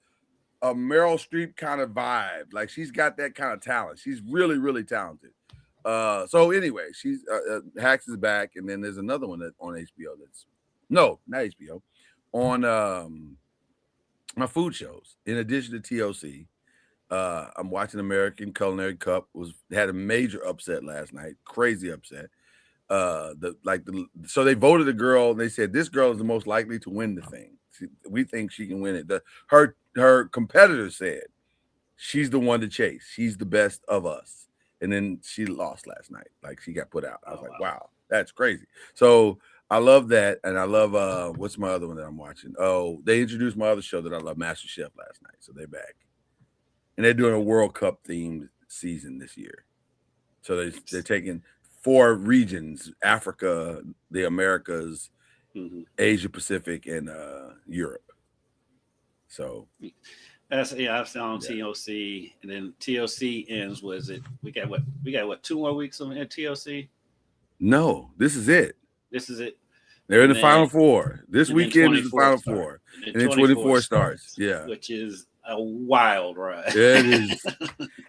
Meryl Streep kind of vibe. Like she's got that kind of talent. She's really, really talented. So anyway, she's Hacks is back, and then there's another one that on HBO that's not HBO, on my food shows. In addition to TLC. I'm watching American Culinary Cup. Had a major upset last night, crazy upset. So they voted a girl. And they said this girl is the most likely to win the thing. We think she can win it. Her competitor said she's the one to chase. She's the best of us. And then she lost last night. Like she got put out. I was like, wow, that's crazy. So I love that, and I love what's my other one that I'm watching? Oh, they introduced my other show that I love, MasterChef, last night. So they're back. And they're doing a World Cup themed season this year. So they're taking 4 regions: Africa, the Americas, Asia Pacific, and Europe. So that's I've seen on TLC, and then TLC ends. We got what 2 more weeks on TLC? No, this is it. This is it. They're in the Final Four. This weekend is the Final Four. And then 24 starts. Yeah. Which is a wild ride. Yeah, it is.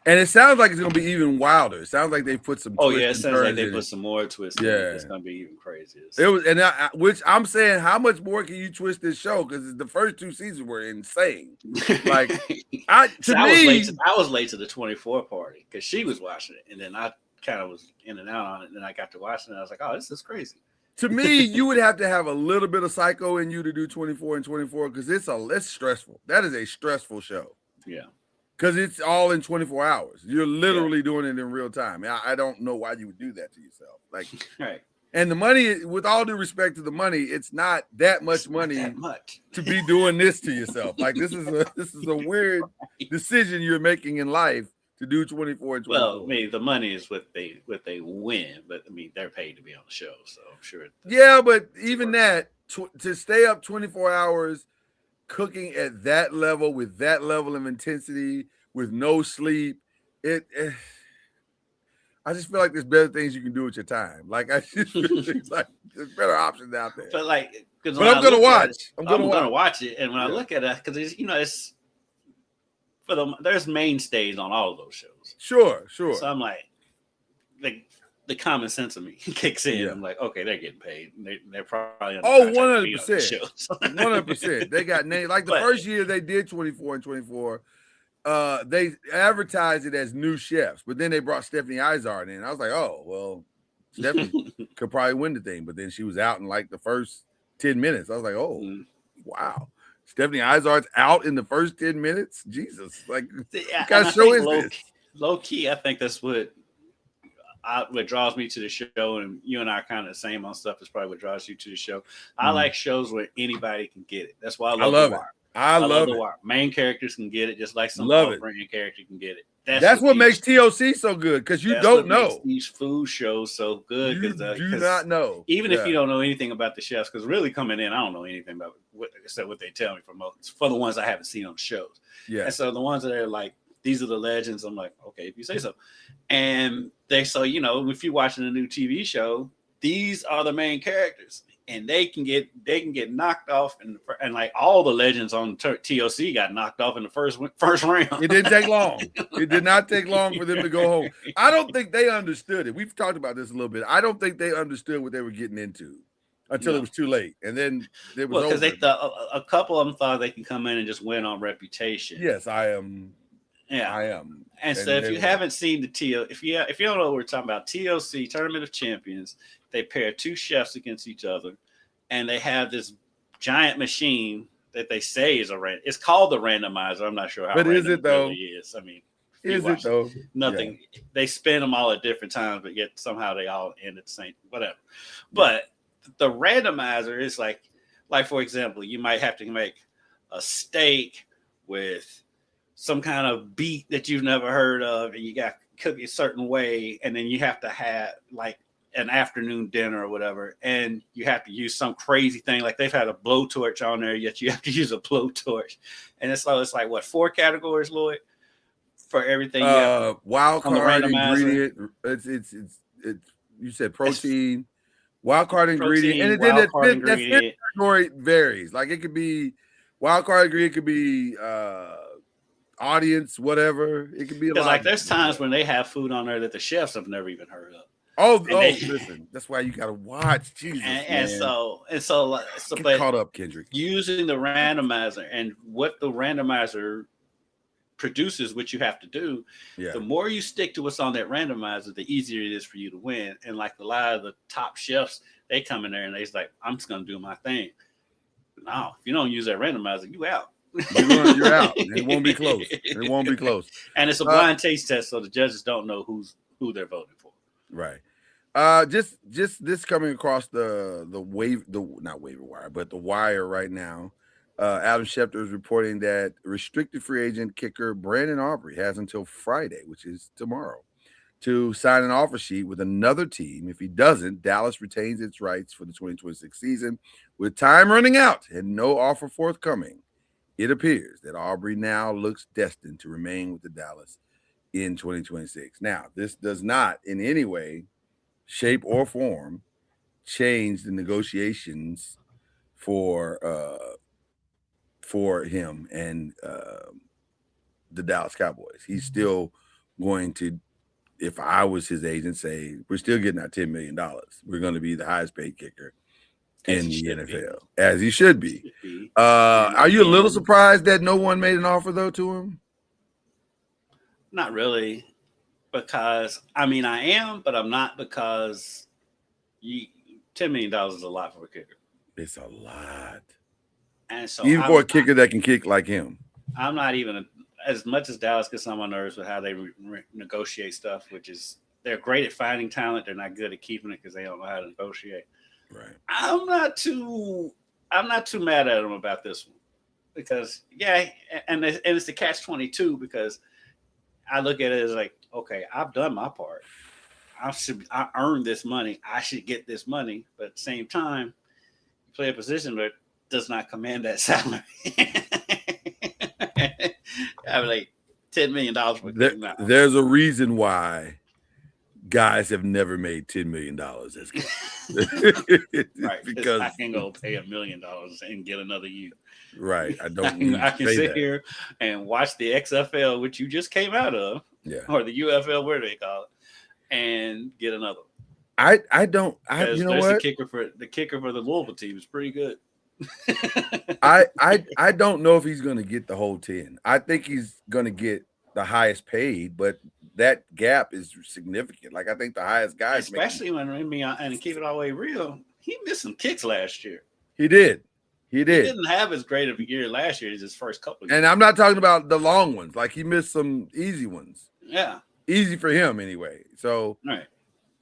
And it sounds like it's going to be even wilder. It sounds like they put some it sounds like they put some more twists in it. It's going to be even crazier. It was, which I'm saying, how much more can you twist this show? Because the first 2 seasons were insane. Like, I was late to the 24 party because she was watching it, and then I kind of was in and out on it, and then I got to watching it, and I was like, oh, this is crazy. To me, you would have to have a little bit of psycho in you to do 24 and 24 because it's stressful. That is a stressful show. Yeah. Because it's all in 24 hours. You're literally doing it in real time. I don't know why you would do that to yourself. Like, right. And the money, with all due respect to the money, it's not that much money to be doing this to yourself. Like this is a weird decision you're making in life to do 24 and 24. Well, I mean, the money is what they win, but I mean, they're paid to be on the show, so I'm sure. Yeah, but even that to stay up 24 hours cooking at that level with that level of intensity with no sleep, I just feel like there's better things you can do with your time. Like I just feel like there's better options out there. But like, But I'm gonna watch. I'm gonna watch it, and when I look at it, because it's there's mainstays on all of those shows. Sure. So I'm like the common sense of me kicks in. Yeah. I'm like, okay, they're getting paid. They're probably 100%. 100%. They got named like the first year they did 24 and 24. They advertised it as new chefs, but then they brought Stephanie Izard in. I was like, oh well, Stephanie could probably win the thing, but then she was out in like the first 10 minutes. I was like, oh wow. Stephanie Izard's out in the first 10 minutes. Jesus, like what kind of show is this? Low key, I think that's what draws me to the show, and you and I are kind of the same on stuff. Is probably what draws you to the show. I like shows where anybody can get it. That's why I love it. I love the Wire. Main characters can get it, just like some off-brand character can get it. That's what makes TOC so good, because you don't know these food shows so good. You do not know, even if you don't know anything about the chefs. Because really coming in, I don't know anything about except what they tell me for the ones I haven't seen on the shows. Yeah, and so the ones that are like, these are the legends. I'm like, okay, if you say so. And so if you're watching a new TV show, these are the main characters. And they can get knocked off, and like all the legends on TOC got knocked off in the first round. It didn't take long. It did not take long for them to go home. I don't think they understood it. We've talked about this a little bit. I don't think they understood what they were getting into until it was too late, and then it was because they thought a couple of them thought they can come in and just win on reputation. Yes, I am. Yeah, I am. And so if you haven't seen the if you don't know what we're talking about, TOC Tournament of Champions. They pair two chefs against each other, and they have this giant machine that they say is it's called the randomizer. I'm not sure how, but is it though? Really is. I mean, is it though? Nothing. Yeah. They spin them all at different times, but yet somehow they all end at the same. Whatever. Yeah. But the randomizer is like for example, you might have to make a steak with some kind of beet that you've never heard of, and you got to cook it a certain way, and then you have to have like an afternoon dinner or whatever, and you have to use some crazy thing, like they've had a blowtorch on there, yet you have to use a blowtorch, and it's like what, 4 categories, Lloyd, for everything? Wild card ingredient. It's you said protein, wild card ingredient, and then that fifth category varies. Like it could be wild card ingredient, could be audience, whatever. It could be a lot. Like there's times when they have food on there that the chefs have never even heard of. Listen, that's why you gotta watch. Jesus, and so get caught up, Kendrick. Using the randomizer and what the randomizer produces, what you have to do. Yeah. The more you stick to what's on that randomizer, the easier it is for you to win. And like a lot of the top chefs, they come in there and they're like, "I'm just gonna do my thing." No, if you don't use that randomizer, you out. You're out. It won't be close. It won't be close. And it's a blind taste test, so the judges don't know who they're voting for. Right. Just this coming across not waiver wire, but the wire right now. Adam Schefter is reporting that restricted free agent kicker Brandon Aubrey has until Friday, which is tomorrow, to sign an offer sheet with another team. If he doesn't, Dallas retains its rights for the 2026 season. With time running out and no offer forthcoming, it appears that Aubrey now looks destined to remain with the Dallas in 2026. Now, this does not in any way, shape, or form change the negotiations for him and the Dallas Cowboys. He's still going to, if I was his agent, say, we're still getting our $10 million. We're going to be the highest paid kicker in the NFL, as he should be. Are you a little surprised that no one made an offer, though, to him? Not really, because I am, but I'm not, because $10 million is a lot for a kicker. It's a lot, and so even for a kicker that can kick like him. I'm not even as much as Dallas gets on my nerves with how they negotiate stuff, which is they're great at finding talent. They're not good at keeping it because they don't know how to negotiate. Right. I'm not too mad at them about this one, because and it's the catch-22, because I look at it as like, okay, I've done my part. I earned this money. I should get this money. But at the same time, you play a position that does not command that salary. I mean, like $10 million. There's a reason why guys have never made $10 million as kickers. Right, because I can go pay $1 million and get another year. Right, I don't need I to can pay sit that. here and watch the XFL, which you just came out of, or the UFL, where they call it, and get another one. I don't. You know what? The kicker for the Louisville team is pretty good. I don't know if he's going to get the whole 10. I think he's going to get the highest paid, but that gap is significant. Like I think the highest guy, especially when and keep it all the way real, he missed some kicks last year. He did. He didn't have as great of a year last year as his first couple of years. And I'm not talking about the long ones. Like he missed some easy ones. Yeah. Easy for him anyway. So right.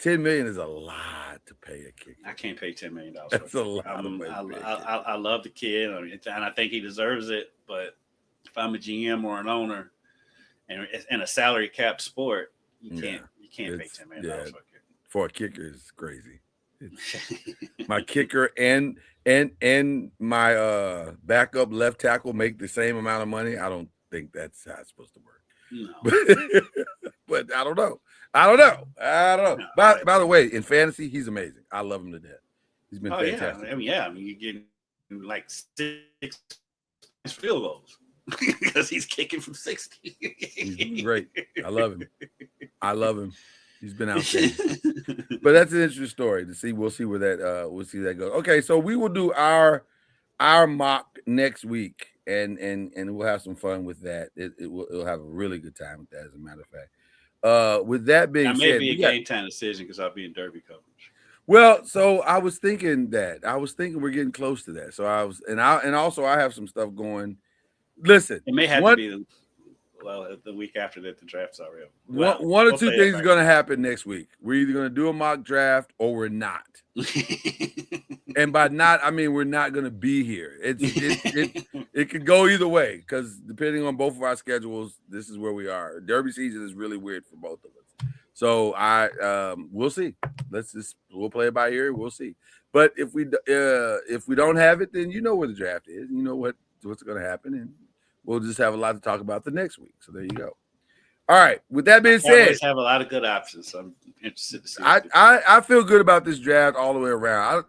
$10 million is a lot to pay a kicker. I can't pay $10 million. That's a lot of money. I love the kid, and I think he deserves it. But if I'm a GM or an owner, and in a salary cap sport, you can't pay $10 million for a kicker. Is crazy. My kicker and my backup left tackle make the same amount of money. I don't think that's how it's supposed to work. No. But I don't know. No, by the way, in fantasy, he's amazing. I love him to death. He's been fantastic. Yeah. I mean, you're getting like 6 field goals because he's kicking from 60. He's great. I love him. He's been outstanding. But that's an interesting story to see. We'll see where that goes. Okay, so we will do our mock next week, and we'll have some fun with that. It'll have a really good time with that, as a matter of fact. With that being said, may be a game time decision because I'll be in Derby coverage. Well, so I was thinking we're getting close to that. So I also have some stuff going. Listen, it may have to be the week after that the draft's already over. One or two things are going to happen next week. We're either going to do a mock draft or we're not. And by not, I mean we're not going to be here. It could go either way because depending on both of our schedules, this is where we are. Derby season is really weird for both of us. So we'll see. We'll play it by ear. We'll see. But if we don't have it, then you know where the draft is. You know what's going to happen, and we'll just have a lot to talk about the next week. So there you go. All right. With that being said, always have a lot of good options. So I'm interested to see. I feel good about this draft all the way around.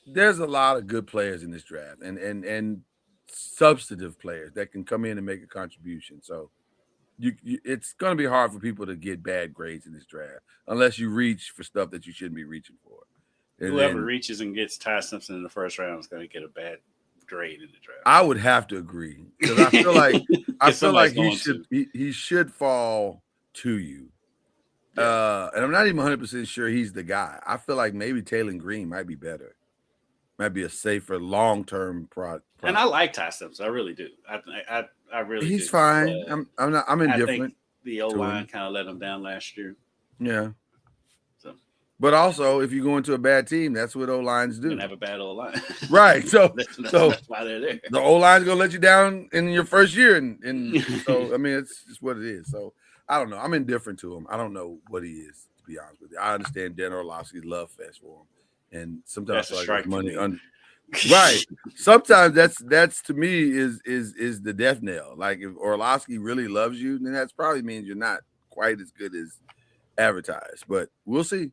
There's a lot of good players in this draft, and substantive players that can come in and make a contribution. So it's going to be hard for people to get bad grades in this draft unless you reach for stuff that you shouldn't be reaching for. And whoever reaches and gets Ty Simpson in the first round is going to get a bad grade in the draft. I would have to agree because I feel like he should fall to you. Yeah. And I'm not even 100% sure he's the guy. I feel like maybe Taylor Green might be better. Might be a safer long-term product. And I like Ty Simpson. I really do. I really he's do. Fine. I'm indifferent. I think the O-line kind of let him down last year. Yeah. But also, if you go into a bad team, that's what O-lines do. And have a bad O-line. Right. So that's why they're there. The O-line's going to let you down in your first year. And so, I mean, it's just what it is. So, I don't know. I'm indifferent to him. I don't know what he is, to be honest with you. I understand Dan Orlovsky's love fest for him. And sometimes that's like money right. Sometimes that's to me is the death knell. Like if Orlovsky really loves you, then that probably means you're not quite as good as advertised. But we'll see.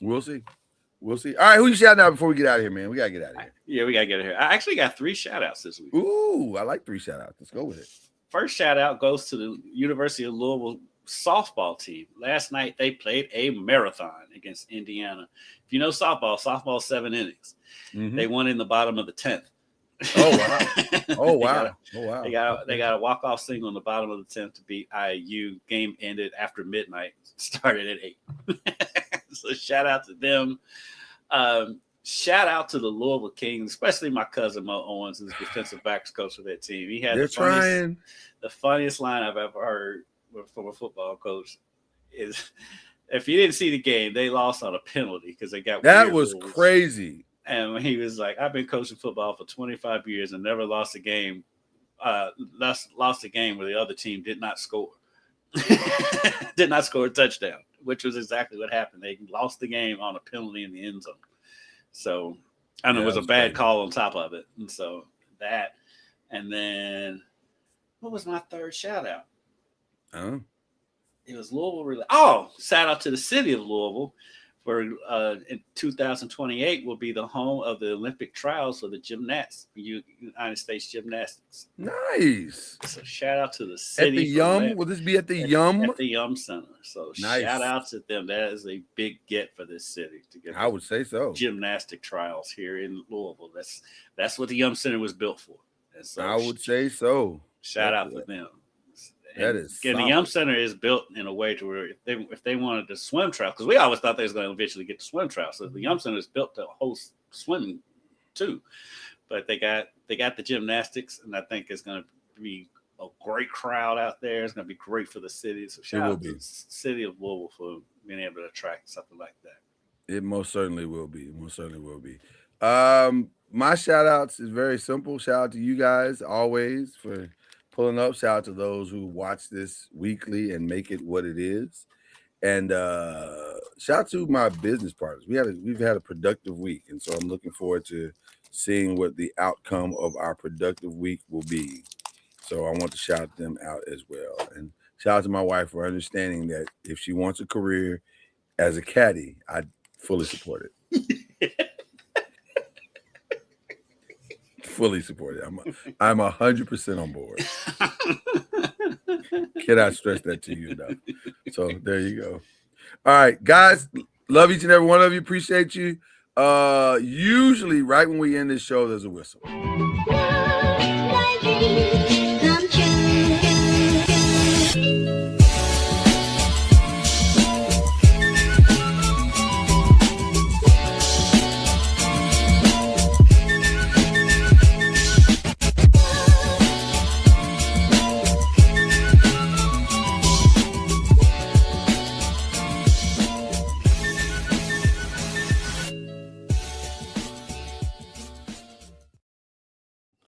All right, who you shouting out before we get out of here, man? We gotta get out of here. Yeah, we gotta get out of here. I actually got 3 shout outs this week. Ooh, I like 3 shout outs. Let's go with it. First shout out goes to the University of Louisville softball team. Last night they played a marathon against Indiana. If you know softball 7 innings. Mm-hmm. They won in the bottom of the 10th. Oh wow. They got a walk-off single in the bottom of the 10th to beat IU. Game ended after midnight. Started at 8. So shout out to them. Shout out to the Louisville Kings, especially my cousin Mo Owens, who's defensive backs coach for that team. He had the funniest line I've ever heard from a football coach is if you didn't see the game, they lost on a penalty because they got that was rules. Crazy. And he was like, I've been coaching football for 25 years and never lost a game. Lost a game where the other team did not score. Did not score a touchdown, which was exactly what happened. They lost the game on a penalty in the end zone. So I know it was a bad call on top of it. And so that, and then what was my third shout out? it was Louisville. Oh, shout out to the city of Louisville for in 2028 will be the home of the Olympic trials for the United States gymnastics. Nice. So shout out to the At city. the Yum. Will this be at the Yum? At the Yum Center. So Nice. Shout out to them. That is a big get for this city to get. I would say so. Gymnastic trials here in Louisville. That's what the Yum Center was built for. And so I would say so. Shout out for them. That is and the Yum Center is built in a way to where if they wanted to swim trial, because we always thought they was going to eventually get to swim trial. So the Yum Center is built to host swimming too. But they got the gymnastics, and I think it's going to be a great crowd out there. It's going to be great for the city. So shout out to the city of Louisville for being able to attract something like that. It most certainly will be. It most certainly will be. My shout outs is very simple. Shout out to you guys always for pulling up. Shout out to those who watch this weekly and make it what it is. And shout out to my business partners. We've had a productive week, and so I'm looking forward to seeing what the outcome of our productive week will be. So I want to shout them out as well. And shout out to my wife for understanding that if she wants a career as a caddy, I fully support it. Fully support it. I'm 100% on board. Cannot stress that to you enough. So there you go. All right, guys. Love each and every one of you. Appreciate you. Usually right when we end this show, there's a whistle.